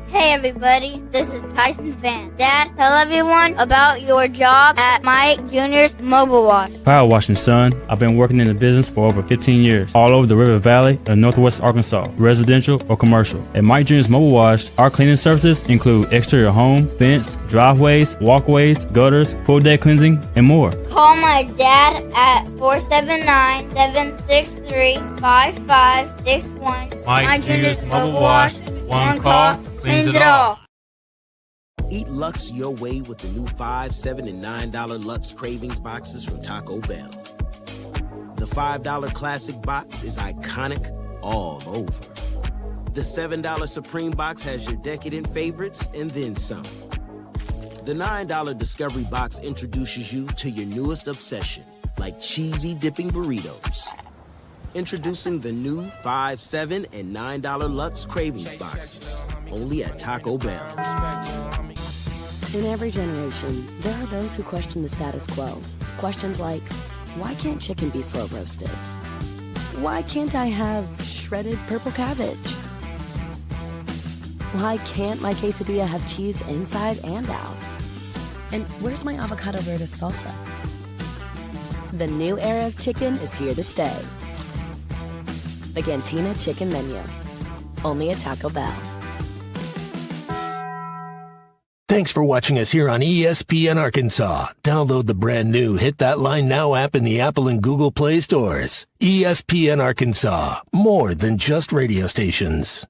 Hey everybody, this is Tyson Van. Dad, tell everyone about your job at Mike Jr.'s Mobile Wash. Power washing, son. I've been working in the business for over 15 years, all over the River Valley and Northwest Arkansas, residential or commercial. At Mike Jr.'s Mobile Wash, our cleaning services include exterior home, fence, driveways, walkways, gutters, pool deck cleansing, and more. Call my dad at 479-763-5561. Mike Jr.'s Mobile Wash. One call, cleans it all. Eat Lux your way with the new $5, $7, and $9 Lux Cravings boxes from Taco Bell. The $5 classic box is iconic all over. The $7 Supreme box has your decadent favorites and then some. The $9 Discovery box introduces you to your newest obsession, like cheesy dipping burritos. Introducing the new $5, $7, and $9 Lux Cravings boxes, only at Taco Bell. In every generation, there are those who question the status quo. Questions like, why can't chicken be slow roasted? Why can't I have shredded purple cabbage? Why can't my quesadilla have cheese inside and out? And where's my avocado verde salsa? The new era of chicken is here to stay. The Cantina Chicken Menu, only at Taco Bell. Thanks for watching us here on ESPN Arkansas. Download the brand new Hit That Line Now app in the Apple and Google Play stores. ESPN Arkansas, more than just radio stations.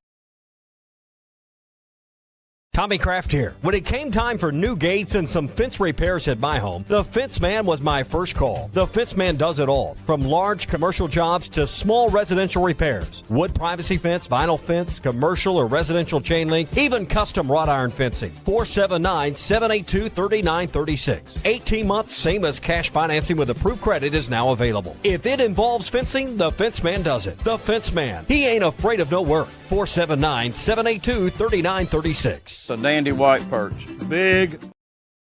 Tommy Kraft here. When it came time for new gates and some fence repairs at my home, the Fence Man was my first call. The Fence Man does it all, from large commercial jobs to small residential repairs. Wood privacy fence, vinyl fence, commercial or residential chain link, even custom wrought iron fencing. 479-782-3936. 18 months, same as cash financing with approved credit is now available. If it involves fencing, the Fence Man does it. The Fence Man. He ain't afraid of no work. 479-782-3936. It's a dandy white perch. Big.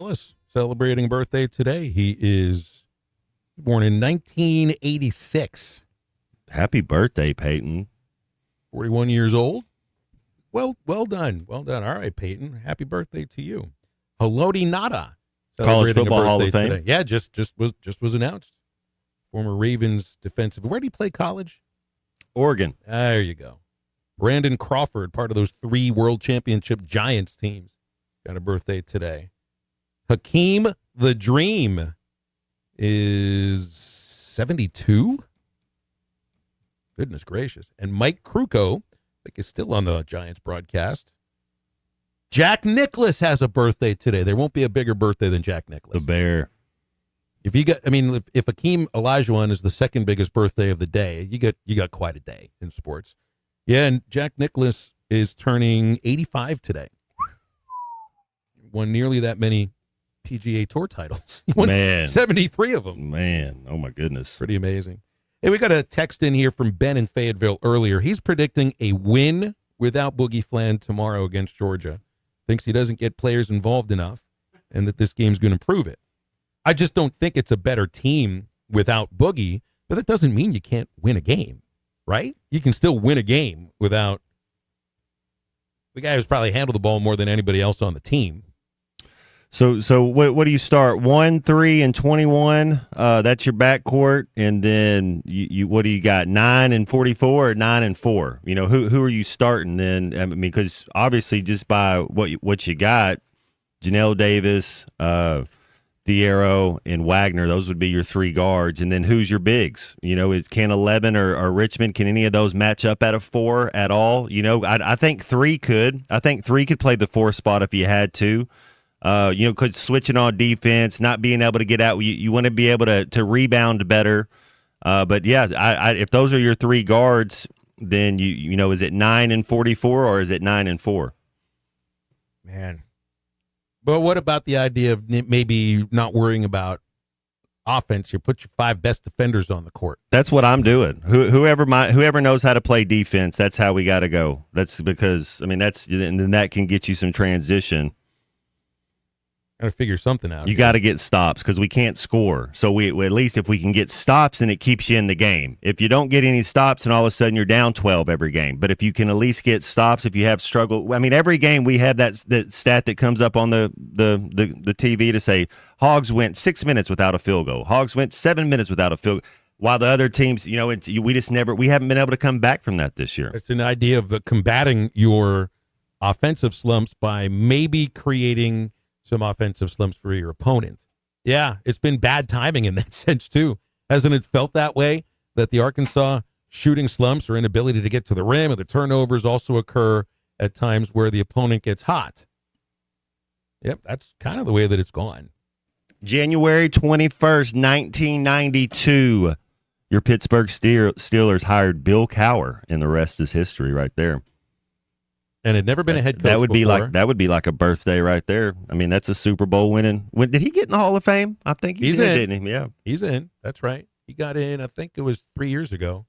Willis celebrating a birthday today. He is born in 1986. Happy birthday, Peyton. 41 years old. Well done. Well done. All right, Peyton. Happy birthday to you. Haloti Ngata. College Football Hall of Fame. Today. Yeah, just was announced. Former Ravens defensive. Where did he play college? Oregon. There you go. Brandon Crawford, part of those 3 World Championship Giants teams, got a birthday today. Hakeem the Dream is 72. Goodness gracious. And Mike Krukow, I think, is still on the Giants broadcast. Jack Nicklaus has a birthday today. There won't be a bigger birthday than Jack Nicklaus. The Bear. If Hakeem Olajuwon is the second biggest birthday of the day, you got quite a day in sports. Yeah, and Jack Nicklaus is turning 85 today. Won nearly that many PGA Tour titles. He won 73 of them. Man, oh my goodness. Pretty amazing. Hey, we got a text in here from Ben in Fayetteville earlier. He's predicting a win without Boogie Fland tomorrow against Georgia. Thinks he doesn't get players involved enough and that this game's going to prove it. I just don't think it's a better team without Boogie, but that doesn't mean you can't win a game. Right? You can still win a game without the guy who's probably handled the ball more than anybody else on the team. So what do you start? 1, 3, and 21. That's your backcourt, and then you what do you got? 9 and 44 or 9 and 4? Who are you starting then? I mean, because obviously just by what you got, Janelle Davis, Thiero, and Wagner. Those would be your three guards. And then who's your bigs? Can 11 or Richmond, can any of those match up at a 4 at all? I think 3 could. I think 3 could play the 4 spot if you had to. Could switching on defense, not being able to get out. You want to be able to rebound better. But yeah, if those are your 3 guards, then is it 9 and 44 or is it 9 and 4? Man. But what about the idea of maybe not worrying about offense? You put your 5 best defenders on the court. That's what I'm doing. Whoever knows how to play defense, that's how we got to go. That's because and then that can get you some transition. Got to figure something out. You got to get stops because we can't score. So we at least if we can get stops, then it keeps you in the game. If you don't get any stops, and all of a sudden you're down 12 every game. But if you can at least get stops, if you have struggle, every game we have that stat that comes up on the TV to say Hogs went 6 minutes without a field goal. Hogs went 7 minutes without a field goal. While the other teams, we haven't been able to come back from that this year. It's an idea of combating your offensive slumps by maybe creating some offensive slumps for your opponent. Yeah, it's been bad timing in that sense too. Hasn't it felt that way, that the Arkansas shooting slumps or inability to get to the rim or the turnovers also occur at times where the opponent gets hot? Yep, that's kind of the way that it's gone. January 21st, 1992, your Pittsburgh Steelers hired Bill Cowher, and the rest is history right there. And had never been a head coach that would before. be like a birthday right there. That's a Super Bowl winning. Did he get in the Hall of Fame? I think he's did, in. Didn't he? Yeah, he's in. That's right. He got in. I think it was 3 years ago.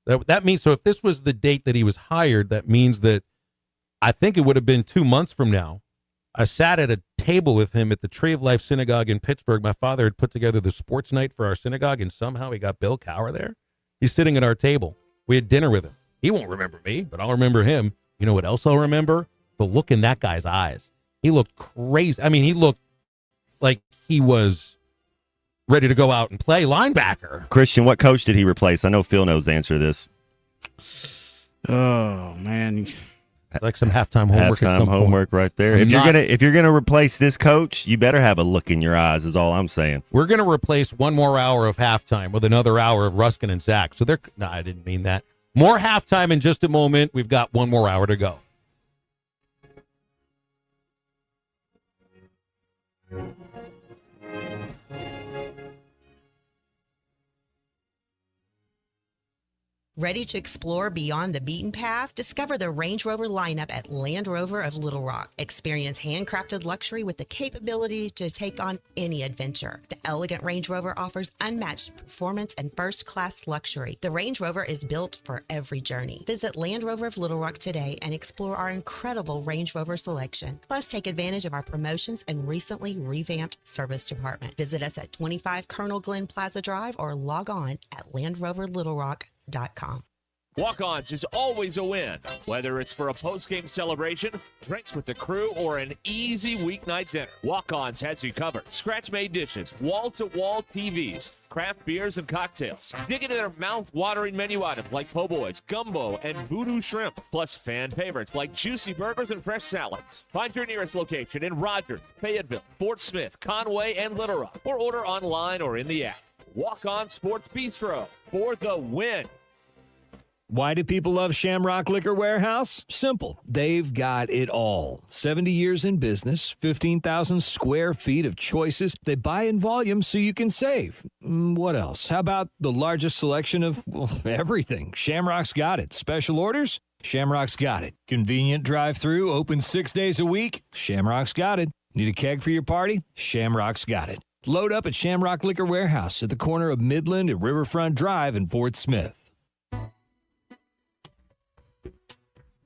That means, so if this was the date that he was hired, that means that I think it would have been 2 months from now. I sat at a table with him at the Tree of Life Synagogue in Pittsburgh. My father had put together the sports night for our synagogue, and somehow he got Bill Cowher there. He's sitting at our table. We had dinner with him. He won't remember me, but I'll remember him. You know what else I'll remember? The look in that guy's eyes. He looked crazy. He looked like he was ready to go out and play linebacker. Christian, what coach did he replace? I know Phil knows the answer to this. Oh, man. Like some halftime homework. Halftime homework right there. If you're gonna replace this coach, you better have a look in your eyes. Is all I'm saying. We're gonna replace 1 more hour of halftime with another hour of Ruskin and Zach. So no, I didn't mean that. More halftime in just a moment. We've got 1 more hour to go. Ready to explore beyond the beaten path? Discover the Range Rover lineup at Land Rover of Little Rock. Experience handcrafted luxury with the capability to take on any adventure. The elegant Range Rover offers unmatched performance and first-class luxury. The Range Rover is built for every journey. Visit Land Rover of Little Rock today and explore our incredible Range Rover selection. Plus, take advantage of our promotions and recently revamped service department. Visit us at 25 Colonel Glenn Plaza Drive or log on at LandRoverLittleRock.com. Walk-Ons is always a win, whether it's for a post-game celebration, drinks with the crew, or an easy weeknight dinner. Walk-Ons has you covered. Scratch-made dishes, wall-to-wall TVs, craft beers and cocktails. Dig into their mouth-watering menu items like po' boys, gumbo, and voodoo shrimp, plus fan favorites like juicy burgers and fresh salads. Find your nearest location in Rogers, Fayetteville, Fort Smith, Conway, and Little Rock, or order online or in the app. Walk-On Sports Bistro for the win. Why do people love Shamrock Liquor Warehouse? Simple. They've got it all. 70 years in business, 15,000 square feet of choices. They buy in volume so you can save. What else? How about the largest selection of everything? Shamrock's got it. Special orders? Shamrock's got it. Convenient drive-through, open 6 days a week? Shamrock's got it. Need a keg for your party? Shamrock's got it. Load up at Shamrock Liquor Warehouse at the corner of Midland and Riverfront Drive in Fort Smith.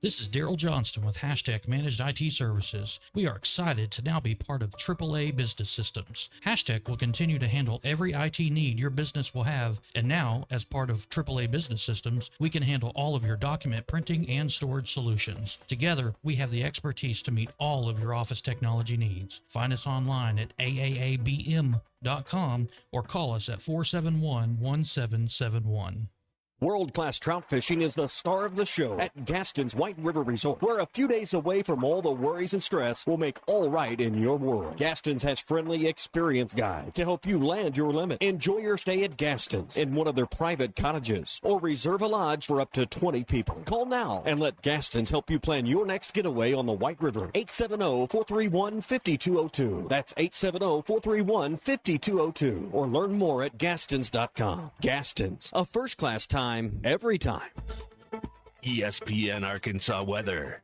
This is Daryl Johnston with Hashtag Managed IT Services. We are excited to now be part of AAA Business Systems. Hashtag will continue to handle every IT need your business will have, and now, as part of AAA Business Systems, we can handle all of your document printing and storage solutions. Together, we have the expertise to meet all of your office technology needs. Find us online at aaabm.com or call us at 471-1771. World-class trout fishing is the star of the show at Gaston's White River Resort, where a few days away from all the worries and stress will make all right in your world. Gaston's has friendly, experienced guides to help you land your limit. Enjoy your stay at Gaston's in one of their private cottages or reserve a lodge for up to 20 people. Call now and let Gaston's help you plan your next getaway on the White River. 870-431-5202. That's 870-431-5202. Or learn more at Gastons.com. Gaston's, a first-class time every time. ESPN Arkansas weather.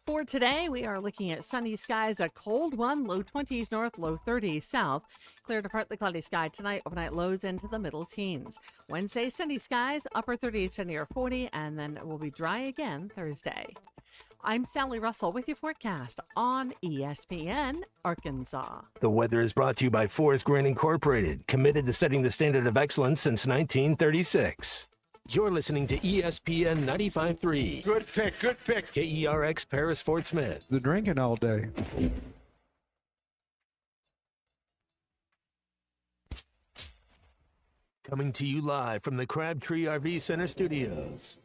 For today, we are looking at sunny skies, a cold one, low 20s north, low 30s south. Clear to partly cloudy sky tonight, overnight lows into the middle teens. Wednesday, sunny skies, upper 30s to near 40, and then it will be dry again Thursday. I'm Sally Russell with your forecast on ESPN Arkansas. The weather is brought to you by Forest Grain Incorporated, committed to setting the standard of excellence since 1936. You're listening to ESPN 95.3. Good pick, good pick. KERX Paris Fort Smith. The drinking all day. Coming to you live from the Crabtree RV Center studios.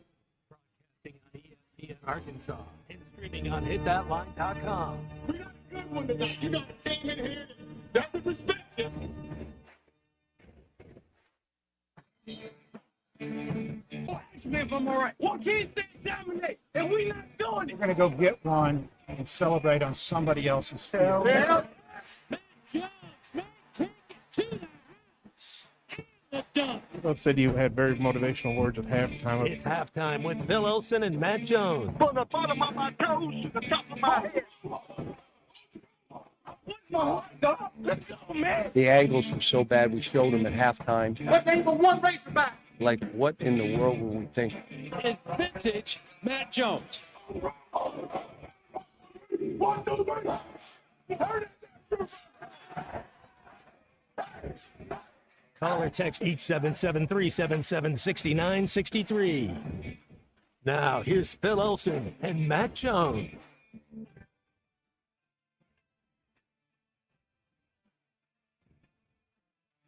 Broadcasting on ESPN Arkansas and streaming on hitthatline.com. We got a good one tonight. You got a team in here that would respect it. If I'm all right. What can't they dominate? And we not doing it. We're going to go get one and celebrate on somebody else's field. Yeah. Both said you had very motivational words at halftime. It's halftime with Phil Olsen and Matt Jones. From the bottom of my toes to the top of my head. What's my heart, dog? Let's go, man. The angles were so bad, we showed them at halftime. But they were one Razorback. Like, what in the world were we thinking? It's vintage Matt Jones. 1, 2, 3. Turn it. Call or text 877-377-6963. Now, here's Phil Olsen and Matt Jones.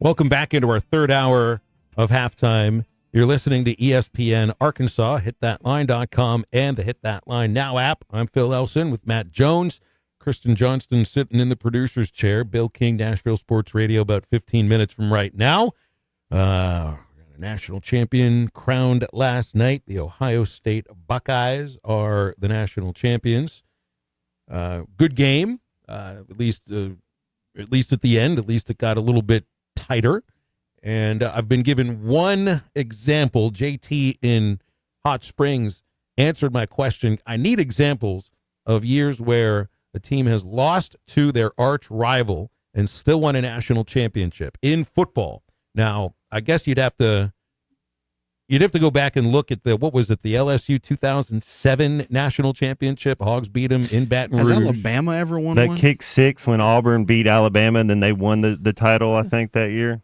Welcome back into our third hour of halftime. You're listening to ESPN Arkansas, hitthatline.com, and the Hit That Line Now app. I'm Phil Elson with Matt Jones. Kristen Johnston sitting in the producer's chair. Bill King, Nashville Sports Radio, about 15 minutes from right now. A national champion crowned last night. The Ohio State Buckeyes are the national champions. Good game, at least at the end. At least it got a little bit tighter. And I've been given one example. JT in Hot Springs answered my question. I need examples of years where a team has lost to their arch rival and still won a national championship in football. Now, I guess you'd have to go back and look at the LSU 2007 national championship. Hogs beat them in Baton Rouge. Has Alabama ever won that one? kick six when Auburn beat Alabama and then they won the title, I think, that year.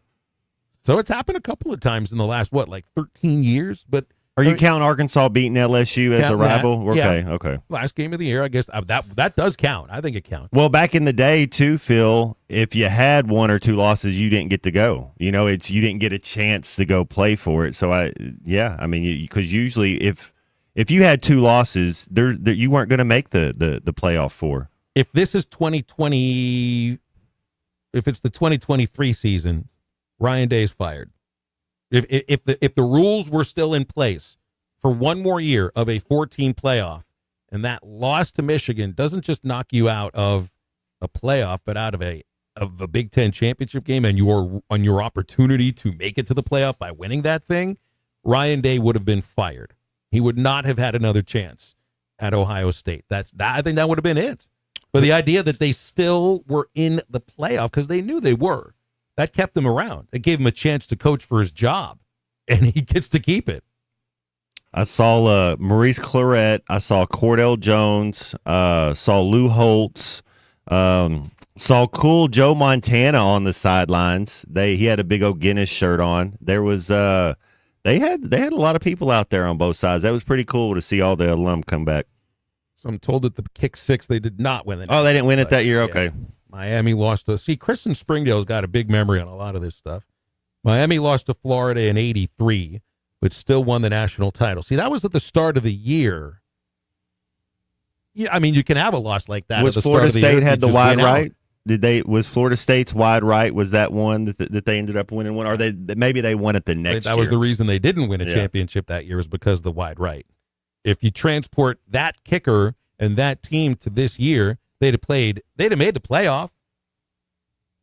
So it's happened a couple of times in the last, 13 years? But are you counting Arkansas beating LSU as a rival? That, yeah. Okay. Last game of the year, I guess that does count. I think it counts. Well, back in the day, too, Phil, if you had one or two losses, you didn't get to go. You didn't get a chance to go play for it. So, because usually if you had two losses, you weren't going to make the playoff four. If this is 2020, if it's the 2023 season, Ryan Day's fired. If the rules were still in place for one more year of a 4-team playoff, and that loss to Michigan doesn't just knock you out of a playoff, but out of a Big Ten championship game and on your opportunity to make it to the playoff by winning that thing, Ryan Day would have been fired. He would not have had another chance at Ohio State. I think that would have been it. But the idea that they still were in the playoff because they knew they were. That kept him around. It gave him a chance to coach for his job, and he gets to keep it. I saw Maurice Clarett. I saw Cordell Jones. Saw Lou Holtz. Saw cool Joe Montana on the sidelines. He had a big old Guinness shirt on. There was they had a lot of people out there on both sides. That was pretty cool to see all the alum come back. So I'm told that the kick six they did not win it. Oh, they didn't win it that year. Okay. Yeah. Miami lost to Kristen Springdale's got a big memory on a lot of this stuff. Miami lost to Florida in '83. but still won the national title. See, that was at the start of the year. Yeah, I mean, you can have a loss like that. Was at the Florida start of the year State if you had the just wide win out. right? Was Florida State's wide right? Was that one that they ended up winning one? Or maybe they won it the next year? That was the reason they didn't win a Yeah. championship that year, was because of the wide right. If you transport that kicker and that team to this year, they'd have made the playoff.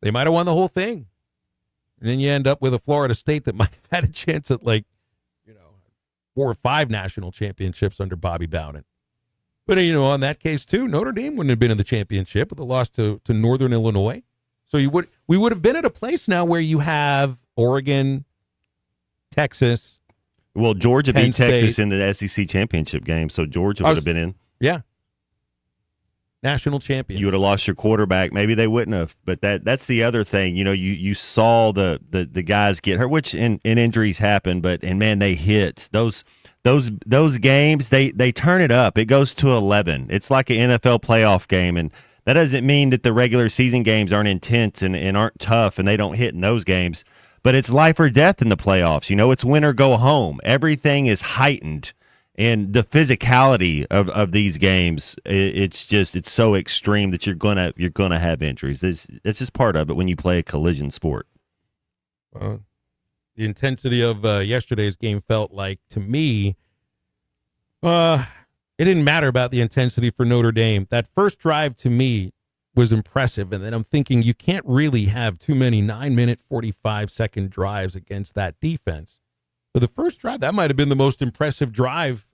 They might have won the whole thing. And then you end up with a Florida State that might have had a chance at 4 or 5 national championships under Bobby Bowden. But, on that case, too, Notre Dame wouldn't have been in the championship with a loss to Northern Illinois. So we would have been at a place now where you have Oregon, Texas. Well, Georgia Penn beat Texas State. in the SEC championship game, so Georgia would have been in. Yeah. National champion. You would have lost your quarterback. Maybe they wouldn't have. But that's the other thing. You saw the guys get hurt, which in injuries happen. But man, they hit those games. They turn it up. It goes to 11. It's like an NFL playoff game, and that doesn't mean that the regular season games aren't intense and aren't tough, and they don't hit in those games. But it's life or death in the playoffs. It's win or go home. Everything is heightened. And the physicality of these games, it's so extreme that you're gonna have injuries. It's just part of it when you play a collision sport. The intensity of yesterday's game felt like, to me, it didn't matter about the intensity for Notre Dame. That first drive, to me, was impressive. And then I'm thinking, you can't really have too many 9-minute, 45-second drives against that defense. But the first drive, that might have been the most impressive drive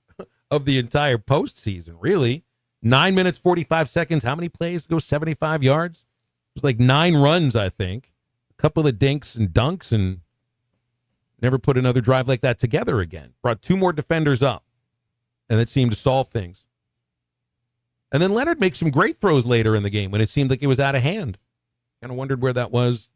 of the entire postseason, really. 9 minutes, 45 seconds. How many plays go 75 yards? It was like 9 runs, I think. A couple of dinks and dunks, and never put another drive like that together again. Brought 2 more defenders up, and that seemed to solve things. And then Leonard makes some great throws later in the game when it seemed like it was out of hand. Kind of wondered where that was,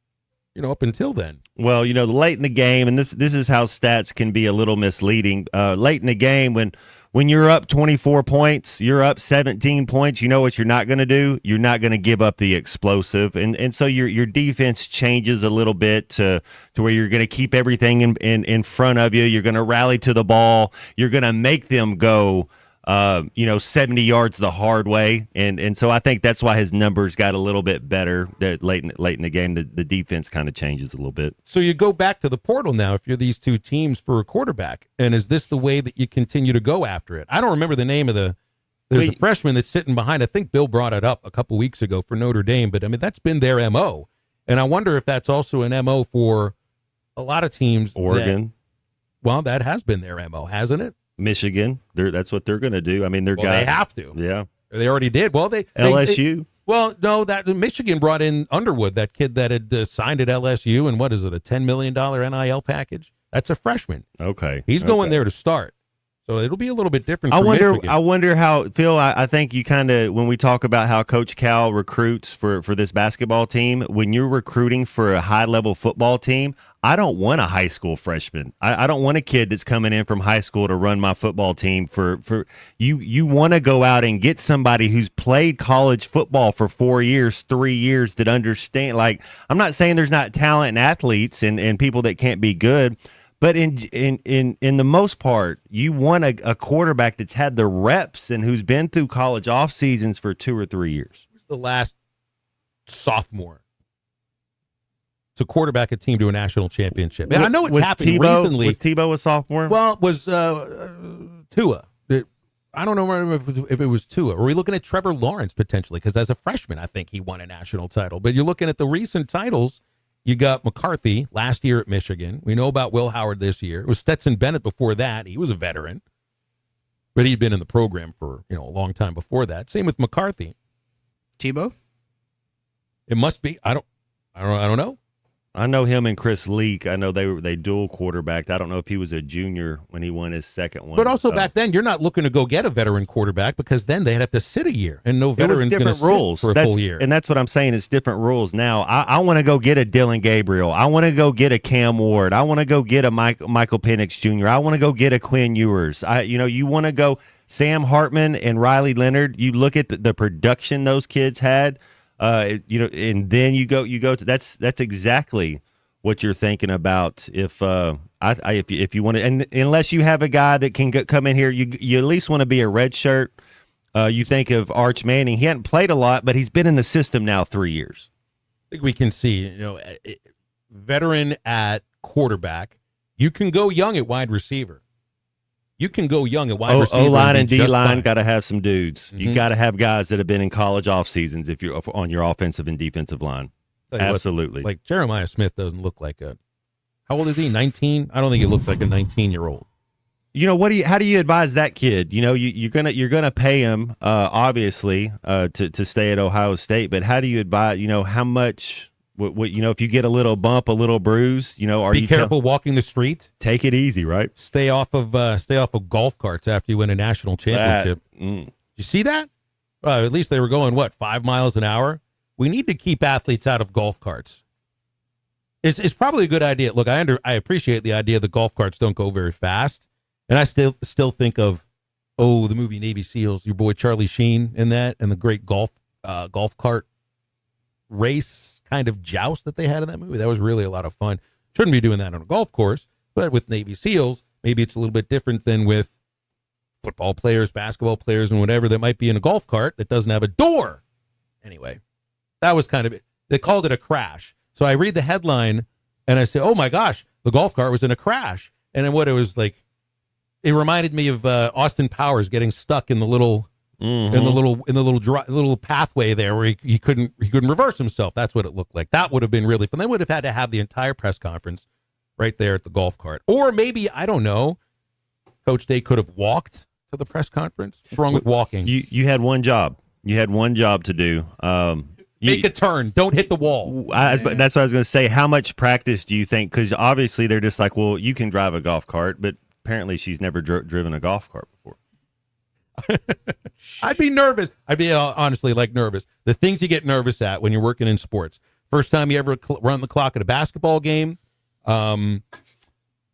up until then. Well, late in the game, and this is how stats can be a little misleading. Late in the game, when you're up 24 points, you're up 17 points, you know what you're not going to do? You're not going to give up the explosive. And so your defense changes a little bit to where you're going to keep everything in front of you. You're going to rally to the ball. You're going to make them go 70 yards the hard way. And so I think that's why his numbers got a little bit better late in the game. The defense kind of changes a little bit. So you go back to the portal now if you're these two teams for a quarterback. And is this the way that you continue to go after it? I don't remember the name of there's a freshman that's sitting behind. I think Bill brought it up a couple weeks ago for Notre Dame, but I mean, that's been their MO. And I wonder if that's also an MO for a lot of teams. Oregon. That has been their MO, hasn't it? Michigan, that's what they're going to do. I mean, they have to. Yeah, they already did. Well, LSU. That Michigan brought in Underwood, that kid that had signed at LSU, and what is it, a $10 million NIL package? That's a freshman. Okay, he's going there to start, so it'll be a little bit different. I Michigan. wonder how, Phil. I think you kind of, when we talk about how Coach Cal recruits for this basketball team, when you're recruiting for a high level football team, I don't want a high school freshman. I don't want a kid that's coming in from high school to run my football team. For you. You want to go out and get somebody who's played college football for 4 years, 3 years, that understand. Like, I'm not saying there's not talent and athletes and people that can't be good, but in the most part, you want a quarterback that's had the reps and who's been through college off seasons for 2 or 3 years. The last sophomore to quarterback a team to a national championship. And I know it's happened recently. Was Tebow a sophomore? Well, it was Tua. I don't know if it was Tua. Are we looking at Trevor Lawrence potentially? Because as a freshman, I think he won a national title. But you're looking at the recent titles. You got McCarthy last year at Michigan. We know about Will Howard this year. It was Stetson Bennett before that. He was a veteran. But he'd been in the program for a long time before that. Same with McCarthy. Tebow? It must be. I don't know. I know him and Chris Leak. I know they dual quarterbacked. I don't know if he was a junior when he won his second one. But also back then, you're not looking to go get a veteran quarterback because then they'd have to sit a year, and no veteran's going to sit for a full year. And that's what I'm saying. It's different rules now. I want to go get a Dylan Gabriel. I want to go get a Cam Ward. I want to go get a Michael Penix Jr. I want to go get a Quinn Ewers. You want to go Sam Hartman and Riley Leonard. You look at the production those kids had. And then you go to that's exactly what you're thinking about if If you want to, and unless you have a guy that can come in here, you at least want to be a red shirt. You think of Arch Manning. He hadn't played a lot, but he's been in the system now 3 years. I think we can see, veteran at quarterback. You can go young at wide receiver. You can go young at wide receiver. O-line and D-line got to have some dudes. Mm-hmm. You got to have guys that have been in college off seasons if you're on your offensive and defensive line. Absolutely. Like Jeremiah Smith doesn't look like how old is he? 19? I don't think he looks like a 19-year-old. How do you advise that kid? You're gonna pay him obviously to stay at Ohio State, but how do you advise? How much? If you get a little bump, a little bruise, Be careful walking the street. Take it easy, right? Stay off of golf carts after you win a national championship. You see that? At least they were going 5 miles an hour. We need to keep athletes out of golf carts. It's probably a good idea. Look, I appreciate the idea that golf carts don't go very fast. And I still think of, the movie Navy SEALs, your boy Charlie Sheen in that, and the great golf cart race kind of joust that they had in that movie. That was really a lot of fun. Shouldn't be doing that on a golf course, but with Navy SEALs, maybe it's a little bit different than with football players, basketball players, and whatever that might be in a golf cart that doesn't have a door. Anyway, that was kind of it. They called it a crash. So I read the headline and I say, oh my gosh, the golf cart was in a crash. And then what it was like, it reminded me of Austin Powers getting stuck in the little little pathway there where he couldn't reverse himself. That's what it looked like. That would have been really fun. They would have had to have the entire press conference right there at the golf cart, or maybe I don't know. Coach Day could have walked to the press conference. What's wrong with walking? You had one job. You had one job to do. Make a turn. Don't hit the wall. That's what I was going to say. How much practice do you think? Because obviously they're just like, well, you can drive a golf cart, but apparently she's never driven a golf cart before. I'd be nervous. I'd be honestly nervous. The things you get nervous at when you're working in sports. First time you ever run the clock at a basketball game. And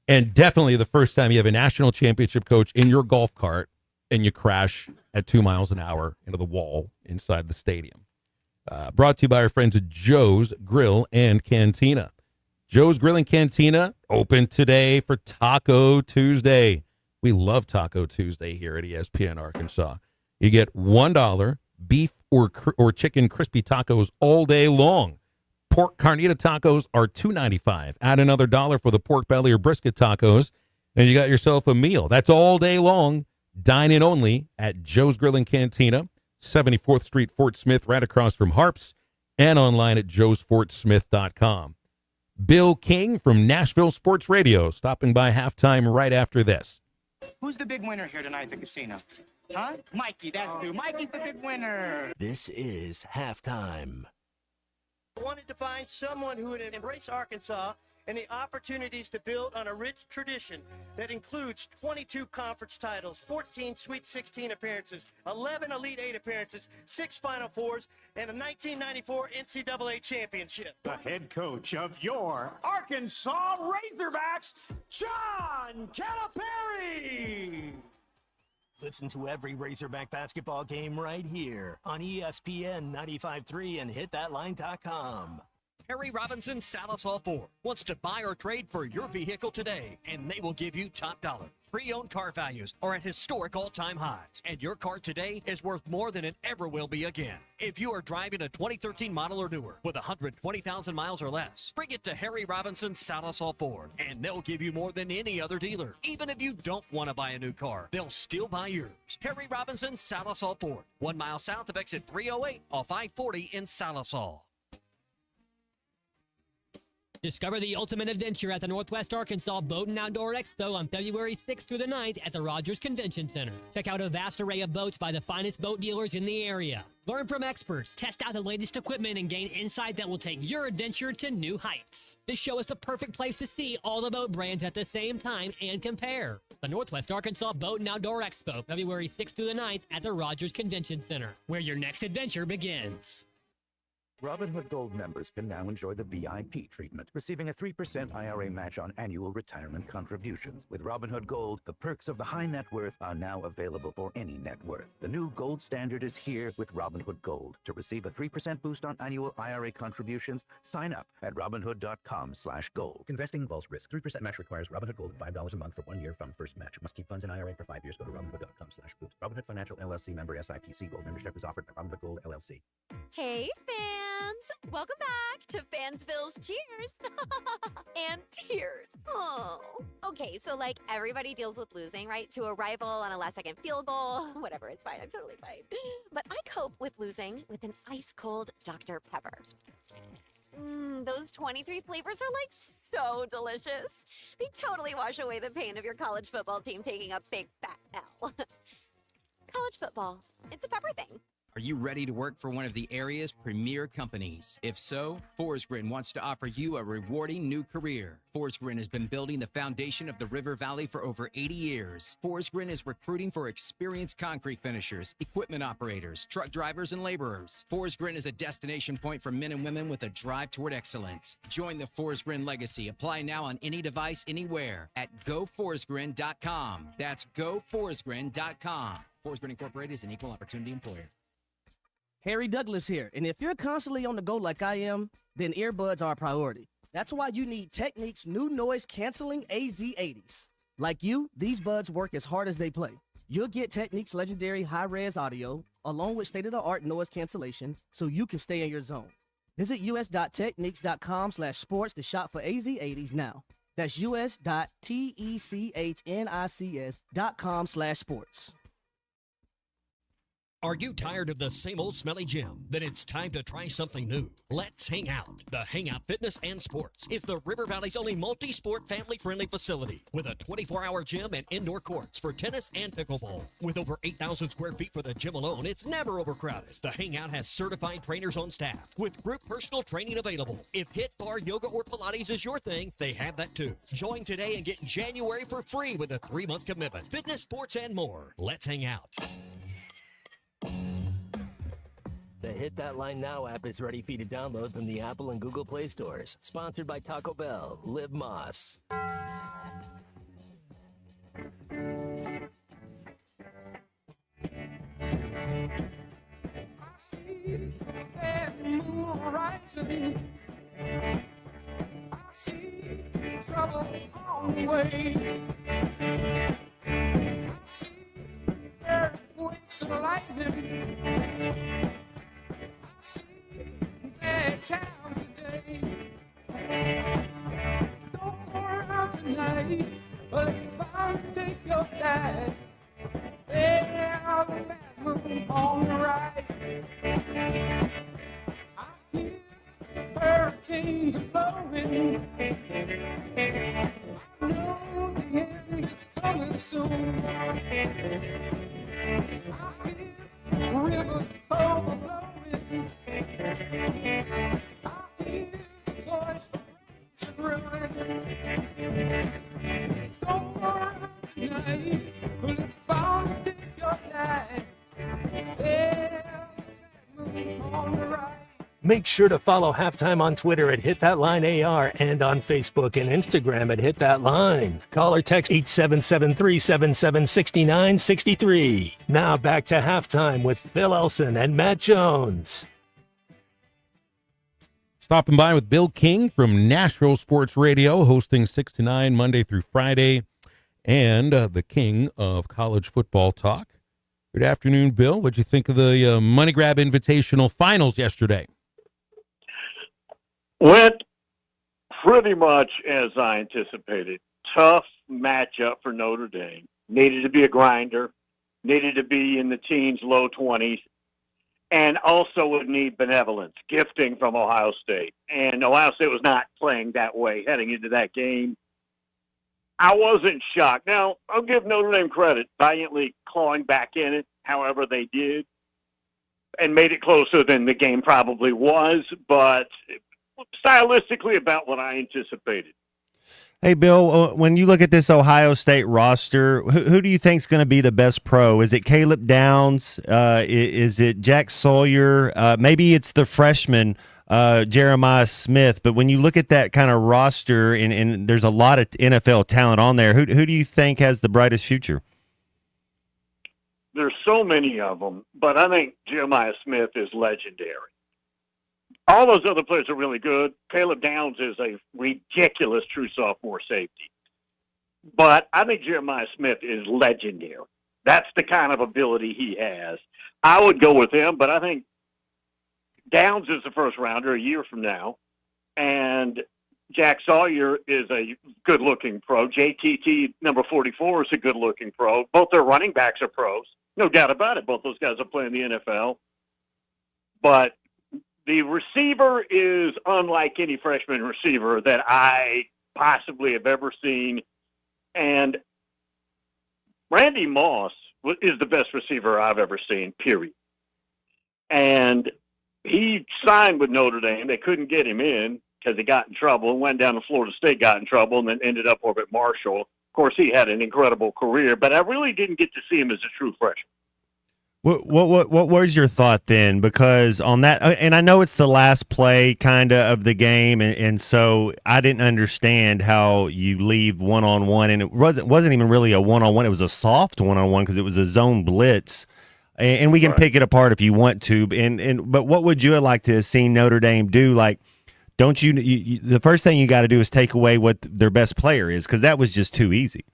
definitely the first time you have a national championship coach in your golf cart and you crash at 2 miles an hour into the wall inside the stadium. Brought to you by our friends at Joe's Grill and Cantina. Joe's Grill and Cantina open today for Taco Tuesday. We love Taco Tuesday here at ESPN Arkansas. You get $1 beef or chicken crispy tacos all day long. Pork carnita tacos are $2.95. Add another $1 for the pork belly or brisket tacos, and you got yourself a meal. That's all day long. Dine in only at Joe's Grill and Cantina, 74th Street, Fort Smith, right across from Harps, and online at joesfortsmith.com. Bill King from Nashville Sports Radio stopping by halftime right after this. Who's the big winner here tonight at the casino? Huh? Mikey, that's who. Mikey's the big winner. This is halftime. I wanted to find someone who would embrace Arkansas and the opportunities to build on a rich tradition that includes 22 conference titles, 14 Sweet 16 appearances, 11 Elite 8 appearances, 6 Final Fours, and a 1994 NCAA championship. The head coach of your Arkansas Razorbacks, John Calipari. Listen to every Razorback basketball game right here on ESPN 95.3 and hitthatline.com. Harry Robinson Salisal Ford wants to buy or trade for your vehicle today, and they will give you top dollar. Pre-owned car values are at historic all-time highs, and your car today is worth more than it ever will be again. If you are driving a 2013 model or newer with 120,000 miles or less, bring it to Harry Robinson Salisal Ford, and they'll give you more than any other dealer. Even if you don't want to buy a new car, they'll still buy yours. Harry Robinson Salisal Ford, 1 mile south of exit 308 off I-40 in Salisal. Discover the ultimate adventure at the Northwest Arkansas Boat and Outdoor Expo on February 6th through the 9th at the Rogers Convention Center. Check out a vast array of boats by the finest boat dealers in the area. Learn from experts, test out the latest equipment, and gain insight that will take your adventure to new heights. This show is the perfect place to see all the boat brands at the same time and compare. The Northwest Arkansas Boat and Outdoor Expo, February 6th through the 9th at the Rogers Convention Center, where your next adventure begins. Robinhood Gold members can now enjoy the VIP treatment, receiving a 3% IRA match on annual retirement contributions. With Robinhood Gold, the perks of the high net worth are now available for any net worth. The new gold standard is here with Robinhood Gold. To receive a 3% boost on annual IRA contributions, sign up at Robinhood.com/gold. Investing involves risk. 3% match requires Robinhood Gold at $5 a month for 1 year from first match. Must keep funds in IRA for 5 years. Go to Robinhood.com/boost. Robinhood Financial LLC member SIPC. Gold membership is offered by Robinhood Gold LLC. Hey, fans! Welcome back to Fansville's Cheers and Tears. Oh, okay, so like everybody deals with losing, right? To a rival on a last-second field goal. Whatever, it's fine. I'm totally fine. But I cope with losing with an ice-cold Dr. Pepper. Those 23 flavors are like so delicious. They totally wash away the pain of your college football team taking a big fat L. College football, it's a pepper thing. Are you ready to work for one of the area's premier companies? If so, Forsgren wants to offer you a rewarding new career. Forsgren has been building the foundation of the River Valley for over 80 years. Forsgren is recruiting for experienced concrete finishers, equipment operators, truck drivers, and laborers. Forsgren is a destination point for men and women with a drive toward excellence. Join the Forsgren legacy. Apply now on any device, anywhere at GoForsgren.com. That's GoForsgren.com. Forsgren Incorporated is an equal opportunity employer. Harry Douglas here, and if you're constantly on the go like I am, then earbuds are a priority. That's why you need Technique's new noise-canceling AZ80s. Like you, these buds work as hard as they play. You'll get Technique's legendary high-res audio, along with state-of-the-art noise cancellation, so you can stay in your zone. Visit us.techniques.com/sports to shop for AZ80s now. That's us.technics.com/sports. Are you tired of the same old smelly gym? Then it's time to try something new. Let's Hang Out. The Hangout Fitness and Sports is the River Valley's only multi-sport family-friendly facility with a 24-hour gym and indoor courts for tennis and pickleball. With over 8,000 square feet for the gym alone, it's never overcrowded. The Hangout has certified trainers on staff with group personal training available. If HIIT, bar, yoga, or Pilates is your thing, they have that too. Join today and get January for free with a 3-month commitment. Fitness, sports, and more. Let's Hang Out. The Hit That Line Now app is ready for you to download from the Apple and Google Play stores. Sponsored by Taco Bell. Live Moss. I see that moon rising. I see trouble on the way. I see earthquakes and lightning. I see bad times today. Don't go around tonight. Let me finally take your life. There's a bad moon on the right. I hear hurricanes are blowing. I know the end is coming soon. I hear rivers overflowing. I hear the voice of rage and ruin. Don't go around tonight. Let's finally take your life. There's a moon on the right. Make sure to follow Halftime on Twitter at HitThatLineAR and on Facebook and Instagram at HitThatLine. Call or text 877-377-6963. Now back to Halftime with Phil Elson and Matt Jones. Stopping by with Bill King from Nashville Sports Radio, hosting 6 to 9 Monday through Friday, and the king of college football talk. Good afternoon, Bill. What'd you think of the Money Grab Invitational Finals yesterday? Went pretty much as I anticipated. Tough matchup for Notre Dame. Needed to be a grinder. Needed to be in the teens, low 20s. And also would need benevolence, gifting from Ohio State. And Ohio State was not playing that way heading into that game. I wasn't shocked. Now, I'll give Notre Dame credit, valiantly clawing back in it, however they did, and made it closer than the game probably was, but stylistically about what I anticipated. Hey, Bill, when you look at this Ohio State roster, who do you think is going to be the best pro? Is it Caleb Downs? Is it Jack Sawyer? Maybe it's the freshman Jeremiah Smith. But when you look at that kind of roster, and there's a lot of NFL talent on there, who do you think has the brightest future? There's so many of them, but I think Jeremiah Smith is legendary. All those other players are really good. Caleb Downs is a ridiculous true sophomore safety. But I think Jeremiah Smith is legendary. That's the kind of ability he has. I would go with him, but I think Downs is the first rounder a year from now. And Jack Sawyer is a good-looking pro. JTT, number 44, is a good-looking pro. Both their running backs are pros. No doubt about it. Both those guys are playing the NFL. But the receiver is unlike any freshman receiver that I possibly have ever seen. And Randy Moss is the best receiver I've ever seen, period. And he signed with Notre Dame. They couldn't get him in because he got in trouble and went down to Florida State, got in trouble, and then ended up over at Marshall. Of course, he had an incredible career, but I really didn't get to see him as a true freshman. What was your thought then? Because on that, and I know it's the last play kind of the game, and so I didn't understand how you leave one-on-one, and it wasn't even really a one-on-one. It was a soft one-on-one because it was a zone blitz, and we can pick it apart if you want to. But what would you have liked to have seen Notre Dame do? Like, don't you the first thing you got to do is take away what their best player is, because that was just too easy.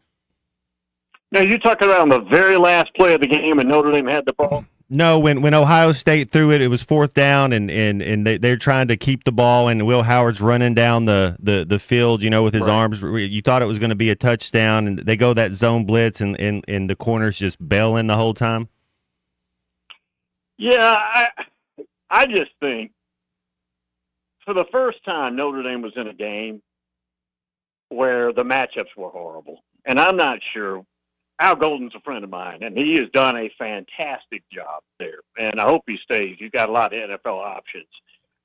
Now, you're talking about on the very last play of the game and Notre Dame had the ball? No, when Ohio State threw it, it was fourth down, and they're trying to keep the ball, and Will Howard's running down the field, with his arms. You thought it was going to be a touchdown, and they go that zone blitz, and the corners just bailing the whole time? Yeah, I just think for the first time Notre Dame was in a game where the matchups were horrible. And I'm not sure. Al Golden's a friend of mine, and he has done a fantastic job there. And I hope he stays. You've got a lot of NFL options.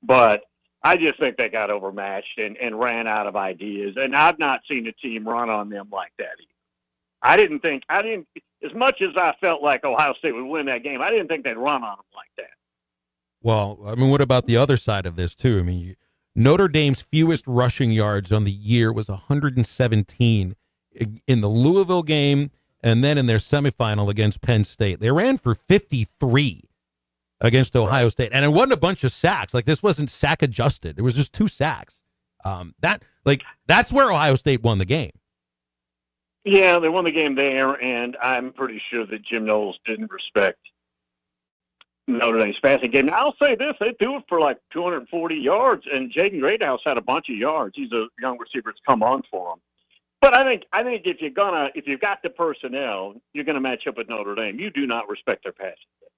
But I just think they got overmatched and ran out of ideas. And I've not seen a team run on them like that either. As much as I felt like Ohio State would win that game, I didn't think they'd run on them like that. Well, I mean, what about the other side of this, too? I mean, Notre Dame's fewest rushing yards on the year was 117 in the Louisville game, and then in their semifinal against Penn State. They ran for 53 against Ohio State. And it wasn't a bunch of sacks. Like, this wasn't sack adjusted. It was just 2 sacks. That's where Ohio State won the game. Yeah, they won the game there, and I'm pretty sure that Jim Knowles didn't respect Notre Dame's passing game. Now, I'll say this. They threw it for like 240 yards, and Jaden Greathouse had a bunch of yards. He's a young receiver that's come on for him. But I think if you've got the personnel, you're gonna match up with Notre Dame. You do not respect their passing game,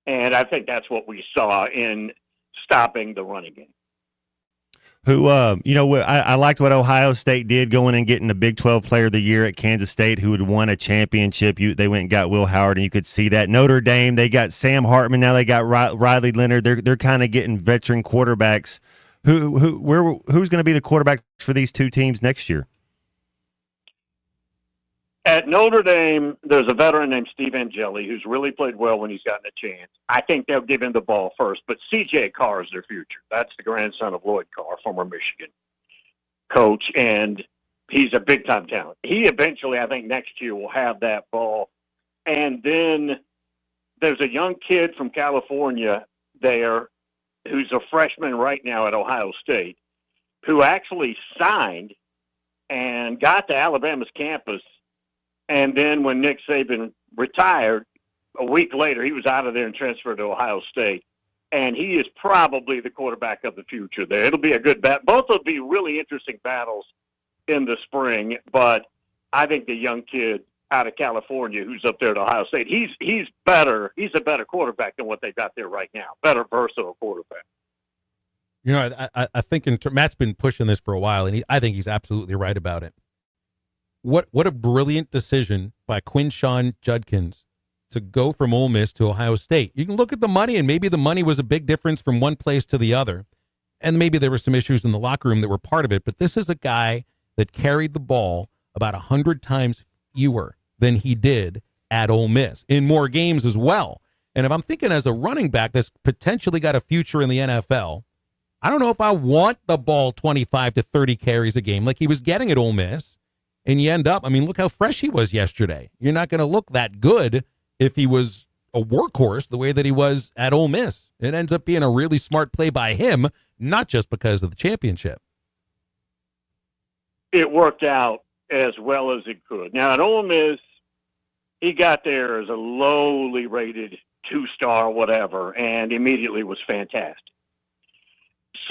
and I think that's what we saw in stopping the running game. I liked what Ohio State did going and getting the Big 12 Player of the Year at Kansas State, who had won a championship. They went and got Will Howard, and you could see that. Notre Dame, they got Sam Hartman. Now they got Riley Leonard. They're kind of getting veteran quarterbacks. Who's going to be the quarterback for these two teams next year? At Notre Dame, there's a veteran named Steve Angeli who's really played well when he's gotten a chance. I think they'll give him the ball first, but C.J. Carr is their future. That's the grandson of Lloyd Carr, former Michigan coach, and he's a big-time talent. He eventually, I think, next year will have that ball. And then there's a young kid from California there who's a freshman right now at Ohio State who actually signed and got to Alabama's campus. And then when Nick Saban retired, a week later, he was out of there and transferred to Ohio State. And he is probably the quarterback of the future there. It'll be a good bat. Both will be really interesting battles in the spring. But I think the young kid out of California who's up there at Ohio State, he's better. He's a better quarterback than what they got there right now. Better versatile quarterback. I think Matt's been pushing this for a while, and I think he's absolutely right about it. What a brilliant decision by Quinshon Judkins to go from Ole Miss to Ohio State. You can look at the money, and maybe the money was a big difference from one place to the other. And maybe there were some issues in the locker room that were part of it. But this is a guy that carried the ball about 100 times fewer than he did at Ole Miss in more games as well. And if I'm thinking as a running back that's potentially got a future in the NFL, I don't know if I want the ball 25 to 30 carries a game like he was getting at Ole Miss. And you end up, I mean, look how fresh he was yesterday. You're not going to look that good if he was a workhorse the way that he was at Ole Miss. It ends up being a really smart play by him, not just because of the championship. It worked out as well as it could. Now, at Ole Miss, he got there as a lowly rated 2-star whatever, and immediately was fantastic.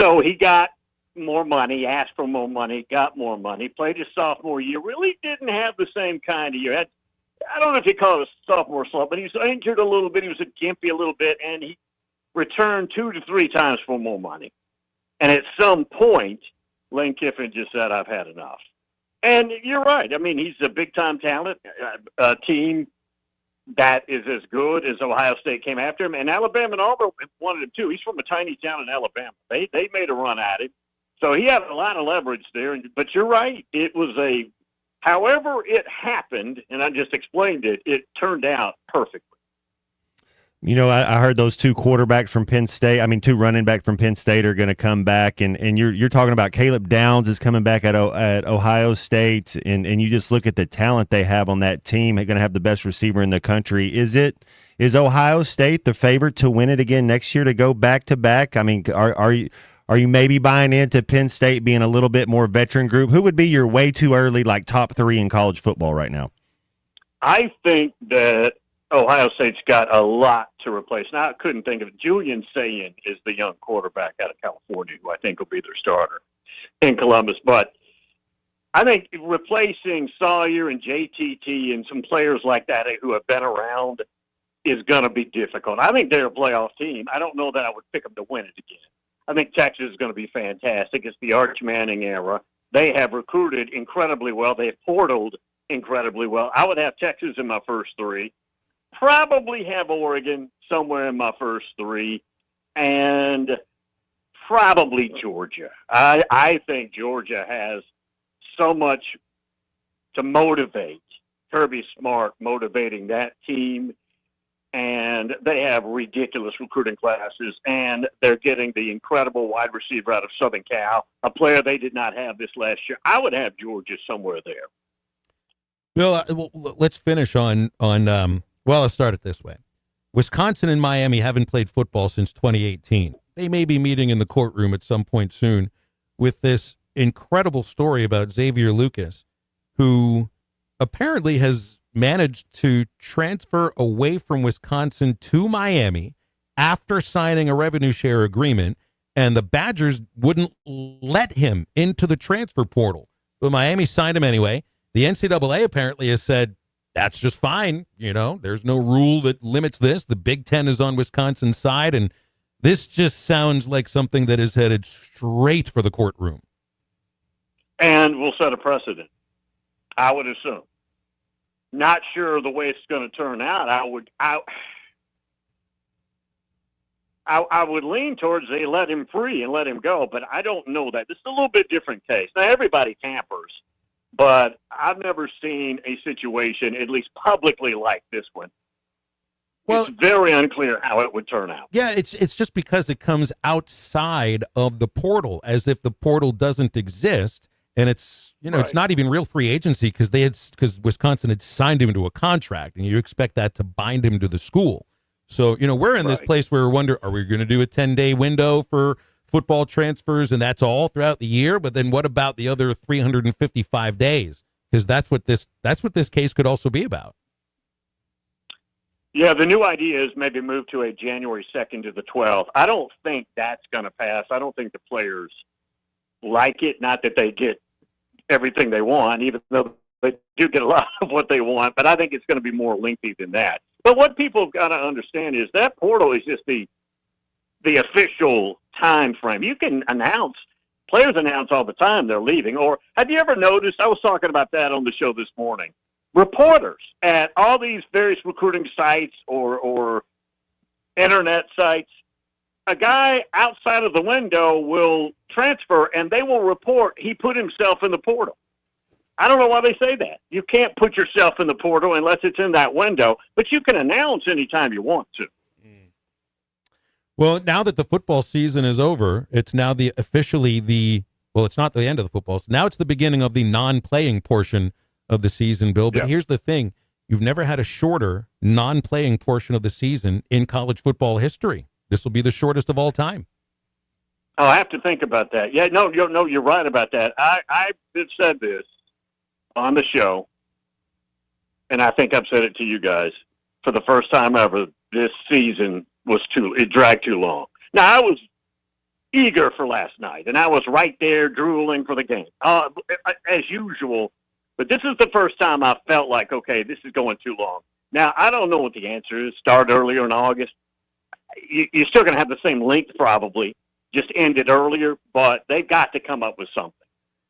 So he got more money, asked for more money, got more money, played his sophomore year, really didn't have the same kind of year. I don't know if you call it a sophomore slump, but he was injured a little bit. He was gimpy a little bit, and he returned 2 to 3 times for more money. And at some point, Lane Kiffin just said, I've had enough. And you're right. I mean, he's a big-time talent, a team that is as good as Ohio State came after him. And Alabama and Auburn wanted him, too. He's from a tiny town in Alabama. They made a run at him. So he had a lot of leverage there. But you're right. It was however it happened, and I just explained it, it turned out perfectly. You know, I heard those 2 quarterbacks from Penn State. I mean, 2 running back from Penn State are going to come back, and you're talking about Caleb Downs is coming back at Ohio State, and you just look at the talent they have on that team. They're going to have the best receiver in the country. Is Ohio State the favorite to win it again next year, to go back to back? I mean, are you maybe buying into Penn State being a little bit more veteran group? Who would be your way too early, like top 3 in college football right now? I think that Ohio State's got a lot to replace. Now, I couldn't think of it. Julian Sayin is the young quarterback out of California who I think will be their starter in Columbus. But I think replacing Sawyer and JTT and some players like that who have been around is going to be difficult. I think they're a playoff team. I don't know that I would pick them to win it again. I think Texas is going to be fantastic. It's the Arch Manning era. They have recruited incredibly well. They've portaled incredibly well. I would have Texas in my first 3. Probably have Oregon somewhere in my first 3, and probably Georgia. I think Georgia has so much to motivate. Kirby Smart motivating that team, and they have ridiculous recruiting classes, and they're getting the incredible wide receiver out of Southern Cal, a player they did not have this last year. I would have Georgia somewhere there. Bill, let's finish on well, I'll start it this way. Wisconsin and Miami haven't played football since 2018. They may be meeting in the courtroom at some point soon with this incredible story about Xavier Lucas, who apparently has managed to transfer away from Wisconsin to Miami after signing a revenue share agreement, and the Badgers wouldn't let him into the transfer portal. But Miami signed him anyway. The NCAA apparently has said, that's just fine. You know, there's no rule that limits this. The Big Ten is on Wisconsin's side, and this just sounds like something that is headed straight for the courtroom. And will set a precedent, I would assume. Not sure the way it's going to turn out. I would lean towards they let him free and let him go, but I don't know that. This is a little bit different case. Now, everybody tampers. But I've never seen a situation, at least publicly, like this one. Well, it's very unclear how it would turn out. Yeah, it's just because it comes outside of the portal, as if the portal doesn't exist, and it's it's not even real free agency because Wisconsin had signed him to a contract, and you expect that to bind him to the school. So we're in this place where we wonder: are we going to do a 10-day window for football transfers, and that's all throughout the year? But then what about the other 355 days? Because that's what this case could also be about. Yeah, the new idea is maybe move to a January 2nd to the 12th. I don't think that's going to pass. I don't think the players like it. Not that they get everything they want, even though they do get a lot of what they want, but I think it's going to be more lengthy than that. But what people have got to understand is that portal is just the official time frame. You can players announce all the time they're leaving. Or have you ever noticed, I was talking about that on the show this morning, reporters at all these various recruiting sites or internet sites, a guy outside of the window will transfer and they will report he put himself in the portal. I don't know why they say that. You can't put yourself in the portal unless it's in that window, but you can announce anytime you want to. Well, now that the football season is over, it's now it's not the end of the football. Now it's the beginning of the non-playing portion of the season, Bill. But here's the thing. You've never had a shorter non-playing portion of the season in college football history. This will be the shortest of all time. I'll have to think about that. Yeah, no, you're right about that. I've said this on the show, and I think I've said it to you guys. For the first time ever, this season it dragged too long. Now, I was eager for last night, and I was right there drooling for the game, as usual. But this is the first time I felt like, okay, this is going too long. Now, I don't know what the answer is. Start earlier in August. You're still going to have the same length probably, just end it earlier, but they've got to come up with something.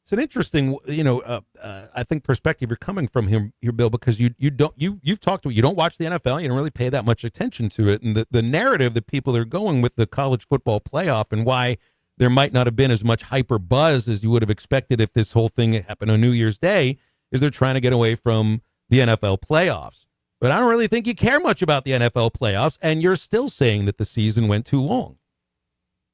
It's an interesting, I think perspective you're coming from here, Bill, because you've talked to, you don't watch the NFL, you don't really pay that much attention to it, and the narrative that people are going with the college football playoff and why there might not have been as much hyper buzz as you would have expected if this whole thing happened on New Year's Day, is they're trying to get away from the NFL playoffs. But I don't really think you care much about the NFL playoffs, and you're still saying that the season went too long.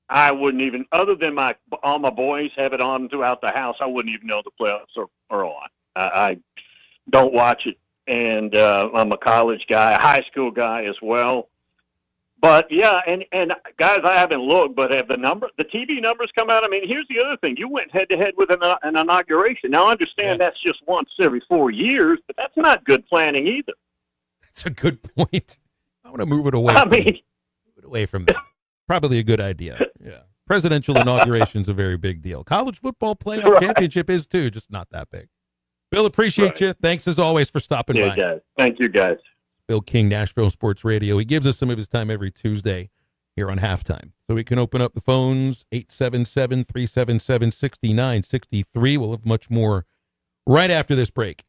I wouldn't even, other than all my boys have it on throughout the house, I wouldn't even know the playoffs are on. I don't watch it, and I'm a college guy, a high school guy as well. But, yeah, and guys, I haven't looked, but have the TV numbers come out? I mean, here's the other thing. You went head-to-head with an inauguration. Now, I understand that's just once every 4 years, but that's not good planning either. That's a good point. I want to move it away from that. Probably a good idea. Yeah. Presidential inauguration is a very big deal. College football playoff championship is too, just not that big. Bill, appreciate you. Thanks as always for stopping by. Guys. Thank you, guys. Bill King, Nashville Sports Radio. He gives us some of his time every Tuesday here on Halftime. So we can open up the phones, 877-377-6963. We'll have much more right after this break.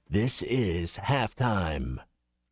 This is Halftime.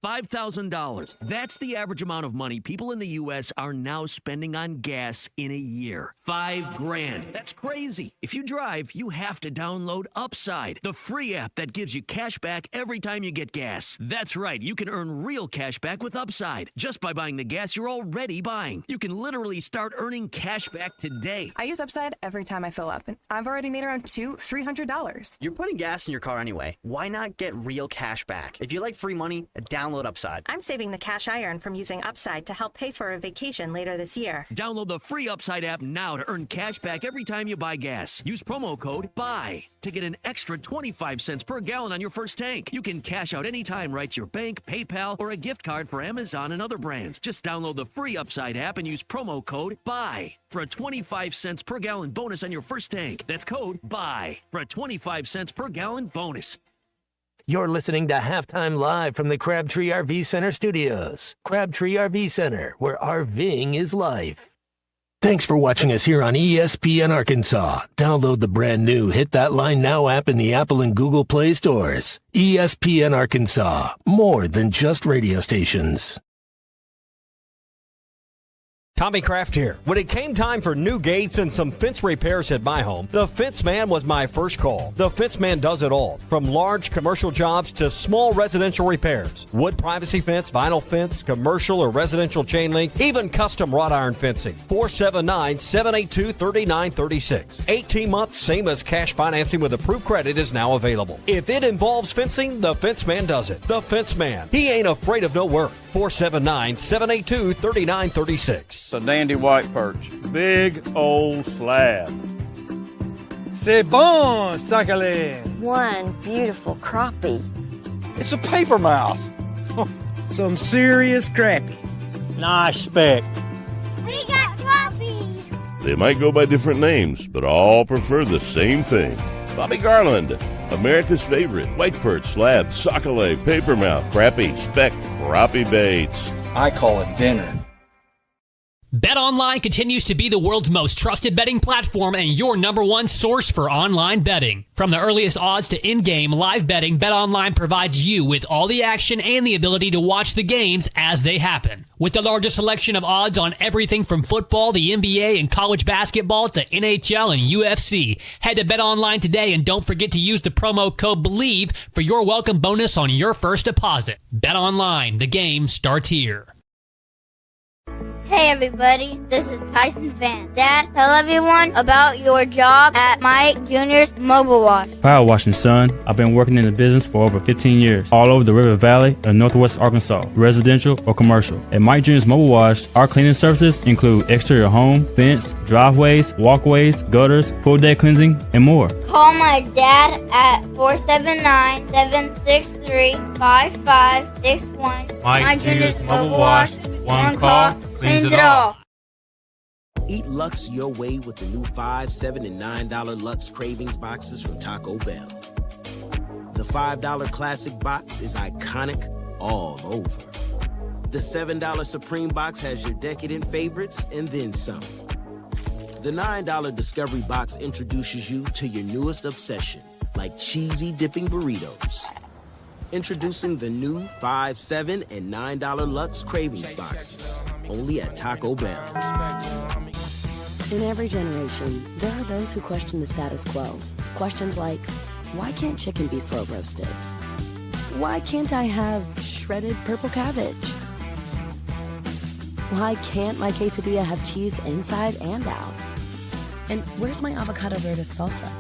$5,000. That's the average amount of money people in the U.S. are now spending on gas in a year. $5,000. That's crazy. If you drive, you have to download Upside, the free app that gives you cash back every time you get gas. That's right. You can earn real cash back with Upside just by buying the gas you're already buying. You can literally start earning cash back today. I use Upside every time I fill up, and I've already made around $300. You're putting gas in your car anyway. Why not get real cash back? If you like free money, download Upside. I'm saving the cash I earn from using Upside to help pay for a vacation later this year. Download the free Upside app now to earn cash back every time you buy gas. Use promo code BUY to get an extra 25 cents per gallon on your first tank. You can cash out anytime right to your bank, PayPal, or a gift card for Amazon and other brands. Just download the free Upside app and use promo code BUY for a 25 cents per gallon bonus on your first tank. That's code BUY for a 25 cents per gallon bonus. You're listening to Halftime Live from the Crabtree RV Center studios. Crabtree RV Center, where RVing is life. Thanks for watching us here on ESPN Arkansas. Download the brand new Hit That Line Now app in the Apple and Google Play stores. ESPN Arkansas, more than just radio stations. Tommy Kraft here. When it came time for new gates and some fence repairs at my home, the Fence Man was my first call. The Fence Man does it all, from large commercial jobs to small residential repairs. Wood privacy fence, vinyl fence, commercial or residential chain link, even custom wrought iron fencing. 479-782-3936. 18 months, same as cash financing with approved credit is now available. If it involves fencing, the Fence Man does it. The Fence Man. He ain't afraid of no work. 479-782-3936. A dandy white perch. Big old slab. C'est bon, Sakhalin. One beautiful crappie. It's a paper mouse. Some serious crappie. Nice speck. We got crappies. They might go by different names, but all prefer the same thing. Bobby Garland, America's favorite white perch, slab, sockeye, papermouth, crappie, speck, crappie baits. I call it dinner. BetOnline continues to be the world's most trusted betting platform and your number one source for online betting. From the earliest odds to in-game live betting, BetOnline provides you with all the action and the ability to watch the games as they happen. With the largest selection of odds on everything from football, the NBA, and college basketball to NHL and UFC, head to BetOnline today and don't forget to use the promo code BELIEVE for your welcome bonus on your first deposit. BetOnline, the game starts here. Hey everybody, this is Tyson Van. Dad, tell everyone about your job at Mike Jr.'s Mobile Wash. Power washing, son. I've been working in the business for over 15 years, all over the River Valley and Northwest Arkansas, residential or commercial. At Mike Jr.'s Mobile Wash, our cleaning services include exterior home, fence, driveways, walkways, gutters, pool deck cleansing, and more. Call my dad at 479-763-5561. Mike Jr.'s Mobile Wash. One call, cleans it all. Eat Lux your way with the new $5, $7, and $9 Lux Cravings boxes from Taco Bell. The $5 Classic box is iconic all over. The $7 Supreme box has your decadent favorites and then some. The $9 Discovery box introduces you to your newest obsession, like cheesy dipping burritos. Introducing the new $5, $7, and $9 Lux Cravings boxes, only at Taco Bell. In every generation, there are those who question the status quo. Questions like, why can't chicken be slow roasted? Why can't I have shredded purple cabbage? Why can't my quesadilla have cheese inside and out? And where's my avocado verde salsa?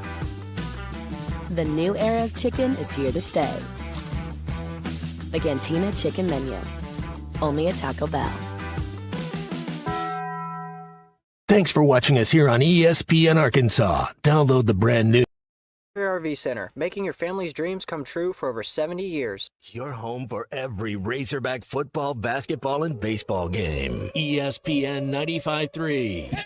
The new era of chicken is here to stay. The Cantina Chicken Menu, only at Taco Bell. Thanks for watching us here on ESPN Arkansas. Download the brand new RV Center, making your family's dreams come true for over 70 years. Your home for every Razorback football, basketball, and baseball game. ESPN 95.3.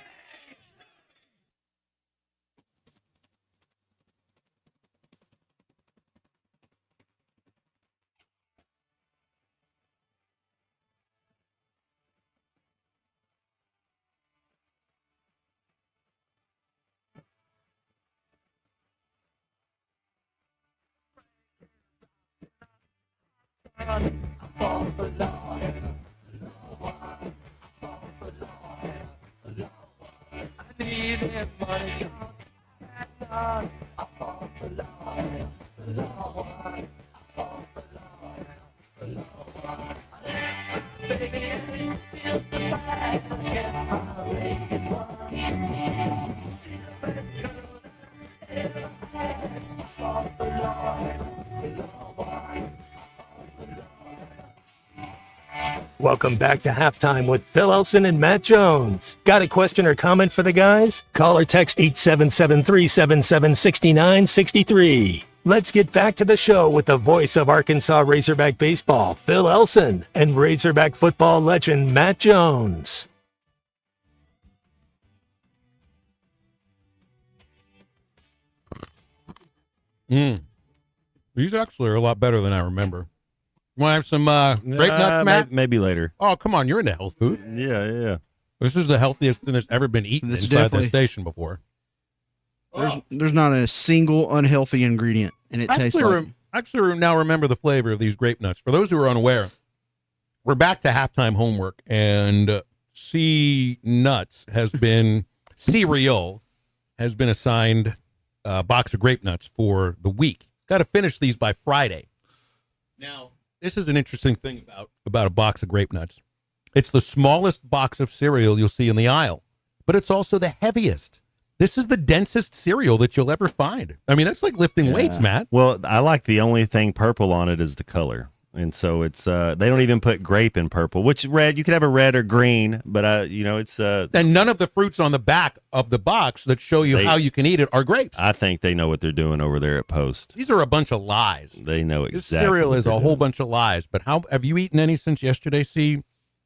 Welcome back to Halftime with Phil Elson and Matt Jones. Got a question or comment for the guys? Call or text 877-377-6963. Let's get back to the show with the voice of Arkansas Razorback baseball, Phil Elson, and Razorback football legend Matt Jones. These actually are a lot better than I remember. Want to have some grape nuts, Matt? Maybe later. Oh, come on. You're into health food. Yeah. This is the healthiest thing that's ever been eaten This inside the definitely- station before. There's not a single unhealthy ingredient, and it tastes like. Actually, now remember the flavor of these grape nuts. For those who are unaware, we're back to halftime homework, and cereal has been assigned a box of grape nuts for the week. Got to finish these by Friday. Now, this is an interesting thing about a box of grape nuts. It's the smallest box of cereal you'll see in the aisle, but it's also the heaviest. This is the densest cereal that you'll ever find. I mean, that's like lifting weights, Matt. Well, I like the only thing purple on it is the color. And so it's they don't even put grape in purple, which red, you could have a red or green, but it's and none of the fruits on the back of the box that show you how you can eat it are grapes. I think they know what they're doing over there at Post. These are a bunch of lies. They know exactly. This cereal is a whole bunch of lies. But how have you eaten any since yesterday?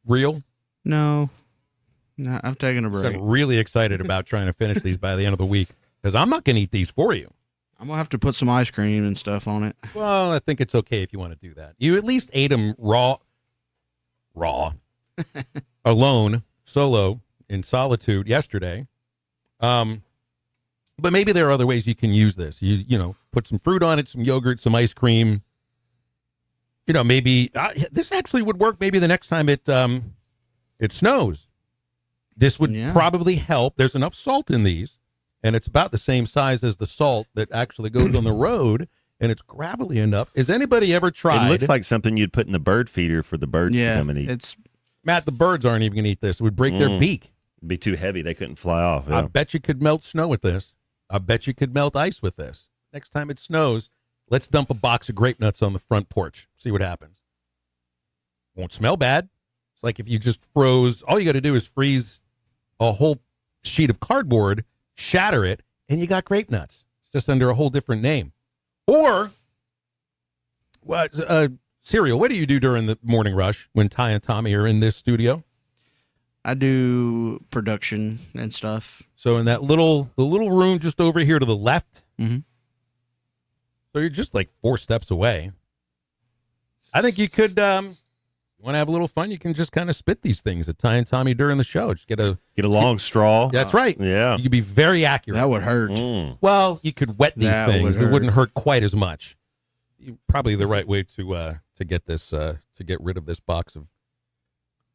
Real? No, I've taken a break. So I'm really excited about trying to finish these by the end of the week because I'm not going to eat these for you. I'm going to have to put some ice cream and stuff on it. Well, I think it's okay if you want to do that. You at least ate them raw, alone, solo, in solitude yesterday. But maybe there are other ways you can use this. You know, put some fruit on it, some yogurt, some ice cream. You know, maybe this actually would work. Maybe the next time it snows, this would probably help. There's enough salt in these, and it's about the same size as the salt that actually goes on the road, and it's gravelly enough. Has anybody ever tried? It looks like something you'd put in the bird feeder for the birds to come and eat. It's Matt, the birds aren't even going to eat this. It would break their beak. It'd be too heavy. They couldn't fly off. I bet you could melt snow with this. I bet you could melt ice with this. Next time it snows, let's dump a box of grape nuts on the front porch. See what happens. Won't smell bad. It's like if you just froze, all you got to do is freeze a whole sheet of cardboard, shatter it, and you got grape nuts. It's just under a whole different name. Or, cereal, what do you do during the morning rush when Ty and Tommy are in this studio? I do production and stuff. So in that little room just over here to the left. Mm-hmm. So you're just like 4 steps away. I think you could, you want to have a little fun, you can just kind of spit these things at Ty and Tommy during the show. Just get a long straw. That's right. Yeah. You could be very accurate. That would hurt. Well, you could wet these things. It wouldn't hurt quite as much. Probably the right way to get this, to get rid of this box of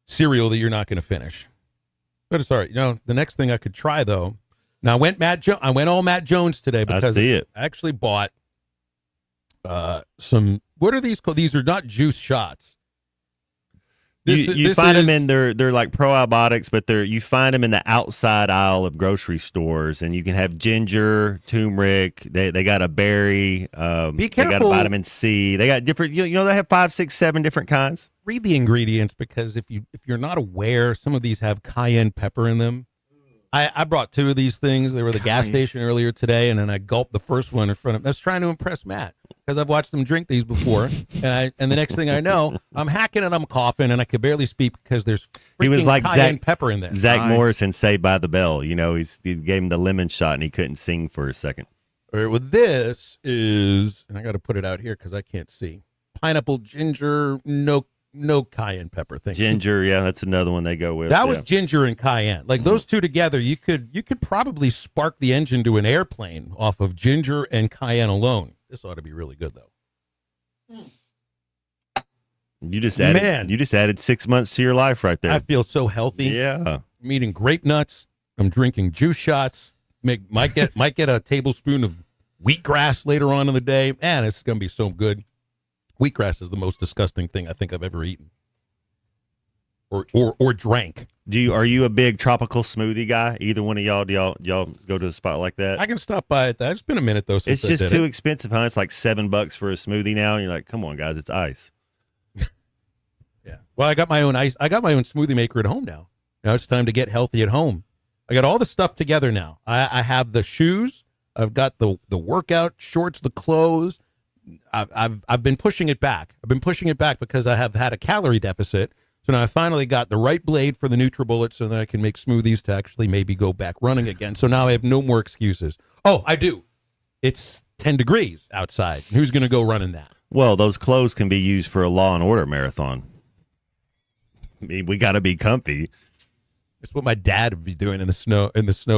cereal that you're not going to finish. But it's all right. You know, the next thing I could try, though, now I went all Matt Jones today because I actually bought some, what are these called? These are not juice shots. You find them in they're like probiotics, but you find them in the outside aisle of grocery stores, and you can have ginger, turmeric. They got a berry. Be careful. They got a vitamin C. They got different. You know, they have 5, 6, 7 different kinds. Read the ingredients, because if you're not aware, some of these have cayenne pepper in them. I brought 2 of these things. They were at the gas station earlier today, and then I gulped the first one in front of him. I was trying to impress Matt because I've watched him drink these before, and the next thing I know, I'm hacking and I'm coughing, and I could barely speak because there's He was like cayenne pepper in there. Zach Morrison, Saved by the Bell. You know, he gave him the lemon shot, and he couldn't sing for a second. All right, well, this is, and I got to put it out here because I can't see. Pineapple, ginger, no cayenne pepper thing. Ginger, yeah, that's another one they go with. That was ginger and cayenne. Like those two together, you could probably spark the engine to an airplane off of ginger and cayenne alone. This ought to be really good, though. You just added 6 months to your life right there. I feel so healthy. Yeah, I'm eating grape nuts. I'm drinking juice shots. Might get a tablespoon of wheatgrass later on in the day. Man, it's gonna be so good. Wheatgrass is the most disgusting thing I think I've ever eaten or drank. Are you a big tropical smoothie guy? Either one of y'all? Do y'all go to a spot like that? I can stop by at that. It's been a minute though since it's just too expensive, huh? It's like $7 for a smoothie now. And you're like, come on, guys, it's ice. Yeah. Well, I got my own ice. I got my own smoothie maker at home now. Now it's time to get healthy at home. I got all the stuff together now. I have the shoes. I've got the workout shorts, the clothes. I've been pushing it back. I've been pushing it back because I have had a calorie deficit. So now I finally got the right blade for the NutriBullet so that I can make smoothies to actually maybe go back running again. So now I have no more excuses. Oh, I do. It's 10 degrees outside. Who's going to go running that? Well, those clothes can be used for a Law and Order marathon. I mean, we got to be comfy. It's what my dad would be doing in the snow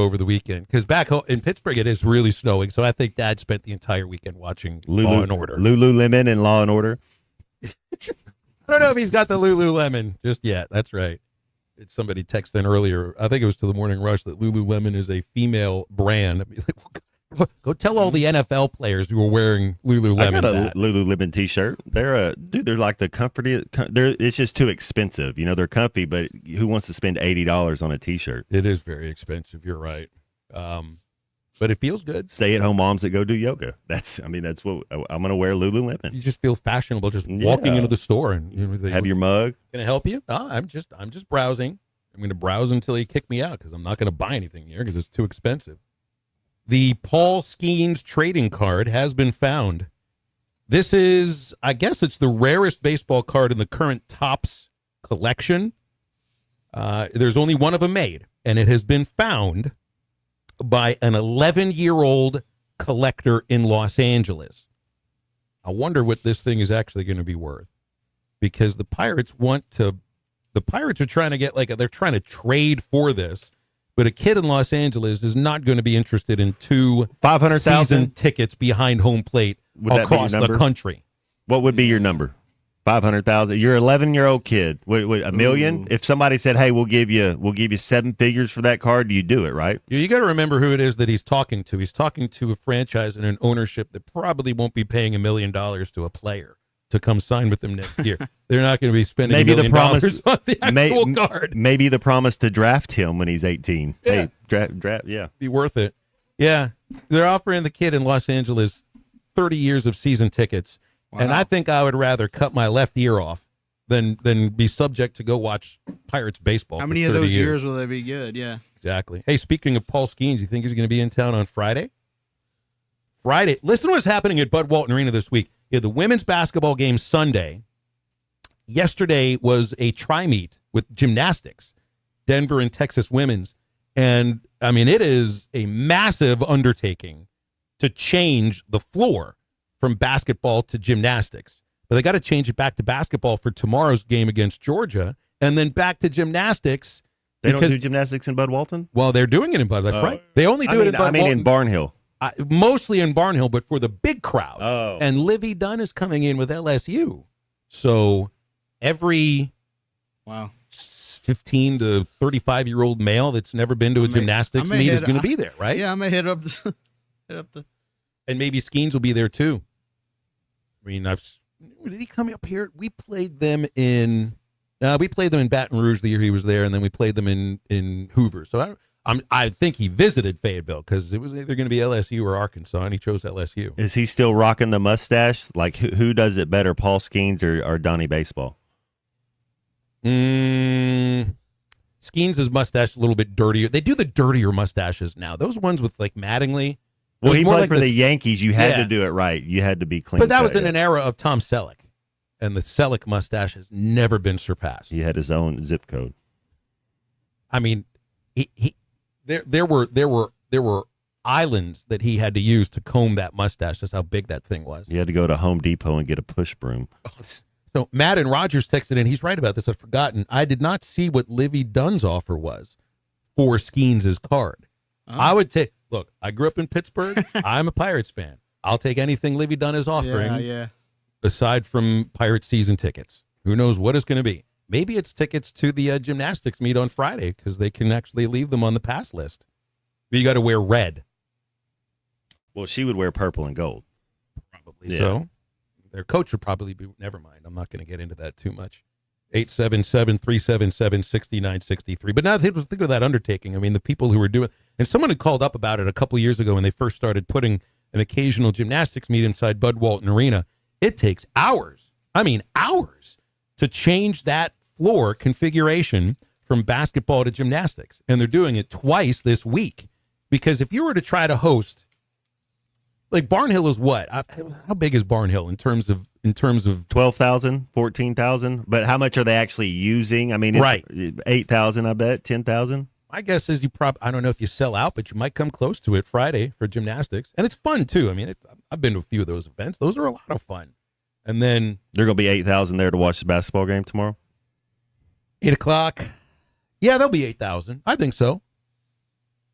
over the weekend. Because back home in Pittsburgh, it is really snowing. So I think Dad spent the entire weekend watching Law and Order. Lululemon and Law and Order. I don't know if he's got the Lululemon just yet. That's right. It's somebody texted in earlier. I think it was to the Morning Rush that Lululemon is a female brand. I'd be like, go tell all the NFL players who are wearing Lululemon. I got a Lululemon T-shirt. They're like the comforty. It's just too expensive. You know, they're comfy, but who wants to spend $80 on a T-shirt? It is very expensive. You're right. But it feels good. Stay-at-home moms that go do yoga. That's what I'm going to wear. Lululemon. You just feel fashionable just walking into the store and have your mug. Can I help you? No, I'm just browsing. I'm going to browse until you kick me out because I'm not going to buy anything here because it's too expensive. The Paul Skeens trading card has been found. This is, I guess it's the rarest baseball card in the current Topps collection. There's only one of them made, and it has been found by an 11-year-old collector in Los Angeles. I wonder what this thing is actually going to be worth, because the Pirates want to the Pirates are trying to get they're trying to trade for this, but a kid in Los Angeles is not going to be interested in 2 $500,000 season tickets behind home plate across the country. What would be your number? 500,000. You're an 11-year-old kid. $1 million? Ooh. If somebody said, "Hey, we'll give you 7 figures for that card," you do it, right? You got to remember who it is that he's talking to. He's talking to a franchise and an ownership that probably won't be paying $1 million to a player to come sign with them next year. They're not going to be spending $1 million on the actual card. Maybe the promise to draft him when he's 18. Yeah. Hey, draft, yeah. Be worth it. Yeah. They're offering the kid in Los Angeles 30 years of season tickets. Wow. And I think I would rather cut my left ear off than be subject to go watch Pirates baseball. How many of those years will they be good? Yeah. Exactly. Hey, speaking of Paul Skeens, you think he's going to be in town on Friday? Friday. Listen to what's happening at Bud Walton Arena this week. You had the women's basketball game Sunday. Yesterday was a tri-meet with gymnastics, Denver and Texas women's. And, I mean, it is a massive undertaking to change the floor from basketball to gymnastics. But they got to change it back to basketball for tomorrow's game against Georgia, and then back to gymnastics. They don't do gymnastics in Bud Walton? Well, they're doing it in Bud. That's right. They only do it in Bud Walton. In Barnhill. Mostly in Barnhill, but for the big crowd. Oh. And Livy Dunn is coming in with LSU. So every 15 to 35-year-old male that's never bid to a gymnastics meet is going to be there, right? Yeah, I may hit up the. And maybe Skeens will be there too. I mean, did he come up here? We played them in Baton Rouge the year he was there, and then we played them in Hoover. So I think he visited Fayetteville because it was either going to be LSU or Arkansas, and he chose LSU. Is he still rocking the mustache? Like, who does it better, Paul Skeens or Donnie Baseball? Skeens' mustache is a little bit dirtier. They do the dirtier mustaches now. Those ones with like Mattingly. Well, he played for the Yankees. You had to do it right. You had to be clean. But that was in an era of Tom Selleck, and the Selleck mustache has never been surpassed. He had his own zip code. I mean, there were islands that he had to use to comb that mustache. That's how big that thing was. You had to go to Home Depot and get a push broom. So Matt and Rogers texted in. He's right about this. I've forgotten. I did not see what Livy Dunn's offer was for Skeens' card. I would take. Look, I grew up in Pittsburgh. I'm a Pirates fan. I'll take anything Livy Dunn is offering. Yeah. Aside from Pirates season tickets, who knows what it's going to be? Maybe it's tickets to the gymnastics meet on Friday because they can actually leave them on the pass list. But you got to wear red. Well, she would wear purple and gold. Probably so. Their coach would probably be. Never mind. I'm not going to get into that too much. 877-377-6963. But now think of that undertaking. I mean, the people who were doing, and someone had called up about it a couple years ago when they first started putting an occasional gymnastics meet inside Bud Walton Arena. It takes hours. I mean, hours to change that floor configuration from basketball to gymnastics. And they're doing it twice this week. Because if you were to try to host, like Barnhill is what? How big is Barnhill in terms of 12,000, 14,000? But how much are they actually using? I mean, right. 8,000, I bet, 10,000. My guess is I don't know if you sell out, but you might come close to it Friday for gymnastics. And it's fun too. I mean, I've been to a few of those events. Those are a lot of fun. And then there are going to be 8,000 there to watch the basketball game tomorrow. 8:00. Yeah, there'll be 8,000. I think so.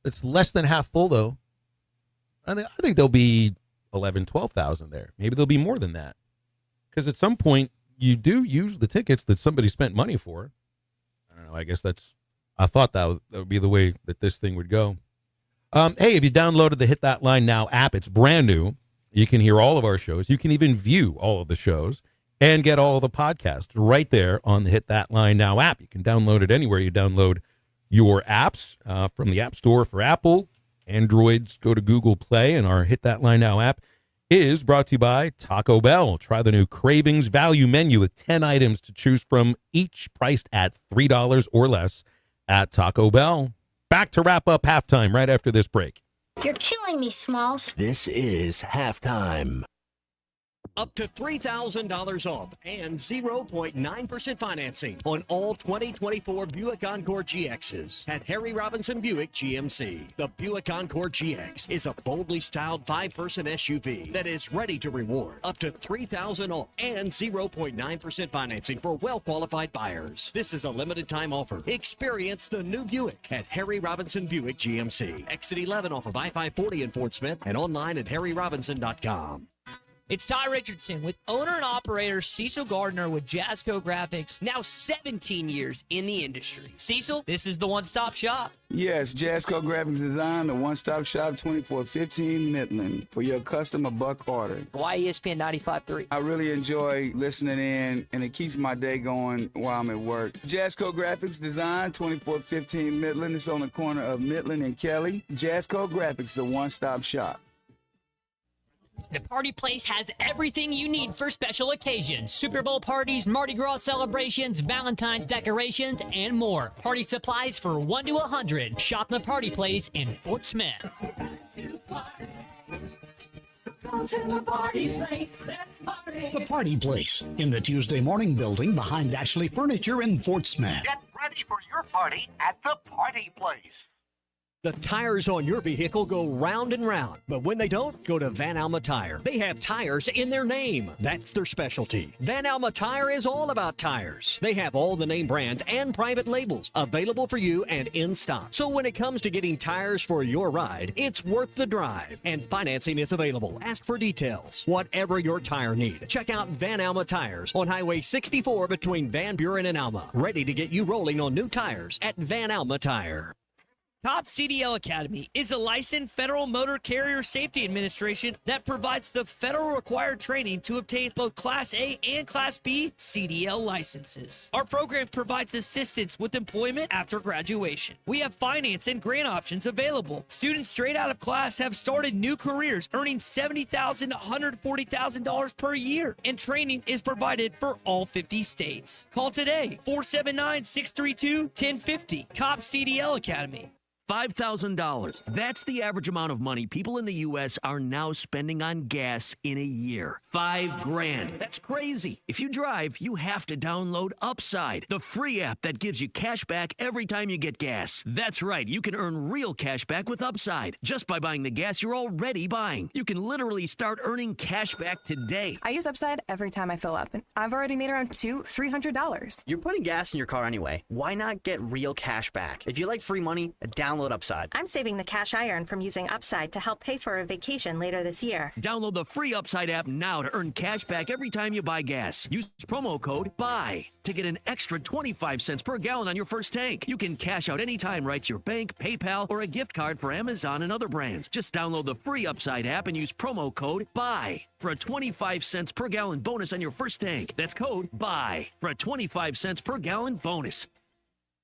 It's less than half full though. I think there'll be 11,000, 12,000 there. Maybe there'll be more than that. Because at some point, you do use the tickets that somebody spent money for. I don't know. I guess I thought that would be the way that this thing would go. Hey, if you downloaded the Hit That Line Now app, it's brand new. You can hear all of our shows. You can even view all of the shows and get all of the podcasts right there on the Hit That Line Now app. You can download it anywhere you download your apps from the App Store for Apple. Androids, go to Google Play, and our Hit That Line Now app is brought to you by Taco Bell. Try the new Cravings Value Menu with 10 items to choose from, each priced at $3 or less at Taco Bell. Back to wrap up halftime right after this break. You're killing me, Smalls. This is halftime. Up to $3,000 off and 0.9% financing on all 2024 Buick Encore GXs at Harry Robinson Buick GMC. The Buick Encore GX is a boldly styled 5-person SUV that is ready to reward. Up to $3,000 off and 0.9% financing for well-qualified buyers. This is a limited time offer. Experience the new Buick at Harry Robinson Buick GMC. Exit 11 off of I-540 in Fort Smith and online at harryrobinson.com. It's Ty Richardson with owner and operator Cecil Gardner with Jasco Graphics, now 17 years in the industry. Cecil, this is the one-stop shop. Yes, Jasco Graphics Design, the one-stop shop, 2415 Midland, for your customer buck order. Why ESPN 95.3? I really enjoy listening in, and it keeps my day going while I'm at work. Jasco Graphics Design, 2415 Midland. It's on the corner of Midland and Kelly. Jasco Graphics, the one-stop shop. The Party Place has everything you need for special occasions. Super Bowl parties, Mardi Gras celebrations, Valentine's decorations, and more. Party supplies for 1 to 100. Shop the Party Place in Fort Smith. The Party Place in the Tuesday Morning Building behind Ashley Furniture in Fort Smith. Get ready for your party at the Party Place. The tires on your vehicle go round and round, but when they don't, go to Van Alma Tire. They have tires in their name. That's their specialty. Van Alma Tire is all about tires. They have all the name brands and private labels available for you and in stock. So when it comes to getting tires for your ride, it's worth the drive. And financing is available. Ask for details. Whatever your tire need, check out Van Alma Tires on Highway 64 between Van Buren and Alma. Ready to get you rolling on new tires at Van Alma Tire. Top CDL Academy is a licensed Federal Motor Carrier Safety Administration that provides the federal required training to obtain both Class A and Class B CDL licenses. Our program provides assistance with employment after graduation. We have finance and grant options available. Students straight out of class have started new careers earning $70,000 to $140,000 per year, and training is provided for all 50 states. Call today, 479-632-1050. COP CDL Academy. $5,000. That's the average amount of money people in the U.S. are now spending on gas in a year. $5,000. That's crazy. If you drive, you have to download Upside, the free app that gives you cash back every time you get gas. That's right. You can earn real cash back with Upside just by buying the gas you're already buying. You can literally start earning cash back today. I use Upside every time I fill up, and I've already made around $300. You're putting gas in your car anyway. Why not get real cash back? If you like free money, download Upside. I'm saving the cash I earn from using Upside to help pay for a vacation later this year. Download the free Upside app now to earn cash back every time you buy gas. Use promo code BUY to get an extra 25 cents per gallon on your first tank. You can cash out anytime right to your bank, PayPal, or a gift card for Amazon and other brands. Just download the free Upside app and use promo code BUY for a 25 cents per gallon bonus on your first tank. That's code BUY for a 25 cents per gallon bonus.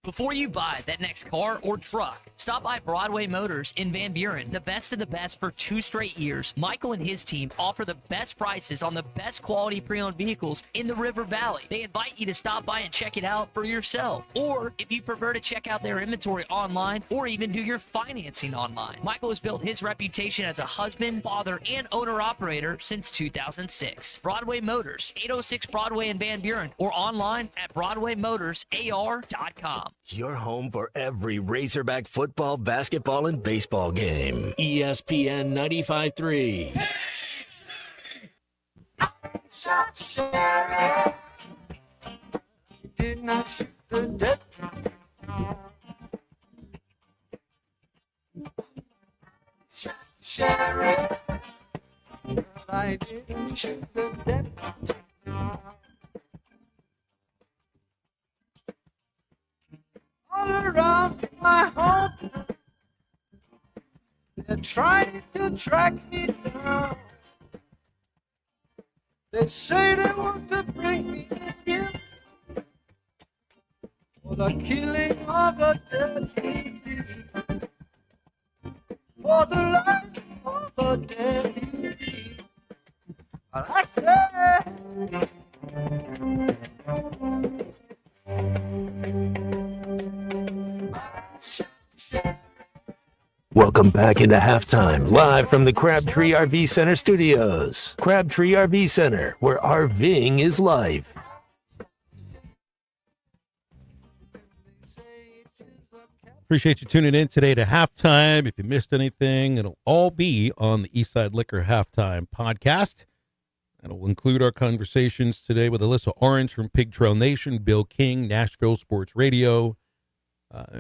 Before you buy that next car or truck, stop by Broadway Motors in Van Buren. The best of the best for 2 straight years. Michael and his team offer the best prices on the best quality pre-owned vehicles in the River Valley. They invite you to stop by and check it out for yourself. Or if you prefer to check out their inventory online or even do your financing online. Michael has built his reputation as a husband, father, and owner-operator since 2006. Broadway Motors, 806 Broadway in Van Buren, or online at BroadwayMotorsAR.com. Your home for every Razorback football, basketball, and baseball game. ESPN 95.3. Shot sheriff. He did not shoot the deputy. Shot sheriff. I didn't shoot the deputy. All around my home, they're trying to track me down. They say they want to bring me in for the killing of a deputy, for the life of a deputy. But I say, Welcome back into halftime, live from the Crabtree RV Center studios. Crabtree RV Center, where RVing is life. Appreciate you tuning in today to halftime. If you missed anything, it'll all be on the Eastside Liquor Halftime podcast. It'll include our conversations today with Alyssa Orange from Pig Trail Nation, Bill King, Nashville Sports Radio.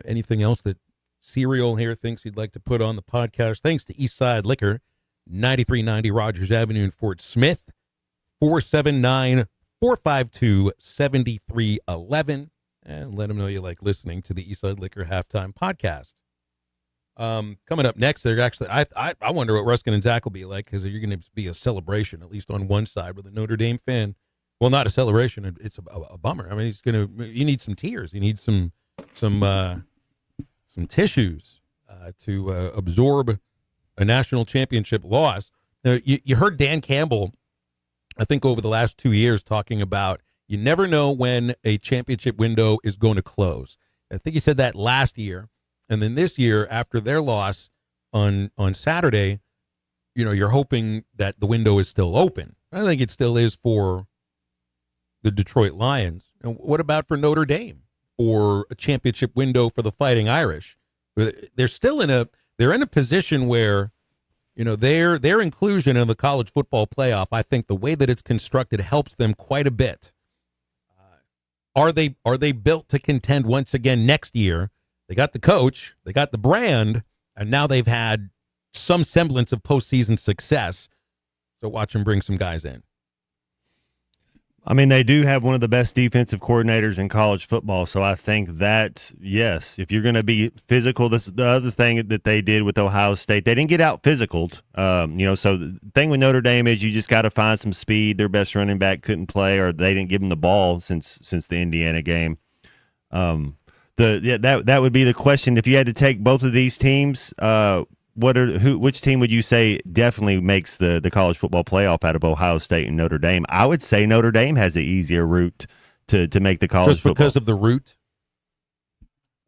Anything else that Serial here thinks he'd like to put on the podcast. Thanks to Eastside Liquor, 9390 Rogers Avenue in Fort Smith, 479-452-7311. And let them know you like listening to the Eastside Liquor Halftime podcast. Coming up next, they're actually, I wonder what Ruskin and Zach will be like, because you're going to be a celebration, at least on one side, with a Notre Dame fan. Well, not a celebration. It's a bummer. I mean, you need some tears. You need some tissues to absorb a national championship loss. You heard Dan Campbell, I think over the last 2 years, talking about you never know when a championship window is going to close. I think he said that last year. And then this year, after their loss on Saturday, you're hoping that the window is still open. I think it still is for the Detroit Lions. And what about for Notre Dame, or a championship window for the Fighting Irish? They're still in a position where, their inclusion in the college football playoff, I think the way that it's constructed helps them quite a bit. Are they built to contend once again next year? They got the coach, they got the brand, and now they've had some semblance of postseason success. So watch them bring some guys in. I mean, they do have one of the best defensive coordinators in college football, so I think that, yes, if you're going to be physical, this is the other thing that they did with Ohio State. They didn't get out physicaled. So the thing with Notre Dame is you just got to find some speed. Their best running back couldn't play, or they didn't give him the ball since the Indiana game. That would be the question. If you had to take both of these teams, which team would you say definitely makes the college football playoff out of Ohio State and Notre Dame? I would say Notre Dame has the easier route to make the college just because of the route.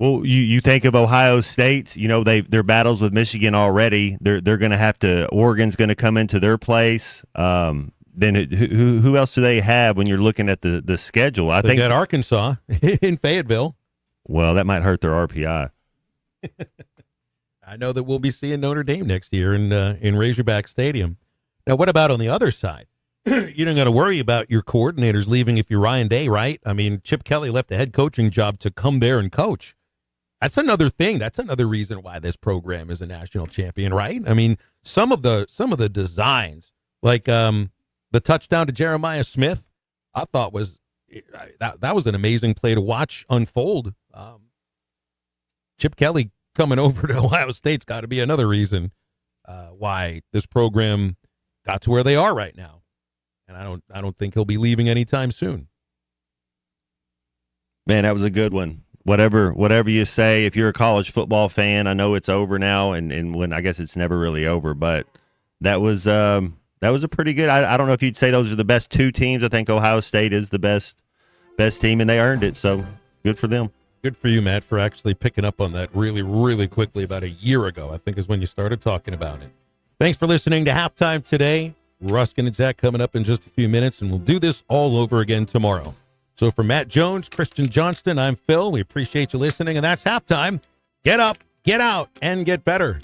Well, you think of Ohio State, their battles with Michigan already. They're going to have to. Oregon's going to come into their place. Then who else do they have when you're looking at the schedule? They got Arkansas in Fayetteville. Well, that might hurt their RPI. I know that we'll be seeing Notre Dame next year in Razorback Stadium. Now, what about on the other side? You don't got to worry about your coordinators leaving if you're Ryan Day, right? I mean, Chip Kelly left the head coaching job to come there and coach. That's another thing. That's another reason why this program is a national champion, right? I mean, some of the designs, like the touchdown to Jeremiah Smith, I thought that was an amazing play to watch unfold. Chip Kelly coming over to Ohio State's got to be another reason why this program got to where they are right now. And I don't think he'll be leaving anytime soon. Man, that was a good one. Whatever you say, if you're a college football fan, I know it's over now, and when I guess it's never really over, but that was a pretty good. I don't know if you'd say those are the best two teams. I think Ohio State is the best team, and they earned it. So good for them. Good for you, Matt, for actually picking up on that really, really quickly about a year ago, I think is when you started talking about it. Thanks for listening to Halftime today. Ruskin and Zach coming up in just a few minutes, and we'll do this all over again tomorrow. So for Matt Jones, Christian Johnston, I'm Phil. We appreciate you listening, and that's Halftime. Get up, get out, and get better.